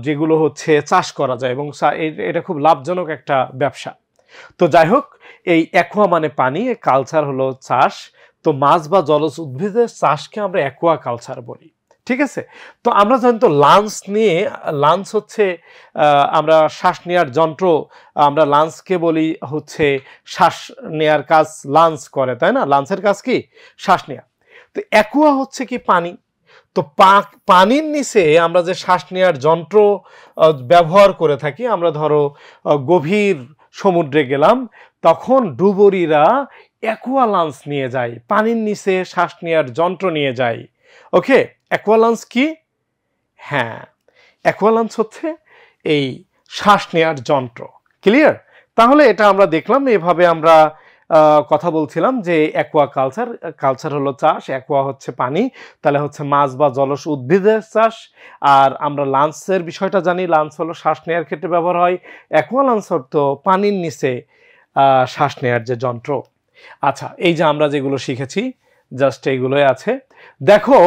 যেগুলো হচ্ছে চাষ করা যায়, এবং এটা খুব লাভজনক একটা ব্যবসা। তো যাই হোক, এই অ্যাকুয়া মানে পানি, কালচার হলো চাষ। তো মাছ বা জলজ উদ্ভিদের চাষকে আমরা অ্যাকুয়া কালচার বলি। ঠিক আছে, তো আমরা জানি তো লাঞ্চ নিয়ে, লাঞ্চ হচ্ছে আমরা শ্বাস নেওয়ার যন্ত্র, আমরা লাঞ্চকে বলি হচ্ছে শ্বাস নেওয়ার কাজ লাঞ্চ করে, তাই না? লাঞ্চের কাজ কি? শ্বাস নেওয়া। তো অ্যাকুয়া হচ্ছে কি পানি। তো পানির নিচে আমরা যে শ্বাস নেওয়ার যন্ত্র ব্যবহার করে থাকি, আমরা ধরো গভীর সমুদ্রে গেলাম, তখন ডুবুরিরা অ্যাকুয়া লাঞ্চ নিয়ে যায়, পানির নিচে শ্বাস নেওয়ার যন্ত্র নিয়ে যায়। ওকে, অ্যাকুয়ালান্স কি? হ্যাঁ, অ্যাকুয়ালান্স হচ্ছে এই শ্বাস নেওয়ার যন্ত্র। ক্লিয়ার? তাহলে এটা আমরা দেখলাম, এভাবে আমরা কথা বলছিলাম যে অ্যাকুয়া কালচার, কালচার হলো চাষ, অ্যাকুয়া হচ্ছে পানি, তাহলে হচ্ছে মাছ বা জলজ উদ্ভিদের চাষ। আর আমরা লাঞ্চের বিষয়টা জানি, লাঞ্চ হলো শ্বাস নেওয়ার ক্ষেত্রে ব্যবহার হয়, অ্যাকুয়ালান্স অর্থ পানির নিচে শ্বাস নেওয়ার যে যন্ত্র। আচ্ছা, এই যে আমরা যেগুলো শিখেছি জাস্ট এইগুলোই আছে। দেখো,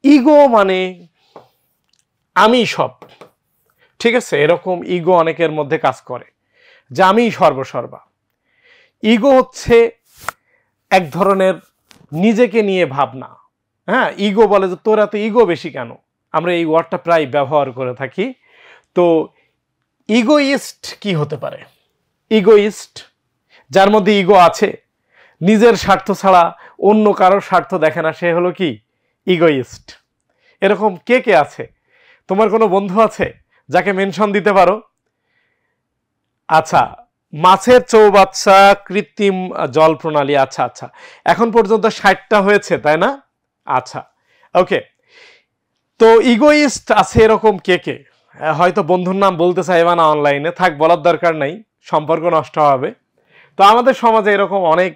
ইগো মানে আমি সব। ঠিক আছে, এরকম ইগো অনেকের মধ্যে কাজ করে যে আমি সর্বসর্বা। ইগো হচ্ছে এক ধরনের নিজেকে নিয়ে ভাবনা। হ্যাঁ, ইগো বলে যে তোর এত ইগো বেশি কেন, আমরা এই ওয়ার্ডটা প্রায় ব্যবহার করে থাকি। তো ইগোইস্ট কি হতে পারে? ইগোইস্ট, যার মধ্যে ইগো আছে, নিজের স্বার্থ ছাড়া অন্য কারোর স্বার্থ দেখে না, সে হলো কি? ইগোইস্ট। এরকম কে কে আছে? তোমার কোনো বন্ধু আছে যাকে মেনশন দিতে পারো? আচ্ছা, মাছের চৌবাচ্চা, কৃত্রিম জল প্রণালী। আচ্ছা আচ্ছা, এখন পর্যন্ত 60টা হয়েছে, তাই না? আচ্ছা, ওকে। তো ইগোইস্ট আছে এরকম কে কে? হয়তো বন্ধুর নাম বলতে চাইবা না অনলাইনে, থাক, বলার দরকার নাই, সম্পর্ক নষ্ট হবে। তো আমাদের সমাজে এরকম অনেক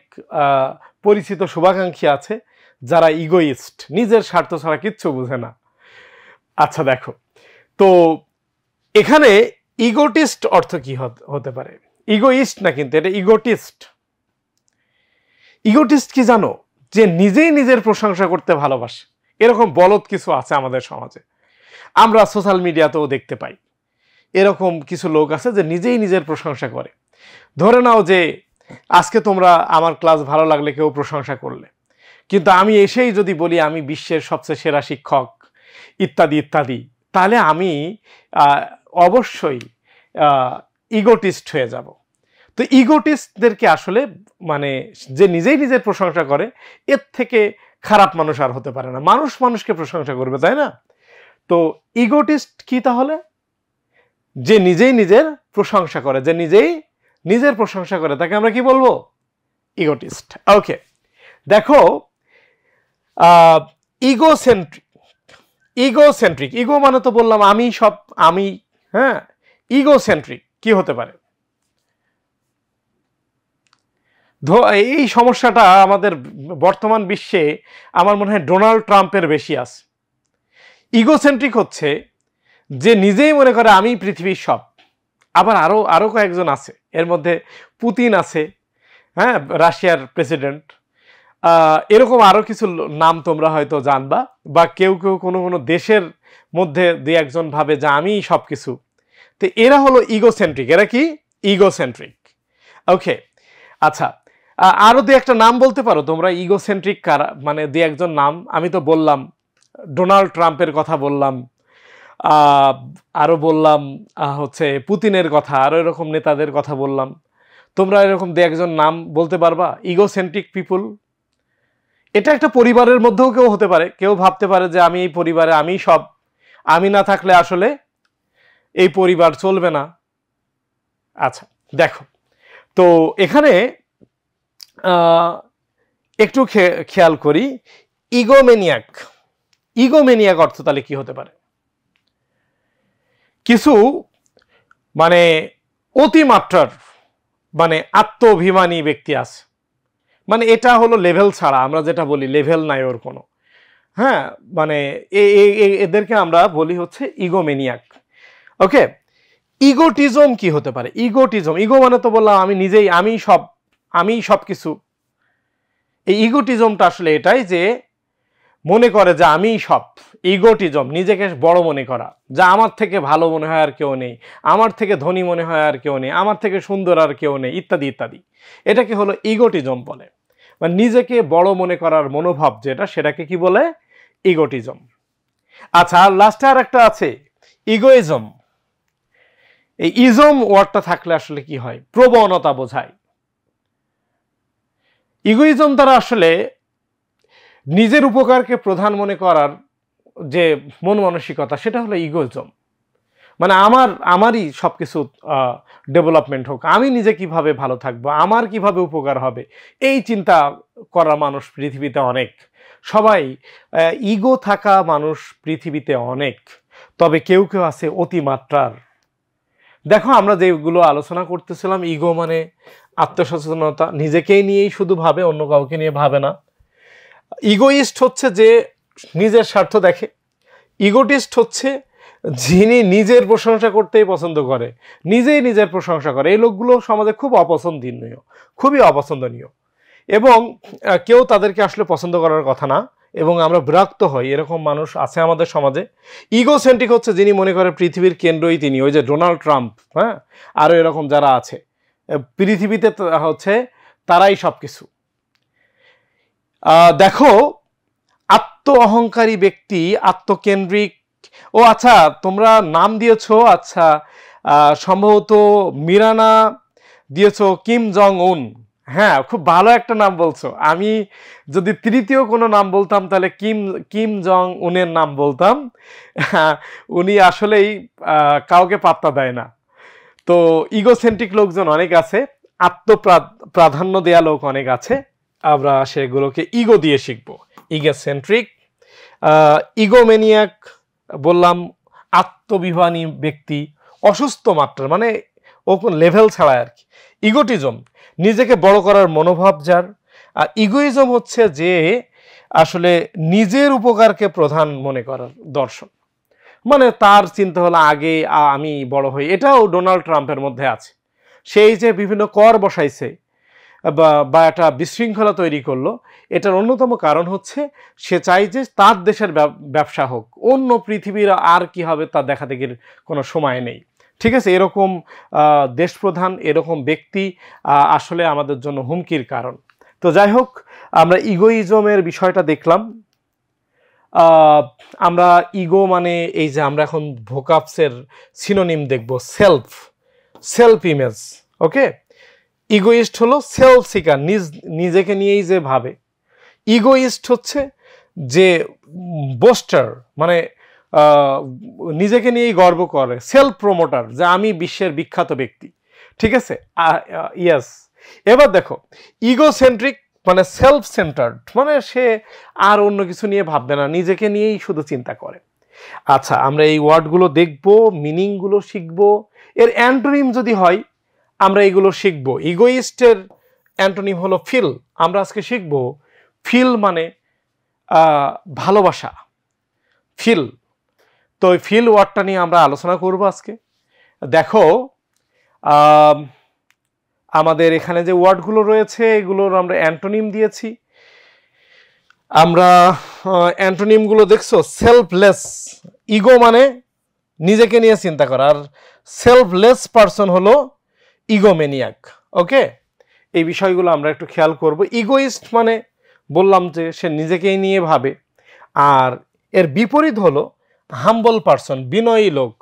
পরিচিত শুভাকাঙ্ক্ষী আছে যারা ইগোইস্ট, নিজের স্বার্থ ছাড়া কিচ্ছু বুঝে না। আচ্ছা দেখো, তো এখানে ইগোটিস্ট অর্থ কি হতে পারে? ইগোইস্ট না, কিন্তু এটা ইগোটিস্ট। ইগোটিস্ট কি জানো? যে নিজেই নিজের প্রশংসা করতে ভালোবাসে। এরকম বলদ কিছু আছে আমাদের সমাজে, আমরা সোশ্যাল মিডিয়াতেও দেখতে পাই। এরকম কিছু লোক আছে যে নিজেই নিজের প্রশংসা করে। ধরে নাও যে আজকে তোমরা আমার ক্লাস ভালো লাগলে কেউ প্রশংসা করলে, কিন্তু আমি এসেই যদি বলি আমি বিশ্বের সবচেয়ে সেরা শিক্ষক ইত্যাদি ইত্যাদি, তাহলে আমি অবশ্যই ইগোটিস্ট হয়ে যাব। তো ইগোটিস্টদেরকে আসলে মানে যে নিজেই নিজের প্রশংসা করে, এর থেকে খারাপ মানুষ আর হতে পারে না। মানুষ মানুষকে প্রশংসা করবে, তাই না? তো ইগোটিস্ট কি তাহলে? যে নিজেই নিজের প্রশংসা করে, যে নিজেই নিজের প্রশংসা করে, তাকে আমরা কি বলবো? ইগোটিস্ট। ওকে, দেখো ইগোসেন্ট্রিক। ইগোসেন্ট্রিক, ইগো মানে তো বললাম আমি সব, আমি, হ্যাঁ। ইগোসেন্ট্রিক কি হতে পারে? এই সমস্যাটা আমাদের বর্তমান বিশ্বে আমার মনে হয় ডোনাল্ড ট্রাম্পের বেশি আছে। ইগোসেন্ট্রিক হচ্ছে যে নিজেই মনে করে আমি পৃথিবীর সব। আবার আরো কয়েকজন আছে, এর মধ্যে পুতিন আছে, হ্যাঁ, রাশিয়ার প্রেসিডেন্ট। এরকম আরো কিছু নাম তোমরা হয়তো জানবা, বা কেউ কেউ কোনো দেশের মধ্যে দুই একজন ভাবে যে আমি সবকিছু। তো এরা হলো ইগোসেন্ট্রিক। এরা কি? ইগোসেন্ট্রিক। ওকে, আচ্ছা, আরো দুই একটা নাম বলতে পারো তোমরা ইগোসেন্ট্রিক কারা, মানে দুই একজন নাম। আমি তো বললাম ডোনাল্ড ট্রাম্পের কথা বললাম, আরো বললাম হচ্ছে পুতিনের কথা, আরো এরকম নেতাদের কথা বললাম। তোমরা এরকম দুই একজন নাম বলতে পারবা ইগোসেন্ট্রিক পিপুল? এটা একটা পরিবারের মধ্যেও কেউ হতে পারে। কেউ ভাবতে পারে যে আমি এই পরিবারে আমি সব, আমি না থাকলে আসলে এই পরিবার চলবে না। আচ্ছা, দেখো তো এখানে একটু খেয়াল করি, ইগোমেনিয়াক। ইগোমেনিয়াক অর্থ তাহলে কি হতে পারে? কিছু মানে অতিমাত্রার মানে আত্মঅভিমানী ব্যক্তি আছে, মানে এটা হলো লেভেল ছাড়া, আমরা যেটা বলি লেভেল নাই ওর কোনো, হ্যাঁ, মানে এদেরকে আমরা বলি হচ্ছে ইগোমেনিয়াক। ওকে, ইগোটিজম কি হতে পারে? ইগোটিজম, ইগো মানে তো বললাম আমি নিজেই, আমি সব কিছু। এই ইগোটিজমটা আসলে এটাই যে মনে করে যে আমি সব। ইগোটিজম, নিজেকে বড় মনে করা, যা আমার থেকে ভালো মনে হয় আর কেউ নেই, আমার থেকে ধনী মনে হয় আর কেউ নেই, আমার থেকে সুন্দর আর কেউ নেই, ইত্যাদি ইত্যাদি। এটাকে হলো ইগোটিজম বলে, মানে নিজেকে বড় মনে করার মনোভাব যেটা, সেটাকে কি বলে? ইগোটিজম। আচ্ছা, আর লাস্টে আর একটা আছে ইগোইজম। এই ইজম ওয়ার্ডটা থাকলে আসলে কি হয়? প্রবণতা বোঝায়। ইগোইজম দ্বারা আসলে নিজের উপকারকে প্রধান মনে করার যে মন মানসিকতা, সেটা হলো ইগোইজম। মানে আমারই সবকিছু ডেভেলপমেন্ট হোক, আমি নিজে কিভাবে ভালো থাকবো, আমার কিভাবে উপকার হবে, এই চিন্তা করা মানুষ পৃথিবীতে অনেক। সবাই ইগো থাকা মানুষ পৃথিবীতে অনেক, তবে কেউ কেউ আছে অতিমাত্রার। দেখো আমরা যেগুলো আলোচনা করতেছিলাম, ইগো মানে আত্মসচেতনতা, নিজেকেই নিয়েই শুধু ভাবে, অন্য কাউকে নিয়ে ভাবে না। ইগোইস্ট হচ্ছে যে নিজের স্বার্থ দেখে। ইগোটিস্ট হচ্ছে যিনি নিজের প্রশংসা করতেই পছন্দ করে, নিজেই নিজের প্রশংসা করে। এই লোকগুলো সমাজে খুব অপছন্দনীয়, খুবই অপছন্দনীয়, এবং কেউ তাদেরকে আসলে পছন্দ করার কথা না, এবং আমরা বিরক্ত হই। এরকম মানুষ আছে আমাদের সমাজে। ইগোসেন্ট্রিক হচ্ছে যিনি মনে করে পৃথিবীর কেন্দ্রই তিনি, ওই যে ডোনাল্ড ট্রাম্প, হ্যাঁ, আরও এরকম যারা আছে পৃথিবীতে হচ্ছে তারাই সব কিছু। দেখো আত্ম অহংকারী ব্যক্তি, আত্মকেন্দ্রিক। ও আচ্ছা, তোমরা নাম দিয়েছো, আচ্ছা সম্ভবত মিরানা দিয়েছো কিম জং উন। হ্যাঁ, খুব ভালো একটা নাম বলছো। আমি যদি তৃতীয় কোনো নাম বলতাম তাহলে কিম জং উনের নাম বলতাম। উনি আসলেই কাউকে পাত্তা দেয় না। তো ইগোসেন্ট্রিক লোকজন অনেক আছে, প্রাধান্য দেয়া লোক অনেক আছে, আমরা সেগুলোকে ইগো দিয়ে শিখবো। ইগোসেন্ট্রিক, ইগোমেনিয়াক বললাম আত্মবিমানী ব্যক্তি, অসুস্থ মাত্রার, মানে ও কোন লেভেল ছাড়া আর কি। ইগোটিজম নিজেকে বড় করার মনোভাব যার। আর ইগোইজম হচ্ছে যে আসলে নিজের উপকারকে প্রধান মনে করার দর্শন, মানে তার চিন্তা হলো আগে আমি বড় হই। এটাও ডোনাল্ড ট্রাম্পের মধ্যে আছে। সেই যে বিভিন্ন কর বসাইছে বা একটা বিশৃঙ্খলা তৈরি করলো, এটার অন্যতম কারণ হচ্ছে সে চায় যে তার দেশের ব্যবসা হোক, অন্য পৃথিবীর আর কি হবে তা দেখা দেখির কোনো সময় নেই। ঠিক আছে, এরকম দেশপ্রধান, এরকম ব্যক্তি আসলে আমাদের জন্য হুমকির কারণ। তো যাই হোক, আমরা ইগোইজমের বিষয়টা দেখলাম। আমরা ইগো মানে এই যে আমরা এখন ভোকাবসের সিনোনিম দেখব, সেলফ ইমেজ। ওকে, ইগোইস্ট হলো সেলফ সিকার, নিজেকে নিয়েই যে ভাবে। ইগোইস্ট হচ্ছে যে বোস্টার, মানে নিজেকে নিয়েই গর্ব করে, সেলফ প্রমোটার, যে আমি বিশ্বের বিখ্যাত ব্যক্তি, ঠিক আছে। ইয়াস। এবার দেখো ইগোসেন্ট্রিক মানে সেলফ সেন্টার্ড, মানে সে আর অন্য কিছু নিয়ে ভাববে না, নিজেকে নিয়েই শুধু চিন্তা করে। আচ্ছা, আমরা এই ওয়ার্ডগুলো দেখব, মিনিংগুলো শিখব, এর অ্যান্টোনিম যদি হয় আমরা এগুলো শিখব। ইগোইস্টের অ্যান্টোনিম হলো ফিল, আমরা আজকে শিখব ফিল মানে ভালোবাসা, ফিল। তো ওই ফিল ওয়ার্ডটা নিয়ে আমরা আলোচনা করব আজকে। দেখো আমাদের এখানে যে ওয়ার্ডগুলো রয়েছে এগুলোর আমরা অ্যান্টোনিম দিয়েছি। আমরা অ্যান্টোনিমগুলো দেখছো, সেলফলেস, ইগো মানে নিজেকে নিয়ে চিন্তা করা, আর সেলফলেস পারসন হলো ইগোমেনিয়াক। ওকে, এই বিষয়গুলো আমরা একটু খেয়াল করব। ইগোইস্ট মানে বললাম যে সে নিজেকেই নিয়ে ভাবে, আর এর বিপরীত হলো হাম্বল পারসন, বিনয়ী লোক,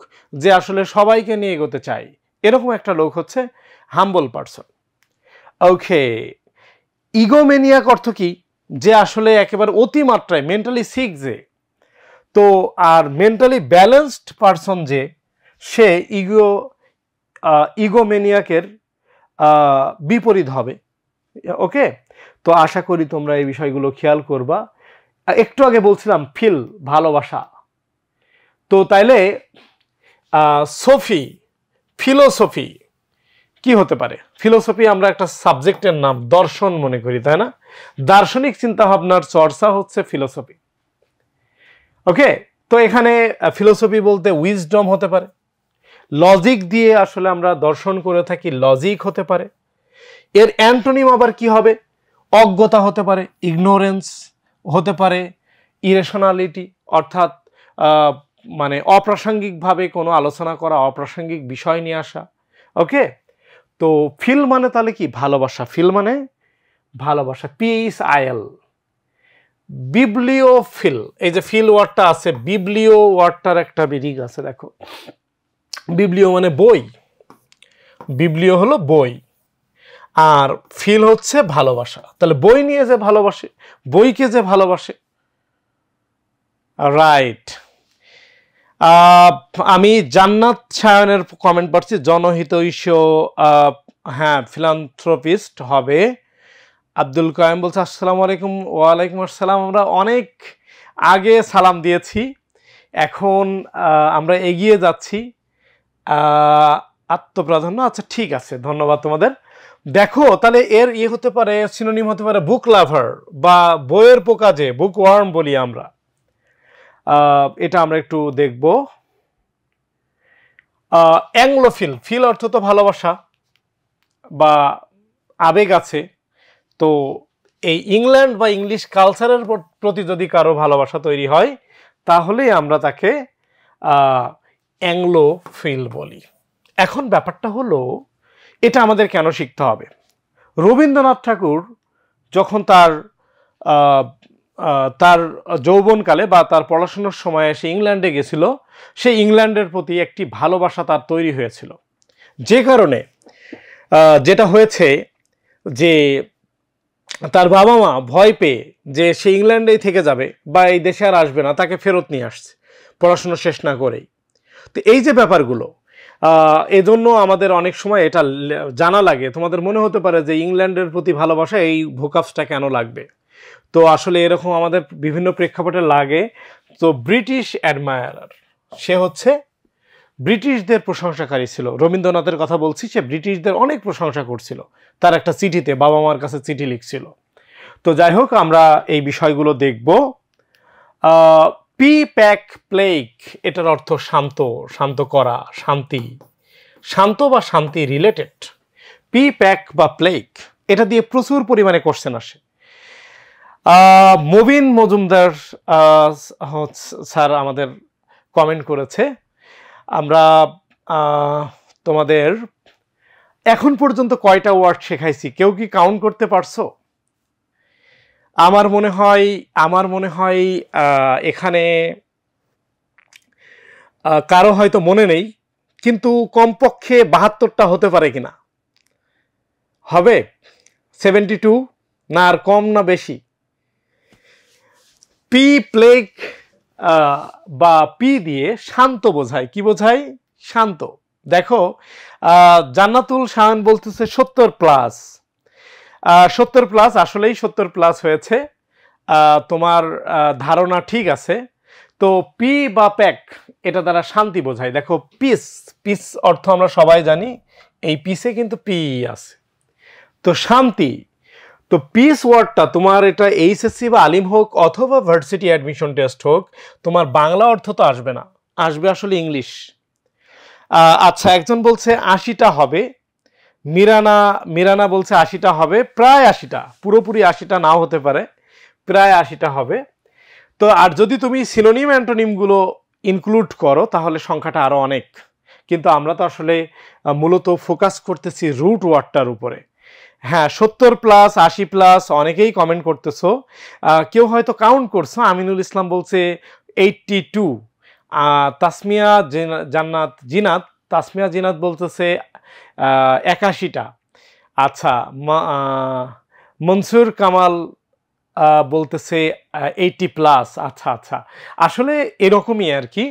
যে আসলে সবাইকে নিয়ে এগোতে চায়, এরকম একটা লোক হচ্ছে হাম্বল পারসন। ওকে, ইগোমেনিয়াক অর্থ কি? যে আসলে একেবারে অতিমাত্রায় মেন্টালি সিক, যে তো আর মেন্টালি ব্যালেন্সড পারসন যে সে ইগোমেনিয়াকের বিপরীত হবে। ওকে, তো আশা করি তোমরা এই বিষয়গুলো খেয়াল করবা। একটু আগে বলছিলাম ফিল, ভালোবাসা। তো তাইলে সোফি, ফিলোসফি কি হতে পারে? ফিলোসফি আমরা একটা সাবজেক্টের নাম, দর্শন মনে করি, তাই না? দার্শনিক চিন্তা ভাবনার চর্চা হচ্ছে ফিলোসফি। ওকে, তো এখানে ফিলোসফি বলতে উইজডম হতে পারে, লজিক দিয়ে আসলে আমরা দর্শন করে থাকি, লজিক হতে পারে। এর অ্যান্টোনিম আবার কি হবে? অজ্ঞতা হতে পারে, ইগনোরেন্স হতে পারে, ইরেশনালিটি অর্থাৎ মানে অপ্রাসঙ্গিকভাবে কোনো আলোচনা করা, অপ্রাসঙ্গিক বিষয় নিয়ে আসা। ওকে, তো ফিল মানে তাহলে কি? ভালোবাসা। ফিল মানে ভালোবাসা, PHIL। বিবলিওফিল, এই যে ফিল ওয়ার্ডটা আছে, বিবলিও ওয়ার্ডটার একটা মিনিং আছে। দেখো, বিবলিও মানে বই, বিবলিও হলো বই, আর ফিল হচ্ছে ভালোবাসা। তাহলে বই নিয়ে যে ভালোবাসে, বইকে যে ভালোবাসে, রাইট। আমি জান্নাত সায়নের কমেন্ট পড়ছি, জনহিতৈষ, হ্যাঁ ফিলান্থ্রপিস্ট হবে। আব্দুল কায়েম বলছে আসসালামু আলাইকুম। ওয়ালাইকুম আসসালাম। আমরা অনেক আগে সালাম দিয়েছি, এখন আমরা এগিয়ে যাচ্ছি, আত্মপ্রাধান্য। আচ্ছা ঠিক আছে, ধন্যবাদ তোমাদের। দেখো তাহলে এর হতে পারে, সিনোনিম হতে পারে বুক লাভার বা বইয়ের পোকা, যে বুক ওয়ার্ম বলি আমরা। এটা আমরা একটু দেখব। অ্যাংলোফিল, ফিল অর্থ তো ভালোবাসা বা আবেগ আছে। তো এই ইংল্যান্ড বা ইংলিশ কালচারের প্রতি যদি কারো ভালোবাসা তৈরি হয় তাহলেই আমরা তাকে অ্যাংলোফিল বলি। এখন ব্যাপারটা হলো, এটা আমাদের কেন শিখতে হবে? রবীন্দ্রনাথ ঠাকুর যখন তার যৌবনকালে বা তার পড়াশোনার সময়ে সে ইংল্যান্ডে গেছিল, সেই ইংল্যান্ডের প্রতি একটি ভালোবাসা তার তৈরি হয়েছিল, যে কারণে যেটা হয়েছে যে তার বাবা মা ভয় পেয়ে যে সে ইংল্যান্ডেই থেকে যাবে বা এই দেশে আর আসবে না, তাকে ফেরত নিয়ে আসছে পড়াশোনা শেষ না করেই। তো এই যে ব্যাপারগুলো, এজন্য আমাদের অনেক সময় এটা জানা লাগে। তোমাদের মনে হতে পারে যে ইংল্যান্ডের প্রতি ভালোবাসা, এই ভোকাবসটা কেন লাগবে? তো আসলে এরকম আমাদের বিভিন্ন প্রেক্ষাপটে লাগে। তো ব্রিটিশ অ্যাডমায়ারার, সে হচ্ছে ব্রিটিশদের প্রশংসাকারী ছিল। রবীন্দ্রনাথের কথা বলছি, সে ব্রিটিশদের অনেক প্রশংসা করছিল, তার একটা চিঠিতে বাবা মার কাছে চিঠি লিখছিল। তো যাই হোক, আমরা এই বিষয়গুলো দেখব। পি প্যাক প্লেক, এটার অর্থ শান্ত, শান্ত করা, শান্তি, শান্ত বা শান্তি রিলেটেড। পি প্যাক বা প্লেক, এটা দিয়ে প্রচুর পরিমাণে কোশ্চেন আসে। মুবিন মজুমদার স্যার আমাদের কমেন্ট করেছে, আমরা তোমাদের এখন পর্যন্ত কয়টা ওয়ার্ড শেখাইছি, কেউ কি কাউন্ট করতে পারছো? আমার মনে হয় এখানে কারো হয়তো মনে নেই, কিন্তু কমপক্ষে 72টা হতে পারে কিনা। হবে 72, না আর কম না বেশি? পি প্লেগ বা পি দিয়ে শান্ত বোঝায়। কি বোঝায়? শান্ত। দেখো জান্নাতুল শাহান বলতেছে 70+। 70+, আসলেই 70+ হয়েছে। তোমার ধারণা ঠিক আছে। তো পি বা প্যাক এটা দ্বারা শান্তি বোঝায়। দেখো পিস, পিস অর্থ আমরা সবাই জানি, এই পিসে কিন্তু পি আছে। তো শান্তি, তো পিস ওয়ার্ডটা তোমার এটা এইচএসসি বা আলিম হোক অথবা ভার্সিটি অ্যাডমিশন টেস্ট হোক, তোমার বাংলা অর্থ তো আসবে না, আসবে আসলে ইংলিশ। আচ্ছা, একজন বলছে 80টা হবে। মিরানা বলছে 80টা হবে, প্রায় 80টা, পুরোপুরি 80টা নাও হতে পারে, প্রায় 80টা হবে। তো আর যদি তুমি সিনোনিম অ্যান্টোনিমগুলো ইনক্লুড করো তাহলে সংখ্যাটা আরো অনেক। কিন্তু আমরা তো আসলে মূলত ফোকাস করতেছি রুট ওয়ার্ডটার উপরে। হ্যাঁ, 70+, 80+, অনেকেই কমেন্ট করতেছো। কেউ হয়তো কাউন্ট করছো। আমিনুল ইসলাম বলছে 82। তাসমিয়া জিনাত বলতেছে 81টা। আচ্ছা, মনসুর কামাল বলতেছে 80+। আচ্ছা আচ্ছা, আসলে এরকমই আর কি।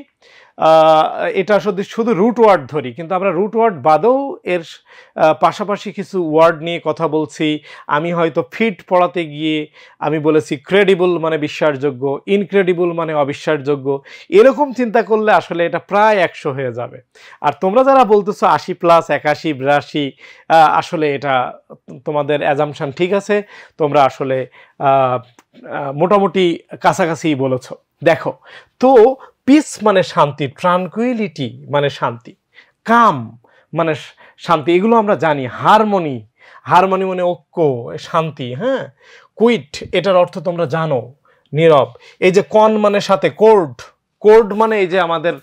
এটা শুধু রুট ওয়ার্ড ধরি, কিন্তু আমরা রুট ওয়ার্ড বাদেও এর পাশাপাশি কিছু ওয়ার্ড নিয়ে কথা বলছি। আমি হয়তো ফিট পড়াতে গিয়ে আমি বলেছি ক্রেডিবল মানে বিশ্বাসযোগ্য, ইনক্রেডিবল মানে অবিশ্বাসযোগ্য। এরকম চিন্তা করলে আসলে এটা প্রায় 100 হয়ে যাবে। আর তোমরা যারা বলতেছো 80+, 81, 82, আসলে এটা তোমাদের অ্যাজাম্পশন ঠিক আছে। তোমরা আসলে মোটামুটি কাছাকাছি বলেছ। দেখো তো পিস মানে শান্তি, ট্রানকুইলিটি মানে শান্তি, কাম মানে শান্তি, এগুলো আমরা জানি। হারমোনি মানে ঐক্য, শান্তি। হ্যাঁ, কুইট এটার অর্থ তোমরা জানো, নীরব। এই যে কন মানে সাথে, কোর্ড মানে এই যে আমাদের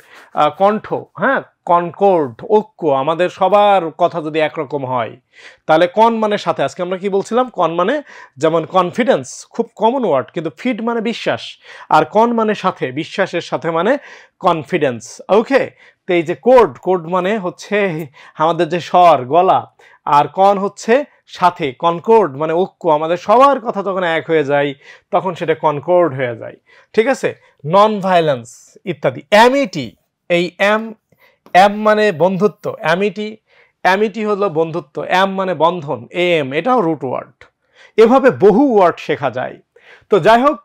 কণ্ঠ। হ্যাঁ, কনকোর্ড, ঐক্য, আমাদের সবার কথা যদি একরকম হয় তাহলে কন মানে সাথে। আজকে আমরা কি বলছিলাম? কন মানে যেমন কনফিডেন্স, খুব কমন ওয়ার্ড, কিন্তু ফিড মানে বিশ্বাস, আর কন মানে সাথে, বিশ্বাসের সাথে মানে কনফিডেন্স। ওকে, তো এই যে কোড মানে হচ্ছে আমাদের যে স্বর, গলা, আর কন হচ্ছে সাথে, কনকোর্ড মানে ঐক্য, আমাদের সবার কথা যখন এক হয়ে যায় তখন সেটা কনকোর্ড হয়ে যায়। ঠিক আছে, নন ভায়োলেন্স ইত্যাদি। অ্যামিটি, এই এম মানে বন্ধুত্ব, অ্যামিটি হলো বন্ধুত্ব, এম মানে বন্ধন, এম এটাও রুট ওয়ার্ড। এভাবে বহু ওয়ার্ড শেখা যায়। তো যাই হোক,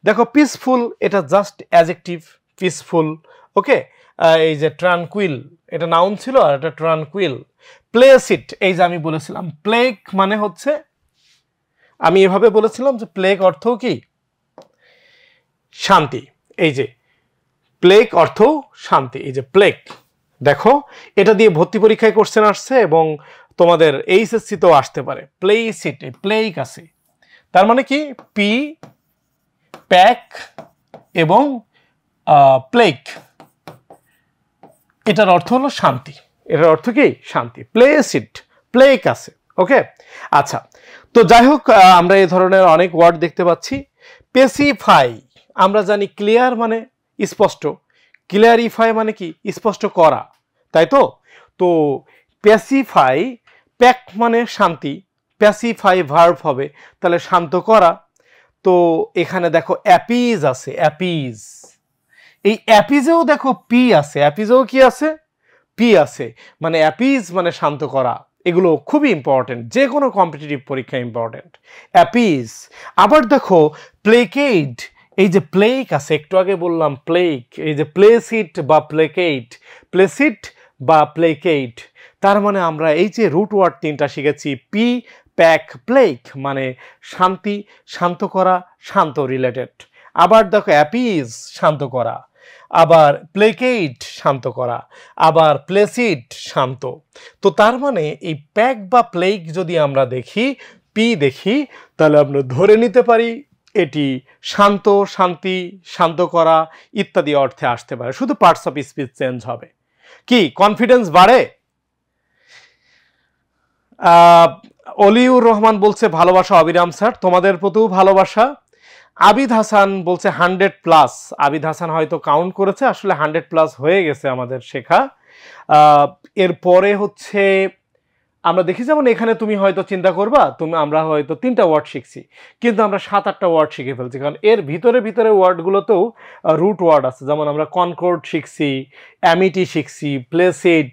দেখো পিসফুল এটা জাস্ট অ্যাডজেক্টিভ, পিসফুল। ওকে, এই যে ট্রানকুইল এটা নাউন ছিল, আর এটা ট্রানকুইল। প্লেসিট, এই যে আমি বলেছিলাম প্লেগ মানে হচ্ছে, আমি এভাবে বলেছিলাম যে প্লেগ অর্থ কি? শান্তি। এই যে প্লেগ অর্থ শান্তি, এই যে প্লেগ। দেখো এটা দিয়ে ভর্তি পরীক্ষায় কোশ্চেন আসছে এবং তোমাদের এইচএসসি তেও আসতে পারে। প্লেসিট, প্লেগ আছে, তার মানে কি? পি, প্যাক এবং প্লেগ, এটার অর্থ হলো শান্তি। এটার অর্থ কি? শান্তি। প্লেসিট, প্লেগ আছে। ওকে, আচ্ছা, তো যাই হোক, আমরা এই ধরনের অনেক ওয়ার্ড দেখতে পাচ্ছি। পেসিফাই, আমরা জানি ক্লিয়ার মানে স্পষ্ট, ক্লিয়ারিফাই মানে কি? স্পষ্ট করা, তাই তো? তো প্যাসিফাই, প্যাক মানে শান্তি, প্যাসিফাই ভার্ব হবে, তাহলে শান্ত করা। তো এখানে দেখো অ্যাপিজ আছে, অ্যাপিজ, এই অ্যাপিজেও দেখো পি আছে, অ্যাপিজেও কি আছে? পি আছে, মানে অ্যাপিজ মানে শান্ত করা। এগুলো খুবই ইম্পর্টেন্ট, যে কোনো কম্পিটিটিভ পরীক্ষা ইম্পর্টেন্ট। অ্যাপিজ। আবার দেখো প্লেকেট, এই যে প্লেক আছে, একটু আগে বললাম প্লেক, এই যে প্লেসিট বা প্লেকেট, প্লেসিট বা প্লেকেট, তার মানে আমরা এই যে রুট ওয়ার্ড 3টা শিখেছি, পি, প্যাক, প্লেক, মানে শান্তি, শান্ত করা, শান্ত রিলেটেড। আবার দেখো অ্যাপিজ শান্ত করা, আবার প্লেকেট শান্ত করা, আবার প্লেসিট শান্ত। তো তার মানে এই প্যাক বা প্লেগ যদি আমরা দেখি, পি দেখি, তাহলে আমরা ধরে নিতে পারি এটি শান্ত, শান্তি, শান্ত করা ইত্যাদি অর্থে আসতে পারে, শুধু পার্টস অফ স্পিচ চেঞ্জ হবে। কি কনফিডেন্স বাড়ে? অলিউর রহমান বলছে ভালোবাসা অবিরাম স্যার, তোমাদের প্রতিও ভালোবাসা। আবিদ হাসান বলছে 100+। আবিদ হাসান হয়তো কাউন্ট করেছে, আসলে 100+ হয়ে গেছে আমাদের শেখা। এরপরে হচ্ছে আমরা দেখি যেমন এখানে তুমি হয়তো চিন্তা করবা আমরা হয়তো 3টা ওয়ার্ড শিখছি, কিন্তু আমরা 7-8টা ওয়ার্ড শিখে ফেলছি, কারণ এর ভিতরে ওয়ার্ডগুলোতেও রুট ওয়ার্ড আছে। যেমন আমরা কনকর্ড শিখছি, অ্যামিটি শিখছি, প্লেসিড,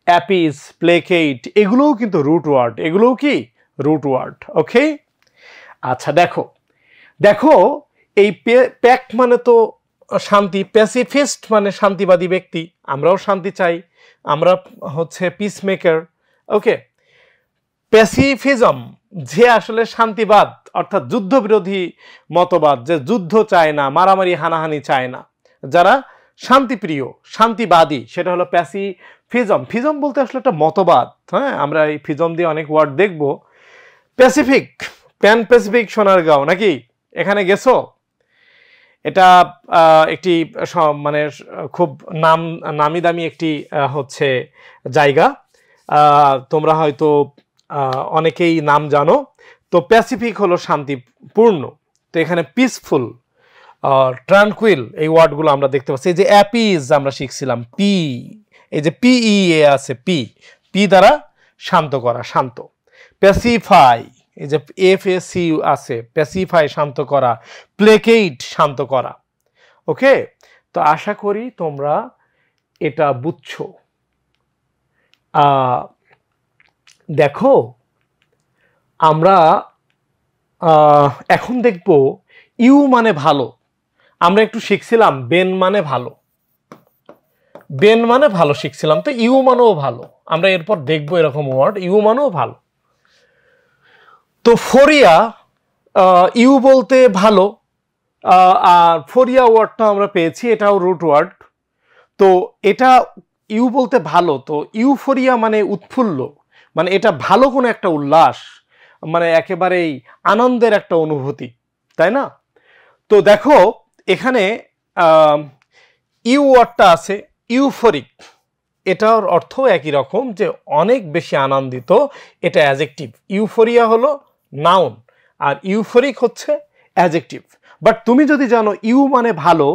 অ্যাপিস, প্লেকেট, এগুলোও কিন্তু রুট ওয়ার্ড, এগুলোও কি রুট ওয়ার্ড। ওকে, আচ্ছা দেখো দেখো এই প্যাক মানে তো শান্তি, প্যাসিফিস্ট মানে শান্তিবাদী ব্যক্তি, আমরাও শান্তি চাই, আমরা হচ্ছে পিস মেকার। ওকে, প্যাসিফিজম যে আসলে শান্তিবাদ অর্থাৎ যুদ্ধবিরোধী মতবাদ, যে যুদ্ধ চায় না, মারামারি হানাহানি চায় না, যারা শান্তিপ্রিয় শান্তিবাদী, সেটা হলো প্যাসিফিজম। ফিজম বলতে আসলে একটা মতবাদ, হ্যাঁ, আমরা এই ফিজম দিয়ে অনেক ওয়ার্ড দেখব। প্যাসিফিক, প্যান প্যাসিফিক সোনারগাঁও নাকি, এখানে গেছো? এটা একটি মানে খুব নামি দামি একটি হচ্ছে জায়গা, তোমরা হয়তো অনেকেই নাম জানো। তো প্যাসিফিক হলো শান্তিপূর্ণ, তো এখানে পিসফুল, ট্রানকুইল, এই ওয়ার্ডগুলো আমরা দেখতে পাচ্ছি। এই যে অ্যাপিজ আমরা শিখছিলাম, পি, এই যে পিই এ আছে, পি, পি দ্বারা শান্ত করা, শান্ত। প্যাসিফাই, এই যে এফএসি আছে, প্যাসিফাই শান্ত করা, প্লেকেট শান্ত করা। ওকে, তো আশা করি তোমরা এটা বুঝছো। দেখো আমরা এখন দেখব ইউ মানে ভালো। আমরা একটু শিখছিলাম বেন মানে ভালো, বেন মানে ভালো শিখছিলাম, তো ইউ মানেও ভালো। আমরা এরপর দেখবো এরকম ওয়ার্ড, ইউ মানেও ভালো। তো ফরিয়া, ইউ বলতে ভালো, আর ফরিয়া ওয়ার্ডটা আমরা পেয়েছি, এটাও রুট ওয়ার্ড। তো এটা ইউ বলতে ভালো, তো ইউফোরিয়া মানে উৎফুল্ল, মানে এটা ভালো কোনো একটা উল্লাস, মানে একেবারেই আনন্দের একটা অনুভূতি, তাই না? তো দেখো এখানে ইউ ওয়ার্ডটা আছে, ইউফোরিক, এটার অর্থ একই রকম, যে অনেক বেশি আনন্দিত, এটা অ্যাজেক্টিভ। ইউফোরিয়া হলো নাউন আর ইউফোরিক হচ্ছে অ্যাজেক্টিভ। বাট তুমি যদি জানো ইউ মানে ভালো,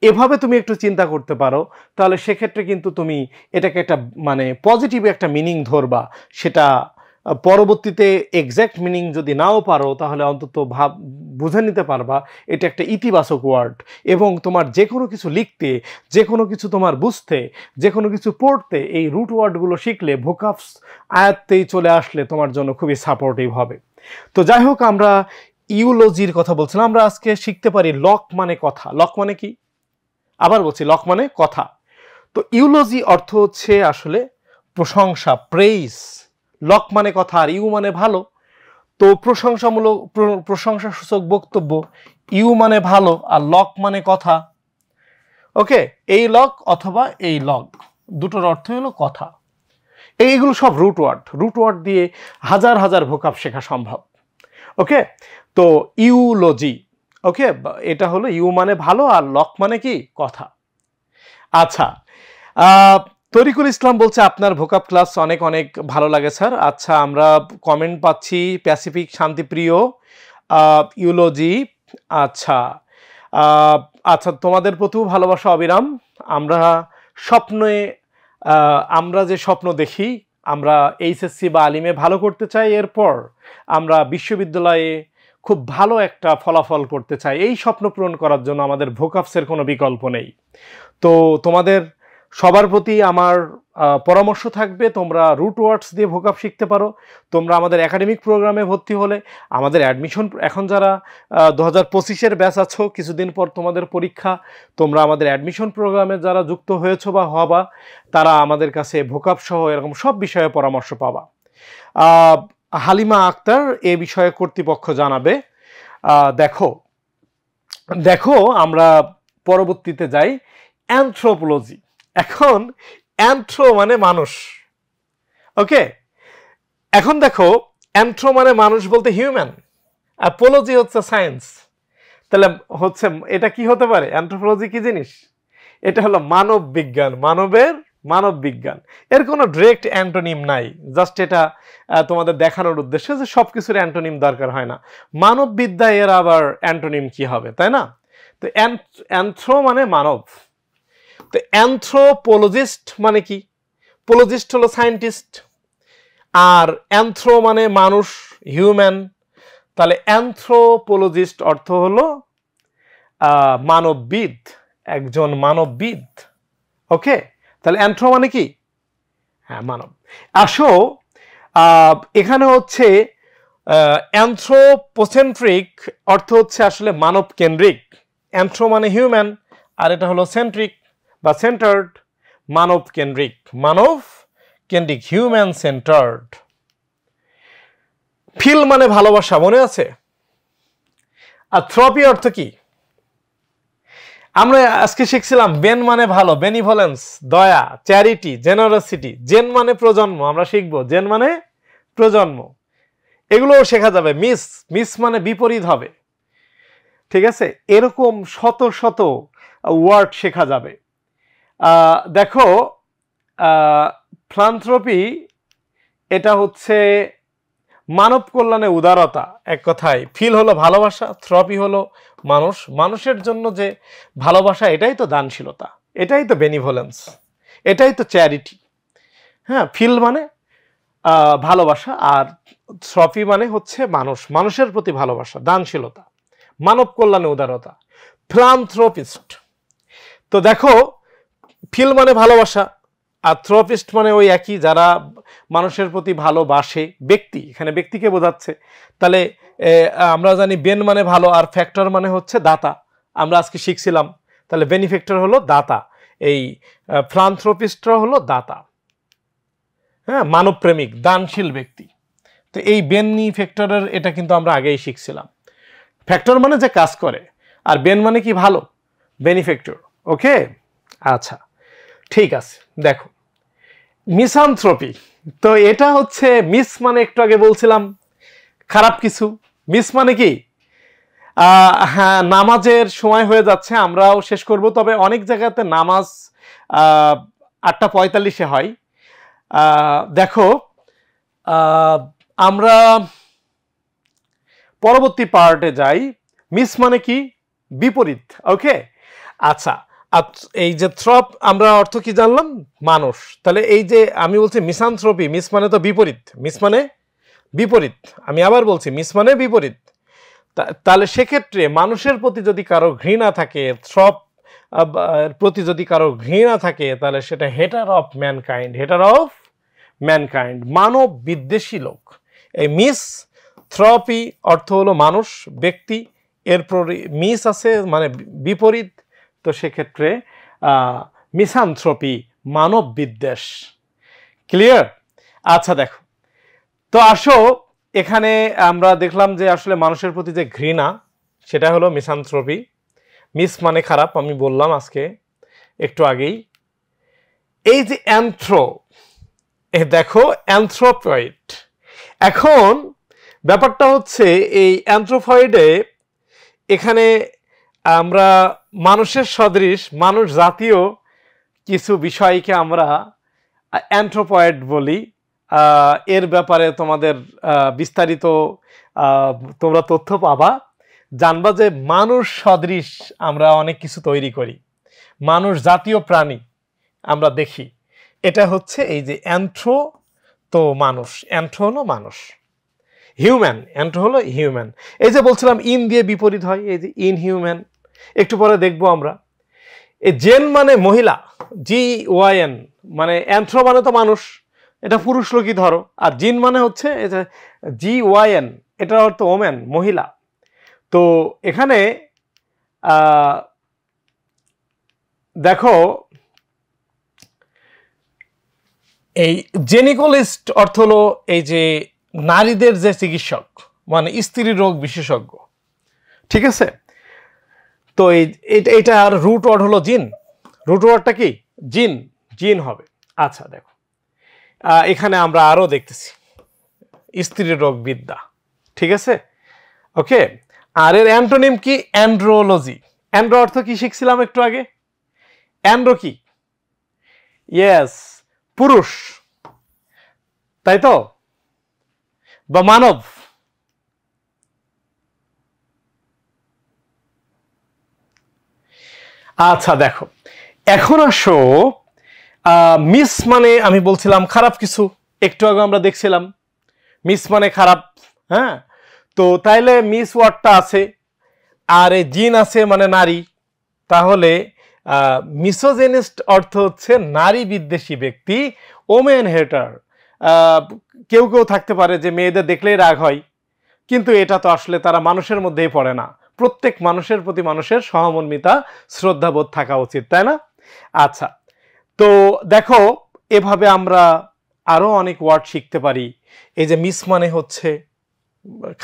এভাবে তুমি একটু চিন্তা করতে পারো, তাহলে সেক্ষেত্রে কিন্তু তুমি এটাকে একটা মানে পজিটিভ একটা মিনিং ধরবা। সেটা পরবর্তীতে এক্স্যাক্ট মিনিং যদি নাও পারো, তাহলে অন্তত বুঝে নিতে পারবা এটা একটা ইতিবাচক ওয়ার্ড। এবং তোমার যে কোনো কিছু লিখতে, যে কোনো কিছু তোমার বুঝতে, যে কোনো কিছু পড়তে এই রুট ওয়ার্ডগুলো শিখলে, ভোকাবস আয়ত্তেই চলে আসলে তোমার জন্য খুবই সাপোর্টিভ হবে। তো যাই হোক, আমরা ইউলজির কথা বলছিলাম। আমরা আজকে শিখতে পারি লক মানে কথা। লক মানে কি? আবার বলছি, লক মানে কথা। তো ইউলজি অর্থ হচ্ছে আসলে প্রশংসা, প্রেইজ। লক মানে কথা আর ইউ মানে ভালো, তো প্রশংসামূলক, প্রশংসাসূচক বক্তব্য। ইউ মানে ভালো আর লক মানে কথা। ওকে, এই লক অথবা এই লক দুটোর অর্থ হলো কথা। এইগুলো সব রুট ওয়ার্ড। রুট ওয়ার্ড দিয়ে হাজার হাজার ভোকাব শেখা সম্ভব। ওকে, তো ইউলজি, ওকে, এটা হলো ইউ মানে ভালো আর লক মানে কি কথা। আচ্ছা, তরিকুল ইসলাম বলছে আপনার ভোকাব ক্লাস অনেক অনেক ভালো লাগে স্যার। আচ্ছা, আমরা কমেন্ট পাচ্ছি প্যাসিফিক, শান্তিপ্রিয়, ইউলজি। আচ্ছা, আচ্ছা, তোমাদের প্রতিও ভালোবাসা অবিরাম। আমরা স্বপ্নে, আমরা যে স্বপ্ন দেখি, আমরা এইচএসসি বা আলিমে ভালো করতে চাই, এরপর আমরা বিশ্ববিদ্যালয়ে খুব ভালো একটা ফলাফল করতে চাই। এই স্বপ্ন পূরণ করার জন্য আমাদের ভোকাবসের কোনো বিকল্প নেই। তো তোমাদের সবার প্রতি আমার পরামর্শ থাকবে, তোমরা রুট ওয়ার্ডস দিয়ে ভোকাব শিখতে পারো। তোমরা আমাদের একাডেমিক প্রোগ্রামে ভর্তি হলে, আমাদের অ্যাডমিশন, এখন যারা 2025-এর ব্যাচ আছো, কিছুদিন পর তোমাদের পরীক্ষা, তোমরা আমাদের অ্যাডমিশন প্রোগ্রামে যারা যুক্ত হয়েছো বা হবা, তারা আমাদের কাছে ভোকাব সহ এরকম সব বিষয়ে পরামর্শ পাবা। হালিমা আক্তার এ বিষয়ে কর্তৃপক্ষ জানাবে। দেখো দেখো আমরা পরবর্তীতে যাই, অ্যানথ্রোপোলজি। এখন অ্যানথ্রো মানে মানুষ, ওকে। এখন দেখো, অ্যানথ্রো মানে মানুষ বলতে হিউম্যান, আর পোলজি হচ্ছে সায়েন্স। তাহলে হচ্ছে এটা কি হতে পারে? অ্যানথ্রোপোলজি কি জিনিস? এটা হলো মানব বিজ্ঞান, মানবের মানব বিজ্ঞান। এর কোনো ডিরেক্ট অ্যান্টোনিম নাই, জাস্ট এটা তোমাদের দেখানোর উদ্দেশ্যে যে সব কিছুর অ্যান্টোনিম দরকার হয় না। মানব বিদ্যা, এর আবার অ্যান্টোনিম কি হবে, তাই না? তো অ্যানথ্রো মানে মানব। তো অ্যানথ্রোপোলজিস্ট মানে কি? পোলজিস্ট হলো সায়েন্টিস্ট, আর অ্যানথ্রো মানে মানুষ, হিউম্যান, তাহলে অ্যানথ্রোপোলজিস্ট অর্থ হলো মানববিদ, একজন মানববিদ। ওকে, তাহলে অ্যানথ্রো মানে কি? হ্যাঁ, মানব। আসো এখানে হচ্ছে অ্যানথ্রোপোসেন্ট্রিক অর্থ হচ্ছে আসলে মানব কেন্দ্রিক। অ্যানথ্রো মানে হিউম্যান, আর এটা হলো সেন্ট্রিক বা সেন্টার্ড, মানব কেন্দ্রিক, মানব কেন্দ্রিক, হিউম্যান সেন্টার্ড। ফিল মানে ভালোবাসা, মনে আছে? আর থ্রপি অর্থ কি? আমরা আজকে শিখছিলাম বেন মানে ভালো, বেনিভোলেন্স, দয়া, চ্যারিটি, জেনারসিটি। জেন মানে প্রজন্ম, আমরা শিখবো জেন মানে প্রজন্ম, এগুলোও শেখা যাবে। মিস, মিস মানে বিপরীত হবে, ঠিক আছে? এরকম শত শত ওয়ার্ড শেখা যাবে। দেখো, ফিলান্থ্রপি এটা হচ্ছে মানব কল্যাণে উদারতা, এক কথায়। ফিল হলো ভালোবাসা, থ্রপি হলো মানুষ, মানুষের জন্য যে ভালোবাসা, এটাই তো দানশীলতা, এটাই তো বেনিভোলেন্স, এটাই তো চ্যারিটি। হ্যাঁ, ফিল মানে ভালোবাসা, আর থ্রপি মানে হচ্ছে মানুষ, মানুষের প্রতি ভালোবাসা, দানশীলতা, মানব কল্যাণে উদারতা, ফিলান্থ্রপিস্ট। তো দেখো, ফিল মানে ভালোবাসা, আর থ্রপিস্ট মানে ওই একই, যারা মানুষের প্রতি ভালোবাসে, ব্যক্তি, এখানে ব্যক্তিকে বোঝাচ্ছে। তাহলে আমরা জানি বেন মানে ভালো, আর ফ্যাক্টর মানে হচ্ছে দাতা, আমরা আজকে শিখছিলাম। তাহলে বেনিফ্যাক্টর হলো দাতা, এই ফিলান্থ্রপিস্টরা হলো দাতা, হ্যাঁ, মানবপ্রেমিক, দানশীল ব্যক্তি। তো এই বেনিফ্যাক্টরের এটা কিন্তু আমরা আগেই শিখছিলাম। ফ্যাক্টর মানে যে কাজ করে, আর বেন মানে কি? ভালো, বেনিফ্যাক্টর। ওকে, আচ্ছা, ঠিক আছে। দেখো, মিসানথ্রপি, তো এটা হচ্ছে মিস মানে একটু আগে বলছিলাম খারাপ কিছু। মিস মানে কি? হ্যাঁ, নামাজের সময় হয়ে যাচ্ছে, আমরাও শেষ করব। তবে অনেক জায়গাতে নামাজ 8:45 হয়। দেখো, আমরা পরবর্তী পার্টে যাই। মিস মানে কি? বিপরীত। ওকে, আচ্ছা, এই যে থ্রপ, আমরা অর্থ কি জানলাম? মানুষ। তাহলে এই যে আমি বলছি মিসানথ্রপি, মিস মানে তো বিপরীত, মিস মানে বিপরীত। আমি আবার বলছি মিস মানে বিপরীত। তাহলে সেক্ষেত্রে মানুষের প্রতি যদি কারো ঘৃণা থাকে, থ্রপ প্রতি যদি কারো ঘৃণা থাকে, তাহলে সেটা hater of mankind, hater of mankind, মানব বিদ্বেষী লোক। এই মিস থ্রপি অর্থ হলো মানুষ, ব্যক্তি, এরপর মিস আছে মানে বিপরীত। তো সেক্ষেত্রে মিসানথ্রপি, মানব বিদ্বেষ। ক্লিয়ার? আচ্ছা, দেখো, তো আসো, এখানে আমরা দেখলাম যে আসলে মানুষের প্রতি যে ঘৃণা, সেটা হলো মিসানথ্রপি। মিস মানে খারাপ, আমি বললাম আজকে একটু আগেই। এই যে অ্যানথ্রো, দেখো অ্যানথ্রোপয়েড। এখন ব্যাপারটা হচ্ছে এই অ্যানথ্রোপয়েডে, এখানে আমরা মানুষের সদৃশ, মানুষ জাতীয় কিছু বিষয়কে আমরা অ্যানথ্রোপয়েড বলি। এর ব্যাপারে তোমাদের বিস্তারিত তোমরা তথ্য পাবা, জানবা যে মানুষ সদৃশ আমরা অনেক কিছু তৈরি করি, মানুষ জাতীয় প্রাণী আমরা দেখি। এটা হচ্ছে এই যে অ্যানথ্রো, তো মানুষ, অ্যানথ্রো হলো মানুষ, হিউম্যান, অ্যানথ্রো হলো হিউম্যান। এই যে বলছিলাম ইন দিয়ে বিপরীত হয়, এই যে ইনহিউম্যান, একটু পরে দেখবো আমরা। এই জেন মানে মহিলা, GYN, মানে অ্যানথ্রো মানে তো মানুষ, এটা পুরুষ লোকই ধরো, আর জিন মানে হচ্ছে GYN, এটার অর্থ ওমেন, মহিলা। তো এখানে দেখো, এই জেনিকোলজিস্ট অর্থ হলো এই যে নারীদের যে চিকিৎসক, মানে স্ত্রী রোগ বিশেষজ্ঞ, ঠিক আছে? তো এইটার রুট ওয়ার্ড হলো জিন। রুট ওয়ার্ডটা কি? জিন, জিন হবে। আচ্ছা, দেখো, এখানে আমরা আরো দেখতেছি স্ত্রী রোগ বিদ্যা, ঠিক আছে? ওকে, আর এর অ্যান্টোনিম কি? অ্যান্ড্রোলজি। অ্যান্ড্রো অর্থ কি শিখছিলাম একটু আগে? অ্যান্ড্রো কি? ইয়েস, পুরুষ, তাই তো, বা মানব। আচ্ছা, দেখো, এখন আসো, মিস মানে আমি বলছিলাম খারাপ কিছু, একটু আগে আমরা দেখছিলাম মিস মানে খারাপ। হ্যাঁ, তো তাইলে মিস ওয়ার্ডটা আছে আর এই জিন আছে মানে নারী, তাহলে মিসোজেনিস্ট অর্থ হচ্ছে নারী বিদ্বেষী ব্যক্তি, ওমেন হেটার। কেউ কেউ থাকতে পারে যে মেয়েদের দেখলেই রাগ হয়, কিন্তু এটা তো আসলে তারা মানুষের মধ্যেই পড়ে না। প্রত্যেক মানুষের প্রতি মানুষের সহমর্মিতা, শ্রদ্ধাবোধ থাকা উচিত, তাই না? আচ্ছা, তো দেখো এভাবে আমরা আরো অনেক ওয়ার্ড শিখতে পারি। এই যে মিস মানে হচ্ছে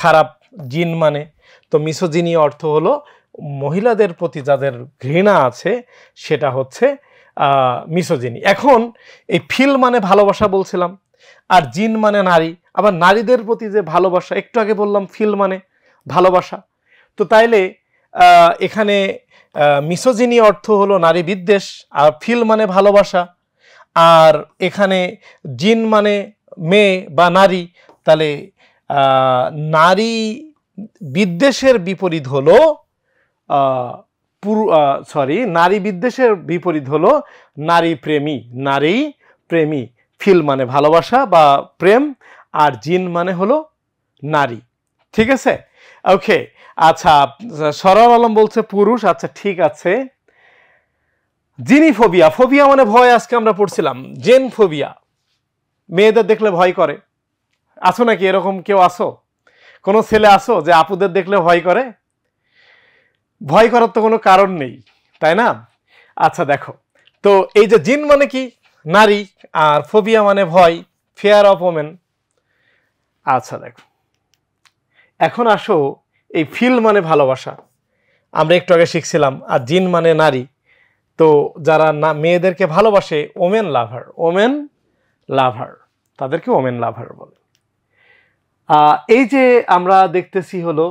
খারাপ, জিন মানে, তো মিসোজিনি অর্থ হলো মহিলাদের প্রতি যাদের ঘৃণা আছে, সেটা হচ্ছে মিসোজিনি। এখন এই ফিল মানে ভালোবাসা বলছিলাম, আর জিন মানে নারী, আবার নারীদের প্রতি যে ভালোবাসা, একটু আগে বললাম ফিল মানে ভালোবাসা। তো তাইলে এখানে মিসোজিনি অর্থ হলো নারী বিদ্বেষ, আর ফিল মানে ভালোবাসা, আর এখানে জিন মানে মেয়ে বা নারী। তাহলে নারী বিদ্বেষের বিপরীত হলো নারী বিদ্বেষের বিপরীত হলো নারী প্রেমী। নারী প্রেমী, ফিল মানে ভালোবাসা বা প্রেম, আর জিন মানে হলো নারী। ঠিক আছে, ওকে। আচ্ছা, সরার আলম বলছে পুরুষ। আচ্ছা ঠিক আছে। জিনিফোবিয়া, ফোবিয়া মানে ভয়, আজকে আমরা পড়ছিলাম। জেন ফোবিয়া, মেয়েদের দেখলে ভয় করে। আসো নাকি এরকম কেউ? আসো, কোনো ছেলে আসো যে আপুদের দেখলে ভয় করে? ভয় করার তো কোনো কারণ নেই, তাই না? আচ্ছা দেখো, তো এই যে জিন মানে কি? নারী, আর ফোবিয়া মানে ভয়, ফিয়ার অফ ওমেন। আচ্ছা দেখো, এখন আসো এই ফিল মানে ভালোবাসা, আমরা একটু আগে শিখছিলাম, আর জিন মানে নারী। তো যারা না মেয়েদেরকে ভালোবাসে, ওমেন লাভার, ওমেন লাভার, তাদেরকে ওমেন লাভার বলে। এই যে আমরা দেখতেছি হলো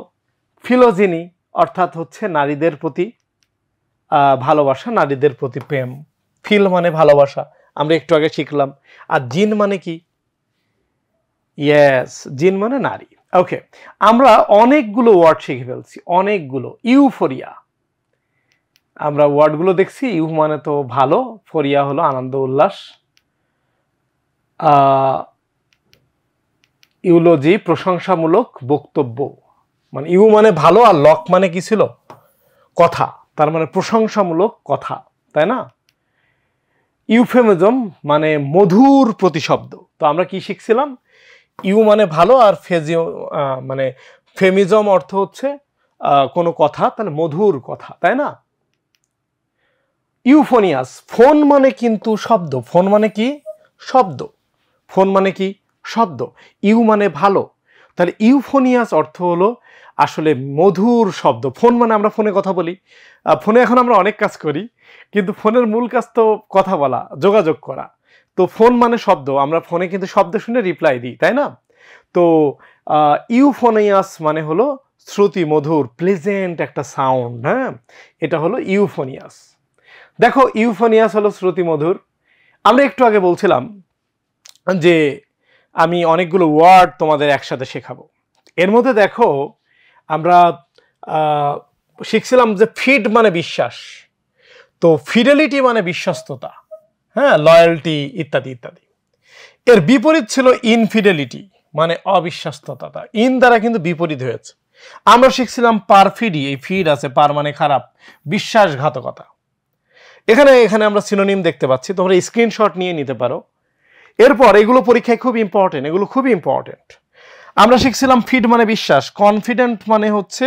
ফিলোজিনি, অর্থাৎ হচ্ছে নারীদের প্রতি ভালোবাসা, নারীদের প্রতি প্রেম। ফিল মানে ভালোবাসা, আমরা একটু আগে শিখলাম। আর জিন মানে কি? ইয়েস, জিন মানে নারী। ওকে, আমরা অনেকগুলো ওয়ার্ড শিখে ফেলছি, অনেকগুলো। ইউফোরিয়া, আমরা ওয়ার্ডগুলো দেখছি। ইউ মানে তো ভালো, ফোরিয়া হলো আনন্দ উল্লাস। ইউলজি প্রশংসামূলক বক্তব্য, মানে ইউ মানে ভালো, আর লক মানে কি ছিল? কথা, তার মানে প্রশংসামূলক কথা, তাই না? ইউফেমিজম মানে মধুর প্রতিশব্দ। তো আমরা কি শিখছিলাম? ইউ মানে ভালো, আর মানে ফেমিজম অর্থ হচ্ছে কোনো কথা, তাহলে মধুর কথা, তাই না? ইউফোনিয়াস, ফোন মানে কিন্তু শব্দ। ফোন মানে কি? শব্দ। ফোন মানে কি? শব্দ। ইউ মানে ভালো, তাহলে ইউফোনিয়াস অর্থ হলো আসলে মধুর শব্দ। ফোন মানে আমরা ফোনে কথা বলি, ফোনে এখন আমরা অনেক কাজ করি, কিন্তু ফোনের মূল কাজ তো কথা বলা, যোগাযোগ করা। তো ফোন মানে শব্দ, আমরা ফোনে কিন্তু শব্দ শুনে রিপ্লাই দিই, তাই না? তো ইউফোনিয়াস মানে হলো শ্রুতি মধুর, প্লেজেন্ট একটা সাউন্ড। হ্যাঁ, এটা হলো ইউফোনিয়াস। দেখো, ইউফোনিয়াস হলো শ্রুতি মধুর। আমরা একটু আগে বলছিলাম যে আমি অনেকগুলো ওয়ার্ড তোমাদের একসাথে শেখাবো। এর মধ্যে দেখো আমরা শিখছিলাম যে ফিড মানে বিশ্বাস, তো ফিডেলিটি মানে বিশ্বস্ততা, হ্যাঁ, লয়্যালটি ইত্যাদি ইত্যাদি। এর বিপরীত ছিল ইনফিডেলিটি, মানে অবিশ্বস্ততা। ইন দ্বারা কিন্তু বিপরীত হয়েছে। আমরা শিখছিলাম পারফিডি, এই ফিড আছে, পার মানে খারাপ, বিশ্বাসঘাতকতা। এখানে এখানে আমরা সিনোনিম দেখতে পাচ্ছি, তোমরা স্ক্রিনশট নিয়ে নিতে পারো। এরপর এগুলো পরীক্ষায় খুব ইম্পর্টেন্ট, এগুলো খুবই ইম্পর্টেন্ট। আমরা শিখছিলাম ফিড মানে বিশ্বাস, কনফিডেন্ট মানে হচ্ছে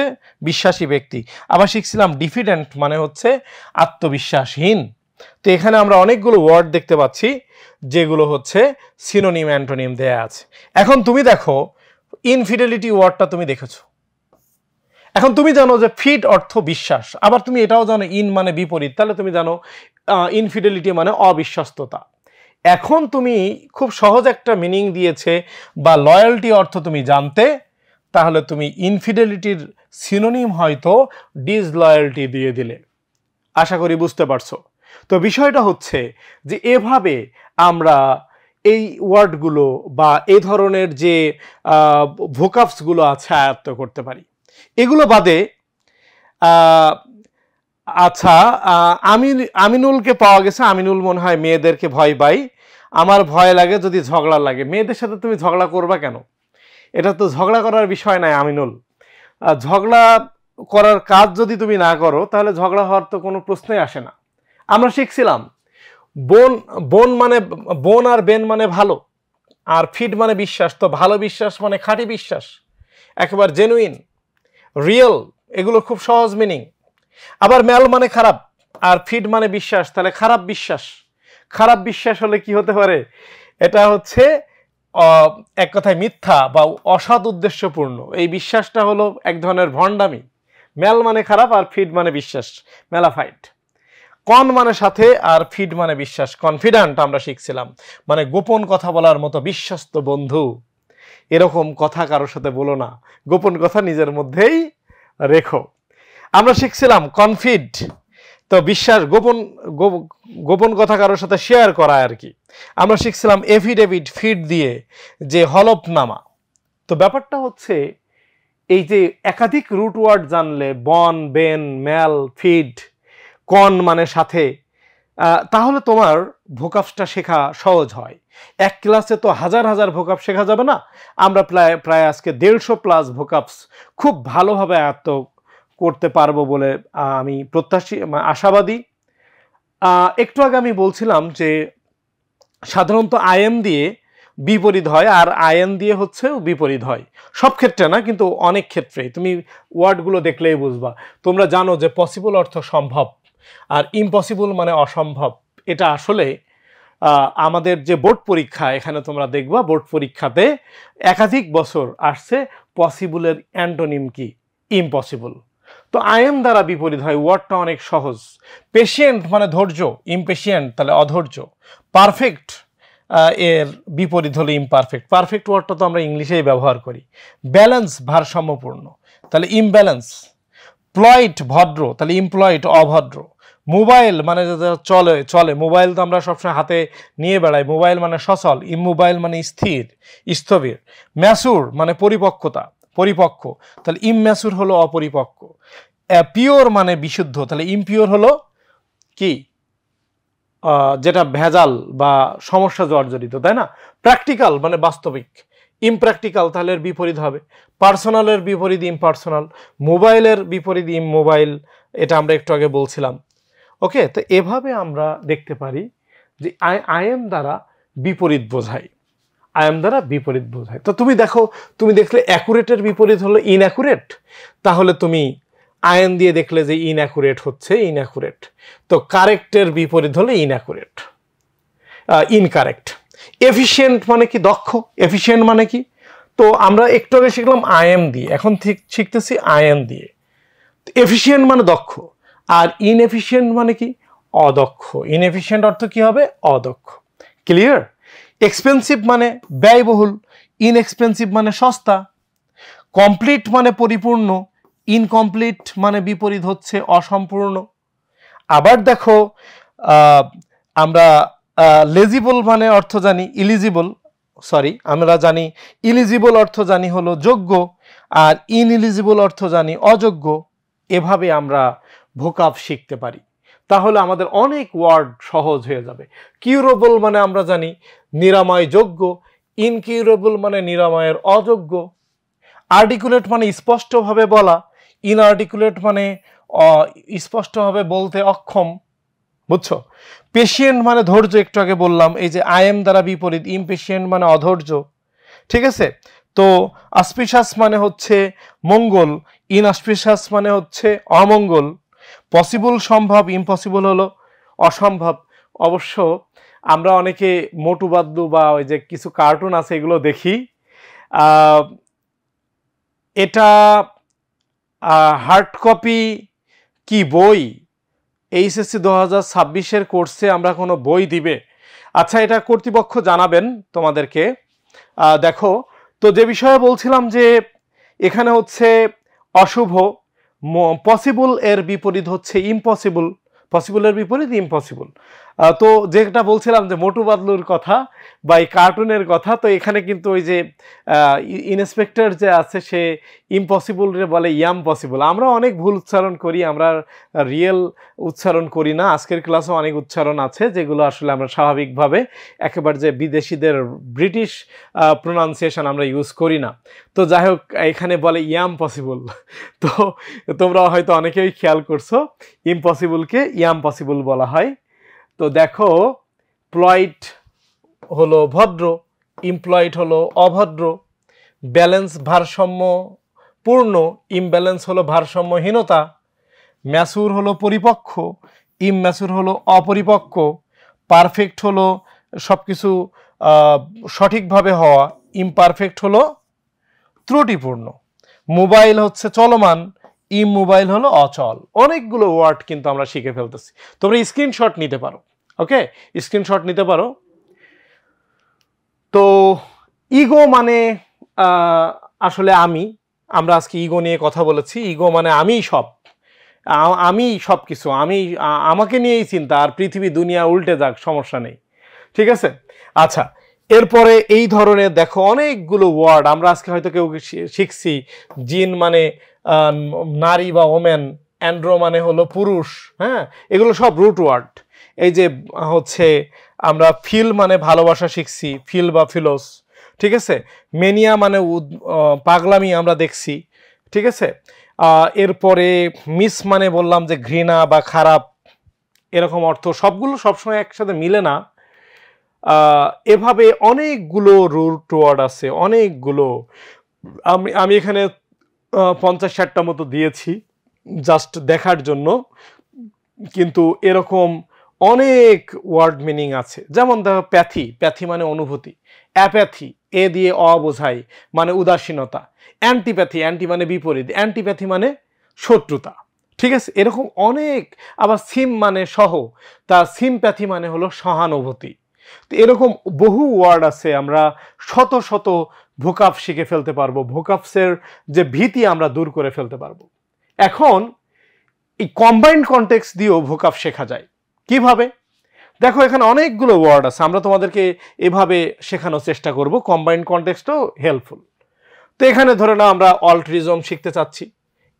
বিশ্বাসী ব্যক্তি। আবার শিখছিলাম ডিফিডেন্ট মানে হচ্ছে আত্মবিশ্বাসহীন। তো এখানে আমরা অনেকগুলো ওয়ার্ড দেখতে পাচ্ছি যেগুলো হচ্ছে সিনোনিম অ্যান্টোনিম দেয়া আছে। এখন তুমি দেখো, ইনফিডেলিটি ওয়ার্ডটা তুমি দেখেছো। এখন তুমি জানো যে ফিড অর্থ বিশ্বাস, আবার তুমি এটাও জানো ইন মানে বিপরীত, তাহলে তুমি জানো ইনফিডেলিটি মানে অবিশ্বস্ততা। এখন তুমি খুব সহজ একটা মিনিং দিয়েছে বা লয়্যালটি অর্থ তুমি জানতে, তাহলে তুমি ইনফিডেলিটির সিনোনিম হয়তো ডিসলয়্যালটি দিয়ে দিলে। আশা করি বুঝতে পারছো। তো বিষয়টা হচ্ছে যে এভাবে আমরা এই ওয়ার্ডগুলো বা এই ধরনের যে ভোকাবসগুলো আছে আয়ত্ত করতে পারি। এগুলো বাদে আচ্ছা, আমিনুলকে পাওয়া গেছে। আমিনুল মনে হয় মেয়েদেরকে ভয় পায়। আমার ভয় লাগে যদি ঝগড়া লাগে। মেয়েদের সাথে তুমি ঝগড়া করবা কেন? এটা তো ঝগড়া করার বিষয় নয় আমিনুল। ঝগড়া করার কাজ যদি তুমি না করো তাহলে ঝগড়া হওয়ার তো কোনো প্রশ্নই আসে না। আমরা শিখছিলাম বোন বোন মানে বোন আর বেন মানে ভালো, আর ফিড মানে বিশ্বাস। তো ভালো বিশ্বাস মানে খাঁটি বিশ্বাস, একেবারে জেনুইন, রিয়েল, এগুলো খুব সহজ মিনিং। আবার ম্যাল মানে খারাপ, আর ফিড মানে বিশ্বাস, তাহলে খারাপ বিশ্বাস। খারাপ বিশ্বাস হলে কি হতে পারে? এটা হচ্ছে এক কথায় মিথ্যা বা অসৎ উদ্দেশ্যপূর্ণ। এই বিশ্বাসটা হলো এক ধরনের ভণ্ডামি। ম্যাল মানে খারাপ আর ফিড মানে বিশ্বাস, মেলাফাইড। কন মানে সাথে আর ফিড মানে বিশ্বাস, কনফিডেন্ট আমরা শিখছিলাম, মানে গোপন কথা বলার মতো বিশ্বস্ত বন্ধু। এরকম কথা কারোর সাথে বলো না, গোপন কথা নিজের মধ্যেই রেখো। আমরা শিখছিলাম কনফিড, তো বিশ্বাস, গোপন কথা কারোর সাথে শেয়ার করা আর কি। আমরা শিখছিলাম এফিডেভিট, ফিড দিয়ে যে হলফনামা। তো ব্যাপারটা হচ্ছে এই যে একাধিক রুট ওয়ার্ড জানলে, বন, বেন, ম্যাল, ফিড, কন মানে সাথে, তাহলে তোমার ভোকাবসটা শেখা সহজ হয়। এক ক্লাসে তো হাজার হাজার ভোকাব শেখা যাবে না। আমরা প্রায় আজকে 150+ ভোকাবস খুব ভালোভাবে আয়ত্ত করতে পারবো বলে আমি আশাবাদী। একটু আগে আমি বলছিলাম যে সাধারণত আইএম দিয়ে বিপরীত হয়, আর আইএন দিয়ে হচ্ছে বিপরীত হয়। সব ক্ষেত্রে না, কিন্তু অনেক ক্ষেত্রে। তুমি ওয়ার্ডগুলো দেখলেই বুঝবা। তোমরা জানো যে পসিবল অর্থ সম্ভব, আর ইম্পসিবল মানে অসম্ভব। এটা আসলে আমাদের যে বোর্ড পরীক্ষা, এখানে তোমরা দেখবা বোর্ড পরীক্ষাতে একাধিক বছর আসছে পসিবলের অ্যান্টোনিম কি? ইম্পসিবল। তো আইএম দ্বারা বিপরীত হয়, ওয়ার্ডটা অনেক সহজ। পেশেন্ট মানে ধৈর্য, ইমপেশেন্ট তাহলে অধৈর্য। পারফেক্ট এর বিপরীত হলো ইমপারফেক্ট। পারফেক্ট ওয়ার্ডটা তো আমরা ইংলিশেই ব্যবহার করি। ব্যালেন্স ভারসাম্যপূর্ণ, তাহলে ইমব্যালেন্স। প্লয়েড ভদ্র, তাহলে ইমপ্লয়েড অভদ্র। মোবাইল মানে চলে, মোবাইল তো আমরা সবসময় হাতে নিয়ে বেড়াই, মোবাইল মানে সচল। ইমোবাইল মানে স্থির, স্থবির। ম্যাচুর মানে পরিপক্কতা, পরিপক্ক, তাহলে ইমম্যাচুর হলো অপরিপক্ক। পিওর মানে বিশুদ্ধ, তাহলে ইমপিওর হলো কি? যেটা ভেজাল বা সমস্যা জর্জরিত, তাই না? প্র্যাকটিক্যাল মানে বাস্তবিক, ইমপ্র্যাকটিক্যাল তাহলে এর বিপরীত হবে। পার্সোনালের বিপরীত ইমপার্সোনাল, মোবাইলের বিপরীত ইমমোবাইল, এটা আমরা একটু আগে বলছিলাম। ওকে, তো এভাবে আমরা দেখতে পারি যে আইএম দ্বারা বিপরীত বোঝায়, আইএম দ্বারা বিপরীত বোঝায়। তো তুমি দেখো, তুমি দেখলে অ্যাকুরেটের বিপরীত হলো ইনঅ্যাকুরেট, তাহলে তুমি আইএন দিয়ে দেখলে যে ইনঅ্যাকুরেট হচ্ছে ইনঅ্যাকুরেট। তো কারেক্টের বিপরীত হলো ইনঅ্যাকুরেট, ইনকারেক্ট। এফিশিয়েন্ট মানে কি? দক্ষ। এফিশিয়েন্ট মানে কি? তো আমরা একটু আগে শিখলাম আইএম দিয়ে, এখন ঠিক শিখতেছি আইএন দিয়ে। এফিশিয়েন্ট মানে দক্ষ, আর ইনএফিশিয়েন্ট মানে কি? অদক্ষ। ইনএফিশিয়েন্ট অর্থ কি হবে? অদক্ষ। ক্লিয়ার? এক্সপেন্সিভ মানে ব্যয়বহুল, ইনএক্সপেন্সিভ মানে সস্তা। কমপ্লিট মানে পরিপূর্ণ, ইনকমপ্লিট মানে বিপরীত হচ্ছে অসম্পূর্ণ। আবার দেখো, আমরা লেজিবল মানে অর্থ জানি ইলিজিবল, আমরা জানি ইলিজিবল অর্থ জানি হলো যোগ্য, আর ইনএলিজিবল অর্থ জানি অযোগ্য। এভাবে আমরা ভোকাব শিখতে পারি, তাহলে আমাদের অনেক ওয়ার্ড সহজ হয়ে যাবে। কিউরেবল মানে আমরা জানি নিরাময় যোগ্য, ইনকিউরেবল মানে নিরাময়ের অযোগ্য। আর্টিকুলেট মানে স্পষ্টভাবে বলা, ইনআর্টিকুলেট মানে স্পষ্টভাবে বলতে অক্ষম। বুঝছো? পেশেন্ট মানে ধৈর্য, একটু আগে বললাম। এই যে আইএম দ্বারা বিপরীত, ইমপেশেন্ট মানে অধৈর্য। ঠিক আছে? তো অসপিশাস মানে হচ্ছে মঙ্গল, ইনঅসপিশাস মানে হচ্ছে অমঙ্গল। পসিবল সম্ভব, ইম্পসিবল হলো অসম্ভব। অবশ্য আমরা অনেকে মোটু বাদলু বা ওই যে কিছু কার্টুন আছে এগুলো দেখি। এটা হার্ড কপি কি বই? এইচএসসি 2026-এর কোর্সে আমরা কোনো বই দিবে? আচ্ছা, এটা কর্তৃপক্ষ জানাবেন তোমাদেরকে। দেখো, তো যে বিষয়ে বলছিলাম যে এখানে হচ্ছে অশুভ, পসিবল এর বিপরীত হচ্ছে ইম্পসিবল, পসিবলের বিপরীত ইম্পসিবল। তো যেটা বলছিলাম যে মোটু বাদলুর কথা বা এই কার্টুনের কথা, তো এখানে কিন্তু ওই যে ইন্সপেক্টর যে আছে সে ইম্পসিবল রে বলে ইয়াম পসিবল। আমরা অনেক ভুল উচ্চারণ করি, আমরা রিয়েল উচ্চারণ করি না। আজকের ক্লাসে অনেক উচ্চারণ আছে যেগুলো আসলে আমরা স্বাভাবিকভাবে একেবারে যে বিদেশিদের ব্রিটিশ প্রোনাউন্সিয়েশন আমরা ইউজ করি না। তো যাই হোক, এখানে বলে ইয়াম পসিবল। তো তোমরা হয়তো অনেকেই খেয়াল করছো ইম্পসিবলকে ইয়াম পসিবল বলা হয়। তো দেখো, প্লয়েড হলো ভদ্র, ইমপ্লয়েড হলো অভদ্র, ব্যালেন্স ভারসাম্য পূর্ণ, ইমব্যালেন্স হলো ভারসাম্যহীনতা, ম্যাচুর হলো পরিপক্ক, ইমম্যাচুর হলো অপরিপক্ক, পারফেক্ট হলো সব কিছু সঠিকভাবে হওয়া, ইমপারফেক্ট হলো ত্রুটিপূর্ণ, মোবাইল হচ্ছে চলমান, ইমোবাইল হলো অচল। অনেকগুলো ওয়ার্ড কিন্তু আমরা শিখে ফেলতেছি। তোমরা স্ক্রিনশট নিতে পারো, ওকে, স্ক্রিনশট নিতে পারো। তো ইগো মানে আসলে আমরা আজকে ইগো নিয়ে কথা বলেছি। ইগো মানে আমি সব কিছু, আমাকে নিয়েই চিন্তা, আর পৃথিবী দুনিয়া উল্টে যাক, সমস্যা নেই, ঠিক আছে। আচ্ছা, এরপরে এই ধরনের দেখো অনেকগুলো ওয়ার্ড আমরা আজকে হয়তো কেউ শিখছি। জিন মানে নারী বা ওমেন, অ্যান্ড্রো মানে হলো পুরুষ, হ্যাঁ, এগুলো সব রুট ওয়ার্ড। এই যে হচ্ছে আমরা ফিল মানে ভালোবাসা শিখছি, ফিল বা ফিলোস, ঠিক আছে। মেনিয়া মানে পাগলামি আমরা দেখছি, ঠিক আছে। এরপরে মিস মানে বললাম যে ঘৃণা বা খারাপ, এরকম অর্থ। সবগুলো সবসময় একসাথে মিলে না। এভাবে অনেকগুলো রুট ওয়ার্ড আছে, অনেকগুলো। আমি এখানে 50-60টা মতো দিয়েছি জাস্ট দেখার জন্য, কিন্তু এরকম অনেক ওয়ার্ড মিনিং আছে। যেমন দেখো প্যাথি মানে অনুভূতি, অ্যাপ্যাথি এ দিয়ে বোঝায় মানে উদাসীনতা, অ্যান্টি মানে বিপরীত, অ্যান্টিপ্যাথি মানে শত্রুতা, ঠিক আছে। এরকম অনেক। আবার সিম মানে সহ, তা সিমপ্যাথি মানে হলো সহানুভূতি। তো এরকম বহু ওয়ার্ড আছে। আমরা শত শত ভোকাব শিখে ফেলতে পারবো, ভোকাবসের যে ভীতি আমরা দূর করে ফেলতে পারবো। এখন এই কম্বাইন্ড কনটেক্সট দিয়েও ভোকাব শেখা যায়। কিভাবে? দেখো, এখানে অনেকগুলো ওয়ার্ড আছে, আমরা তোমাদেরকে এভাবে শেখানোর চেষ্টা করব। কম্বাইন্ড কনটেক্সটও হেল্পফুল। তো এখানে ধরে নাও আমরা অল্ট্রিজম শিখতে চাচ্ছি,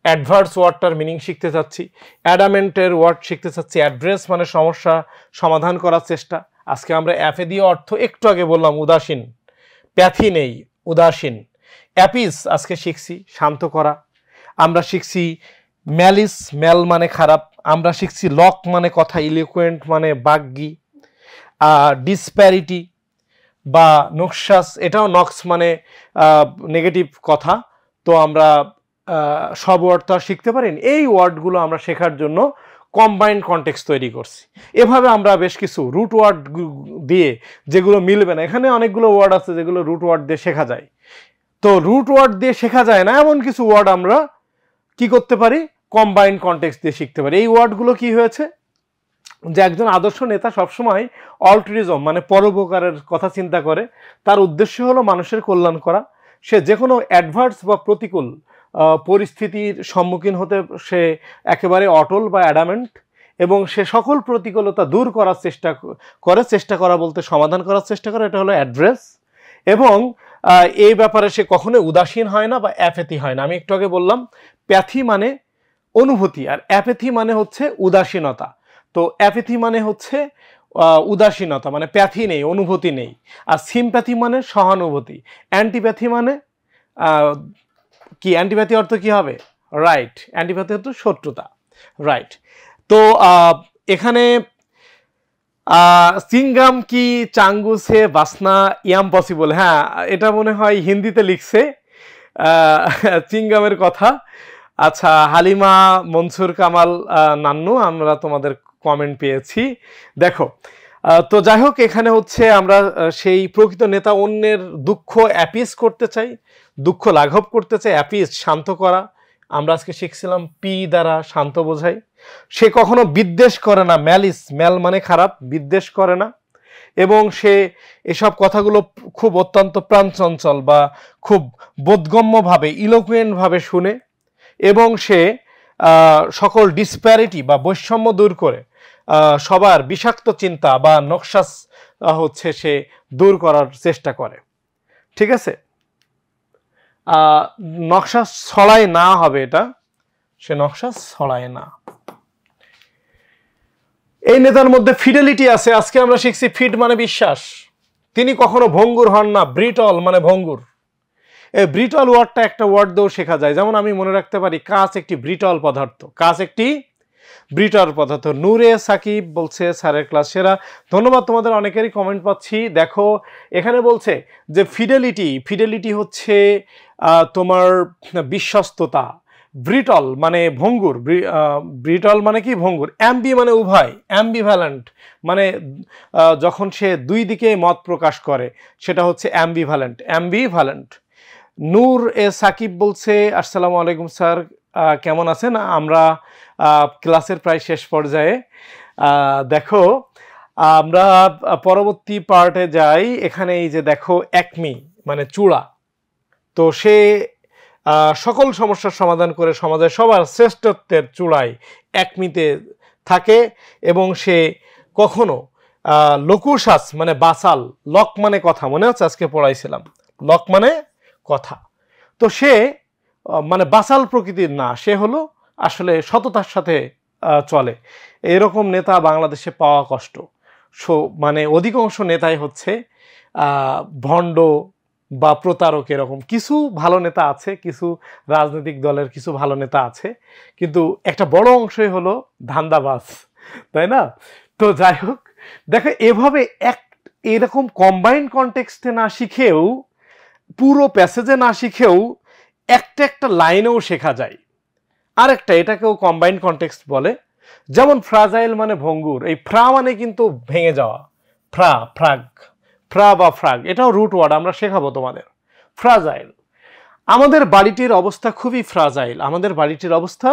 অ্যাডভার্স ওয়ার্ডটার মিনিং শিখতে চাচ্ছি, অ্যাডামেন্টের ওয়ার্ড শিখতে চাচ্ছি, অ্যাড্রেস মানে সমস্যা সমাধান করার চেষ্টা। আজকে আমরা অ্যাফে দিয়ে অর্থ একটু আগে বললাম উদাসীন, প্যাথি নেই, উদাসীন। অ্যাপিস আজকে শিখছি শান্ত করা। আমরা শিখছি ম্যালিস, ম্যাল মানে খারাপ। আমরা শিখছি লক মানে কথা, ইলিকুয়েন্ট মানে বাগ্যী। ডিসপ্যারিটি বা নোক্সাস, এটাও নক্স মানে নেগেটিভ কথা। তো আমরা সব ওয়ার্ড তো আর শিখতে পারিনি। এই ওয়ার্ডগুলো আমরা শেখার জন্য কম্বাইন্ড কনটেক্সট তৈরি করছি। এভাবে আমরা বেশ কিছু রুট ওয়ার্ড দিয়ে, যেগুলো মিলবে না, এখানে অনেকগুলো ওয়ার্ড আছে যেগুলো রুট ওয়ার্ড দিয়ে শেখা যায়। তো রুট ওয়ার্ড দিয়ে শেখা যায় না এমন কিছু ওয়ার্ড আমরা কি করতে পারি, কম্বাইন্ড কনটেক্সট দিয়ে শিখতে পারি। এই ওয়ার্ডগুলো কি হয়েছে, যে একজন আদর্শ নেতা সবসময় অল্ট্রিজম মানে পরোপকারের কথা চিন্তা করে। তার উদ্দেশ্য হলো মানুষের কল্যাণ করা। সে যে কোনো অ্যাডভার্স বা প্রতিকূল পরিস্থিতির সম্মুখীন হতে সে একেবারে অটল বা অ্যাডামেন্ট, এবং সে সকল প্রতিকূলতা দূর করার চেষ্টা করা বলতে সমাধান করার চেষ্টা করে, এটা হলো অ্যাড্রেস। এবং এই ব্যাপারে সে কখনোই উদাসীন হয় না বা অ্যাপ্যাথি হয় না। আমি একটু আগে বললাম প্যাথি মানে অনুভূতি, আর অ্যাপ্যাথি মানে হচ্ছে উদাসীনতা। তো অ্যাপ্যাথি মানে হচ্ছে উদাসীনতা, মানে প্যাথি নেই, অনুভূতি নেই। আর সিমপ্যাথি মানে সহানুভূতি। অ্যান্টিপ্যাথি মানে কি, অ্যান্টিপ্যাথি অর্থ কি হবে, রাইট, অ্যান্টিপ্যাথি অর্থ শত্রুতা, রাইট। তো এখানে চিংগাম কি চাঙ্গু সে বাসনা ইয়াম পসিবল, হ্যাঁ, এটা মনে হয় হিন্দিতে লিখছে চিংগামের কথা। আচ্ছা, হালিমা মনসুর কামাল নান্নু, আমরা তোমাদের কমেন্ট পেয়েছি। দেখো, তো যাই হোক, এখানে হচ্ছে আমরা সেই প্রকৃত নেতা অন্যের দুঃখ অ্যাপিস করতে চাই, দুঃখ লাঘব করতে চাই। অ্যাপিস শান্ত করা, আমরা আজকে শিখছিলাম পি দ্বারা শান্ত বোঝাই। সে কখনো বিদ্বেষ করে না, ম্যালিস, ম্যাল মানে খারাপ, বিদ্বেষ করে না। এবং সে এসব কথাগুলো খুব অত্যন্ত প্রাণচঞ্চল বা খুব বোধগম্যভাবে, ইলোকুয়েন্টভাবে শুনে, এবং সে সকল ডিসপ্যারিটি বা বৈষম্য দূর করে সবার বিষাক্ত চিন্তা বা নকশাস হচ্ছে সে দূর করার চেষ্টা করে। ঠিক আছে, নকশা ছড়ায় না হবে, এটা সে নকশা ছড়ায় না। এই নেতার মধ্যে ফিডেলিটি আছে। আজকে আমরা শিখছি ফিড মানে বিশ্বাস। তিনি কখনো ভঙ্গুর হন না। ব্রিটল মানে ভঙ্গুর। এই ব্রিটল ওয়ার্ডটা একটা ওয়ার্ড দিয়েও শেখা যায়। যেমন আমি মনে রাখতে পারি কাঁচ একটি ব্রিটল পদার্থ। কাঁচ একটি ব্রিটল পদার্থ। নূরে সাকিব বলছে স্যারের ক্লাস সেরা। ধন্যবাদ, তোমাদের অনেকেরই কমেন্ট পাচ্ছি। দেখো এখানে বলছে যে ফিডেলিটি হচ্ছে তোমার বিশ্বস্ততা। ব্রিটল মানে ভঙ্গুর। ব্রিটল মানে কি? ভঙ্গুর। অ্যাম্বি মানে উভয়, অ্যাম্বিভ্যালেন্ট মানে যখন সে দুই দিকে মত প্রকাশ করে সেটা হচ্ছে অ্যাম্বিভ্যালেন্ট। নূর এ সাকিব বলছে আসসালামু আলাইকুম স্যার, কেমন আছেন? আমরা ক্লাসের প্রায় শেষ পর্যায়ে। দেখো আমরা পরবর্তী পার্টে যাই। এখানে এই যে দেখো একমি মানে চূড়া। তো সে সকল সমস্যার সমাধান করে সমাজের সবার শ্রেষ্ঠত্বের চূড়ায় একমিতে থাকে এবং সে কখনো লোকুশাস মানে বাসাল, লক মানে কথা, মনে আছে আজকে পড়াইছিলাম, লক মানে কথা। তো সে মানে বাসাল প্রকৃতির না, সে হলো আসলে সততার সাথে চলে। এরকম নেতা বাংলাদেশে পাওয়া কষ্ট। মানে অধিকাংশ নেতাই হচ্ছে ভণ্ড বা প্রতারক। এরকম কিছু ভালো নেতা আছে, কিছু রাজনৈতিক দলের কিছু ভালো নেতা আছে, কিন্তু একটা বড় অংশই হলো ধান্দাবাজ, তাই না? তো যাই হোক, দেখো এভাবে এরকম কম্বাইন্ড কনটেক্সটে না শিখেও, পুরো প্যাসেজে না শিখেও একটা লাইনেও শেখা যায়। আরেকটা, এটাকেও কম্বাইন্ড কনটেক্সট বলে। যেমন ফ্রাজাইল মানে ভঙ্গুর। এই ফ্রা মানে কিন্তু ভেঙে যাওয়া। ফ্রা বা ফ্রাগ, এটাও রুট ওয়ার্ড, আমরা শেখাবো তোমাদের। ফ্রাজাইল, আমাদের বাড়িটির অবস্থা খুবই ফ্রাজাইল। আমাদের বাড়িটির অবস্থা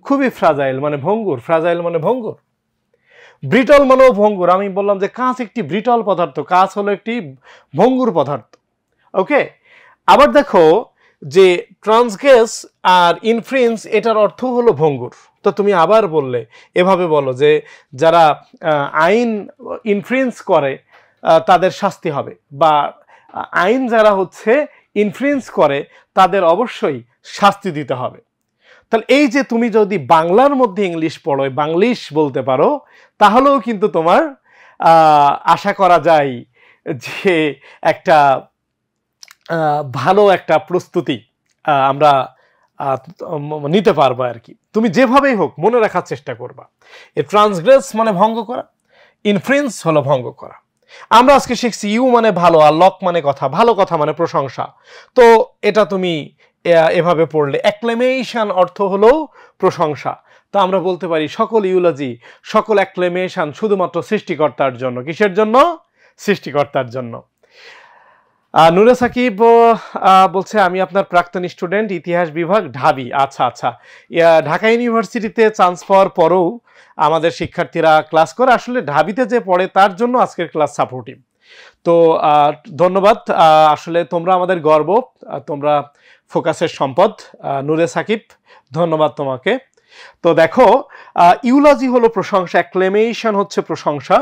খুবই ফ্রাজাইল মানে ভঙ্গুর। ফ্রাজাইল মানে ভঙ্গুর। ব্রিটল মানেও ভঙ্গুর। আমি বললাম যে কাঁচ একটি ব্রিটল পদার্থ, কাঁচ হলো একটি ভঙ্গুর পদার্থ। ওকে, আবার দেখো যে ট্রান্সগ্রেস আর ইনফ্লুয়েন্স, এটার অর্থ হলো ভঙ্গুর। তো তুমি আবার বললে, এভাবে বলো যে যারা আইন ইনফ্লুয়েন্স করে তাদের শাস্তি হবে, বা আইন যারা হচ্ছে ইনফ্লুয়েন্স করে তাদের অবশ্যই শাস্তি দিতে হবে। তাহলে এই যে তুমি যদি বাংলার মধ্যে ইংলিশ পড়ো, বাংলিশ বলতে পারো, তাহলেও কিন্তু তোমার আশা করা যায় যে একটা ভালো একটা প্রস্তুতি আমরা নিতে পারবো আর কি। তুমি যেভাবেই হোক মনে রাখার চেষ্টা করবা। এ ট্রান্সগ্রেস মানে ভঙ্গ করা, ইনফ্লুয়েন্স হলো ভঙ্গ করা। আমরা আজকে শিখছি ইউ মানে ভালো, আর লক মানে কথা। ভালো কথা মানে প্রশংসা। তো এটা তুমি এভাবে পড়লে। অ্যাক্লেমেশন অর্থ হলো প্রশংসা। তো আমরা বলতে পারি সকল ইউলজি, সকল অ্যাক্লেমেশন শুধুমাত্র সৃষ্টিকর্তার জন্য। কিসের জন্য? সৃষ্টিকর্তার জন্য। নূরে সাকিব বলছে আমি আপনার প্রাক্তন স্টুডেন্ট, ইতিহাস বিভাগ, ঢাবি। আচ্ছা, ঢাকা ইউনিভার্সিটিতে চান্স পাওয়ার পরেও আমাদের শিক্ষার্থীরা ক্লাস করে। আসলে ঢাবিতে যে পড়ে তার জন্য আজকের ক্লাস সাপোর্টিভ। তো ধন্যবাদ। আসলে তোমরা আমাদের গর্ব, তোমরা ফোকাসের সম্পদ। নূরে সাকিব, ধন্যবাদ তোমাকে। তো দেখো ইউলজি হলো প্রশংসা, অ্যাক্লেমেশন হচ্ছে প্রশংসা।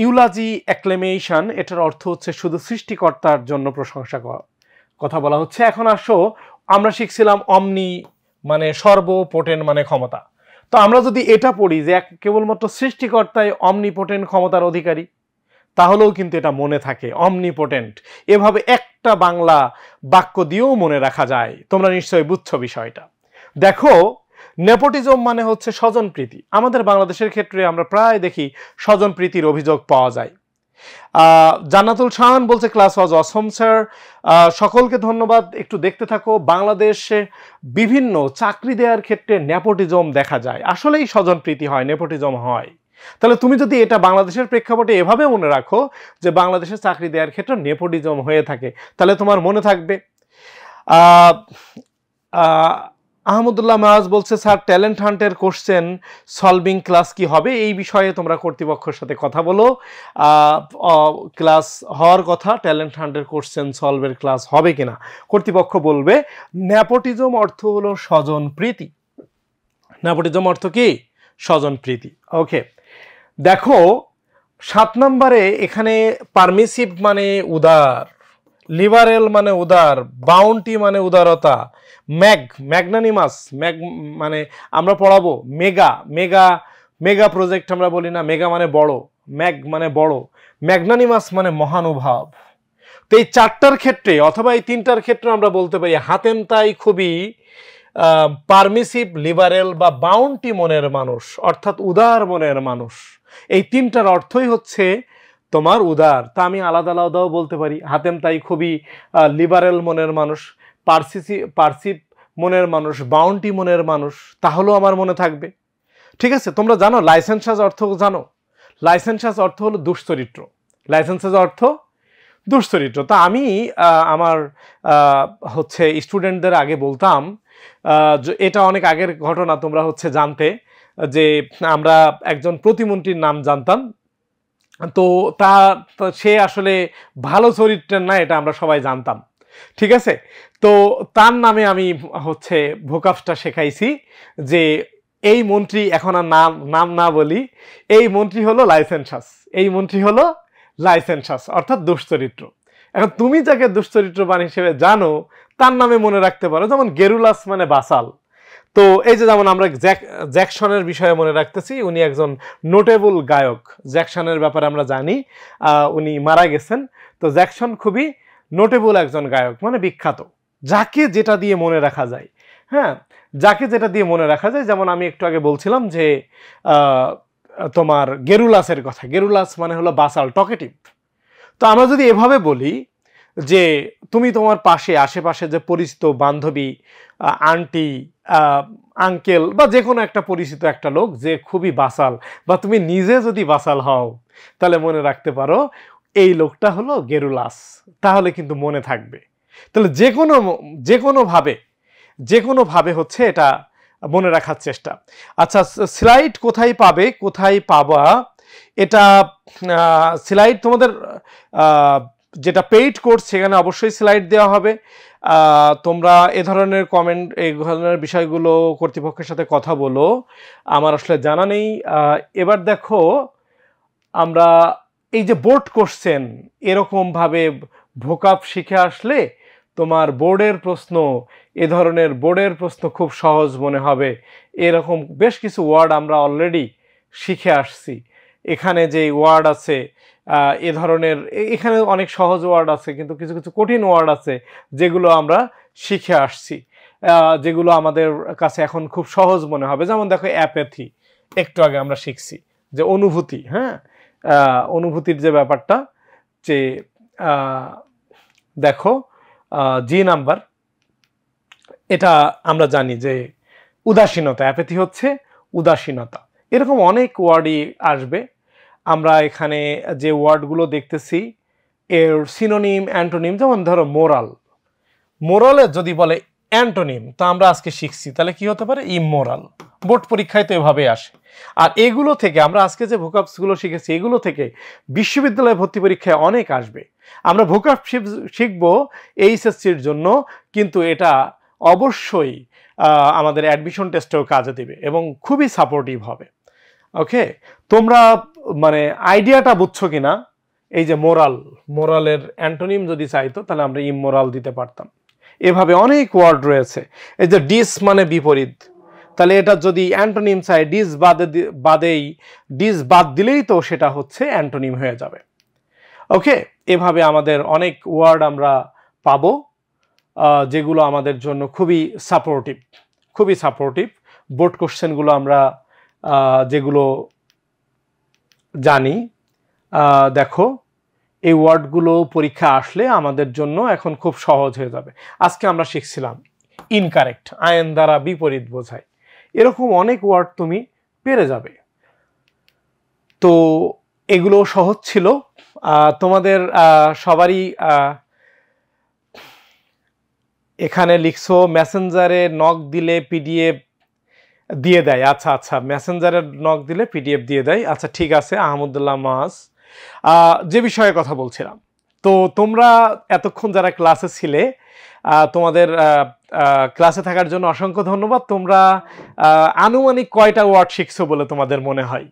ইউলজি অ্যাক্লেমেশন, এটার অর্থ হচ্ছে শুধু সৃষ্টিকর্তার জন্য প্রশংসা কথা বলা হচ্ছে। এখন আসো, আমরা শিখছিলাম অমনি মানে সর্বপোটেন্ট মানে ক্ষমতা। তো আমরা যদি এটা পড়ি যে কেবলমাত্র সৃষ্টিকর্তাই অমনিপোটেন্ট ক্ষমতার অধিকারী, তাহলেও কিন্তু এটা মনে থাকে, অমনিপোটেন্ট। এভাবে একটা বাংলা বাক্য দিয়েও মনে রাখা যায়। তোমরা নিশ্চয়ই বুঝছো বিষয়টা। দেখো নেপোটিজম মানে হচ্ছে স্বজনপ্রীতি। আমাদের বাংলাদেশের ক্ষেত্রে আমরা প্রায় দেখি স্বজনপ্রীতির অভিযোগ পাওয়া যায়। জান্নাতুল শাহান বলছে ক্লাস ওয়াজ অসম স্যার। সকলকে ধন্যবাদ। একটু দেখতে থাকো। বাংলাদেশে বিভিন্ন চাকরি দেওয়ার ক্ষেত্রে নেপোটিজম দেখা যায়। আসলেই স্বজনপ্রীতি হয়, নেপোটিজম হয়। তাহলে তুমি যদি এটা বাংলাদেশের প্রেক্ষাপটে এভাবে মনে রাখো যে বাংলাদেশে চাকরি দেওয়ার ক্ষেত্রে নেপোটিজম হয়ে থাকে, তাহলে তোমার মনে থাকবে। আহমদুল্লাহ মাজ বলছে স্যার ট্যালেন্ট হান্টের কোশ্চেন সলভিং ক্লাস কি হবে? এই বিষয়ে তোমরা কর্তৃপক্ষের সাথে কথা বলো। ক্লাস হওয়ার কথা, ট্যালেন্ট হান্টের কোশ্চেন সলভের ক্লাস হবে কিনা কর্তৃপক্ষ বলবে। নেপোটিজম অর্থ হলো স্বজন প্রীতি। নেপোটিজম অর্থ কি? স্বজন প্রীতি। ওকে, দেখো 7 নম্বরে এখানে পারমিসিভ মানে উদার, লিবারেল মানে উদার, বাউন্টি মানে উদারতা, ম্যাগনানিমাস মানে আমরা পড়াবো মেগা মেগা মেগা প্রজেক্ট আমরা বলি না, মেগা মানে বড়, মানে বড়, ম্যাগনানিমাস মানে মহানুভাব। তো এই 4টার ক্ষেত্রে অথবা এই 3টার ক্ষেত্রে আমরা বলতে পারি হাতেম তাই খুবই পারমিসিভ, লিবারেল বা বাউন্টি মনের মানুষ, অর্থাৎ উদার মনের মানুষ। এই 3টার অর্থই হচ্ছে তোমার উদার। তা আমি আলাদা আলাদাও বলতে পারি, হাতেম তাই খুবই লিবারেল মনের মানুষ, পারসিভ মনের মানুষ, বাউন্টি মনের মানুষ, তাহলেও আমার মনে থাকবে। ঠিক আছে, তোমরা জানো লাইসেন্সাস অর্থ জানো? লাইসেন্সাস অর্থ হলো দুশ্চরিত্র, লাইসেন্সাস অর্থ দুশ্চরিত্র। তা আমি আমার হচ্ছে স্টুডেন্টদের আগে বলতাম, এটা অনেক আগের ঘটনা, তোমরা হচ্ছে জানতে যে আমরা একজন প্রতিমন্ত্রীর নাম জানতাম। তো সে আসলে ভালো চরিত্রের না, এটা আমরা সবাই জানতাম। ঠিক আছে, তো তার নামে আমি হচ্ছে ভোকাবটা শেখাইছি যে এই মন্ত্রী, এখন আর নাম না বলি, এই মন্ত্রী হলো লাইসেন্সাস, এই মন্ত্রী হলো লাইসেন্সাস অর্থাৎ দুশ্চরিত্র। এখন তুমি যাকে দুশ্চরিত্রবান হিসেবে জানো তার নামে মনে রাখতে পারো, যেমন গেরুলাস মানে বাসাল। তো এই যে যেমন আমরা জ্যাকসনের বিষয়ে মনে রাখতেছি, উনি একজন নোটেবল গায়ক, জ্যাকসনের ব্যাপারে আমরা জানি উনি মারা গেছেন। তো জ্যাকসন খুবই নোটেবল একজন গায়ক, মানে বিখ্যাত, যাকে যেটা দিয়ে মনে রাখা যায়। হ্যাঁ, যাকে যেটা দিয়ে মনে রাখা যায়, যেমন আমি একটু আগে বলছিলাম যে তোমার গেরুলাসের কথা, গেরুলাস মানে হলো বাসাল, টকেটিভ। তো আমরা যদি এভাবে বলি যে তুমি তোমার পাশে আশেপাশে যে পরিচিত বান্ধবী, আন্টি, আঙ্কেল বা যে কোনো একটা পরিচিত একটা লোক যে খুবই বাসাল, বা তুমি নিজে যদি বাসাল হও, তাহলে মনে রাখতে পারো এই লোকটা হলো গেরুলাস, তাহলে কিন্তু মনে থাকবে। তাহলে যে কোনোভাবে হচ্ছে এটা মনে রাখার চেষ্টা। আচ্ছা, স্লাইড কোথায় পাবে, কোথায় পাবা? এটা স্লাইড তোমাদের যেটা পেইড কোর্স সেখানে অবশ্যই স্লাইড দেওয়া হবে। তোমরা এ ধরনের কমেন্ট, এই ধরনের বিষয়গুলো কর্তৃপক্ষের সাথে কথা বলো, আমার আসলে জানা নেই। এবার দেখো, আমরা এই যে বোর্ড কোশ্চেন, এরকমভাবে ভোকাব শিখে আসলে তোমার বোর্ডের প্রশ্ন, এ ধরনের বোর্ডের প্রশ্ন খুব সহজ মনে হবে। এরকম বেশ কিছু ওয়ার্ড আমরা অলরেডি শিখে আসছি। এখানে যে ওয়ার্ড আছে এ ধরনের, এখানে অনেক সহজ ওয়ার্ড আছে, কিন্তু কিছু কিছু কঠিন ওয়ার্ড আছে যেগুলো আমরা শিখে আসছি, যেগুলো আমাদের কাছে এখন খুব সহজ মনে হবে। যেমন দেখো অ্যাপ্যাথি, একটু আগে আমরা শিখছি যে অনুভূতি। হ্যাঁ, অনুভূতির যে ব্যাপারটা, যে দেখো জি নাম্বার, এটা আমরা জানি যে উদাসীনতা, অ্যাপ্যাথি হচ্ছে উদাসীনতা। এরকম অনেক ওয়ার্ডই আসবে। আমরা এখানে যে ওয়ার্ডগুলো দেখতেছি এর সিনোনিম, অ্যান্টোনিম, যেমন ধরো মোরাল, মোরালের যদি বলে অ্যান্টোনিম, তো আমরা আজকে শিখছি, তাহলে কি হতে পারে? ইমোরাল। বোর্ড পরীক্ষায় তো এভাবে আসে। আর এগুলো থেকে আমরা আজকে যে ভোকাবসগুলো শিখেছি, এগুলো থেকে বিশ্ববিদ্যালয়ে ভর্তি পরীক্ষায় অনেক আসবে। আমরা ভোকাব শিখবো এইচএসসির জন্য, কিন্তু এটা অবশ্যই আমাদের অ্যাডমিশন টেস্টেও কাজে দেবে এবং খুবই সাপোর্টিভ হবে। ওকে, তোমরা মানে আইডিয়াটা বুঝছো কিনা? এই যে মোরালের অ্যান্টোনিম যদি চাইতো, তাহলে আমরা ইমোরাল দিতে পারতাম। এভাবে অনেক ওয়ার্ড রয়েছে। এই যে ডিস মানে বিপরীত, তাহলে এটা যদি অ্যান্টোনিম চাই, ডিস বাদ দিলেই তো সেটা হচ্ছে অ্যান্টোনিম হয়ে যাবে। ওকে, এভাবে আমাদের অনেক ওয়ার্ড আমরা পাবো যেগুলো আমাদের জন্য খুবই সাপোর্টিভ। বোর্ড কোশ্চেনগুলো আমরা যেগুলো জানি, দেখো এই ওয়ার্ডগুলো পরীক্ষা আসলে আমাদের জন্য এখন খুব সহজ হয়ে যাবে। আজকে আমরা শিখছিলাম ইনকারেক্ট, আইন দ্বারা বিপরীত বোঝায়, এরকম অনেক ওয়ার্ড তুমি পেরে যাবে। তো এগুলো সহজ ছিল। তোমাদের সবারই এখানে লিখছো মেসেঞ্জারে নক দিলে পিডিএফ দিয়ে দেয়। আচ্ছা, মেসেঞ্জারে নক দিলে পিডিএফ দিয়ে দেয়। আচ্ছা, ঠিক আছে আহমদুল্লাহ মাস, যে বিষয়ে কথা বলছিলাম, তো তোমরা এতক্ষণ যারা ক্লাসে ছিলে, তোমাদের ক্লাসে থাকার জন্য অসংখ্য ধন্যবাদ। তোমরা আনুমানিক কয়টা ওয়ার্ড শিখছো বলে তোমাদের মনে হয়?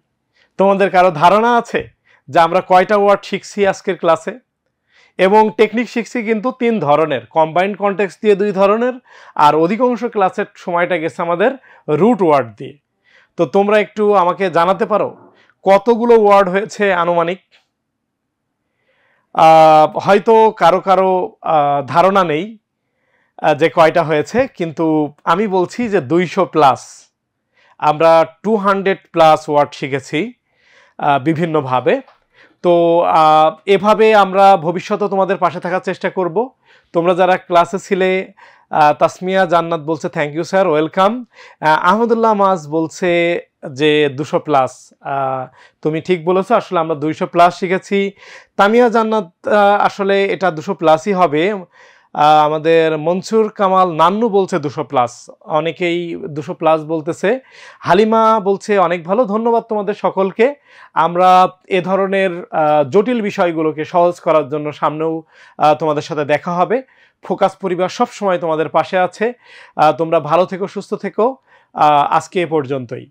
তোমাদের কারো ধারণা আছে যে আমরা কয়টা ওয়ার্ড শিখছি আজকের ক্লাসে? এবং টেকনিক শিখছি কিন্তু 3 ধরনের, কম্বাইন্ড কনটেক্সট দিয়ে 2 ধরনের, আর অধিকাংশ ক্লাসের সময়টা গেছে আমাদের রুট ওয়ার্ড দিয়ে। তো তোমরা একটু আমাকে জানাতে পারো কতগুলো ওয়ার্ড হয়েছে আনুমানিক? হয়তো কারো কারো ধারণা নেই যে কয়টা হয়েছে, কিন্তু আমি বলছি যে 200 প্লাস। আমরা 200 প্লাস ওয়ার্ড শিখেছি বিভিন্নভাবে। তো এভাবে আমরা ভবিষ্যতে তোমাদের পাশে থাকার চেষ্টা করব। তোমরা যারা ক্লাসে ছিলে, তাসমিয়া জান্নাত বলছে thank you sir, welcome. Ahmadullah Maaz বলছে যে 200 প্লাস। তুমি ঠিক বলেছো, আসলে আমরা 200 প্লাস শিখেছি। তামিয়া জান্নাত আসলে এটা 200 প্লাসই হবে। আমাদের মনসুর কামাল নান্নু বলছে 200 প্লাস, অনেকেই 200 প্লাস বলতেছে। হালিমা বলছে অনেক ভালো, ধন্যবাদ তোমাদের সকলকে। আমরা এ ধরনের জটিল বিষয়গুলোকে সহজ করার জন্য সামনেও তোমাদের সাথে দেখা হবে। ফোকাস পরিবার সব সময় তোমাদের পাশে আছে। তোমরা ভালো থেকো, সুস্থ থেকো। আজকে এ পর্যন্তই।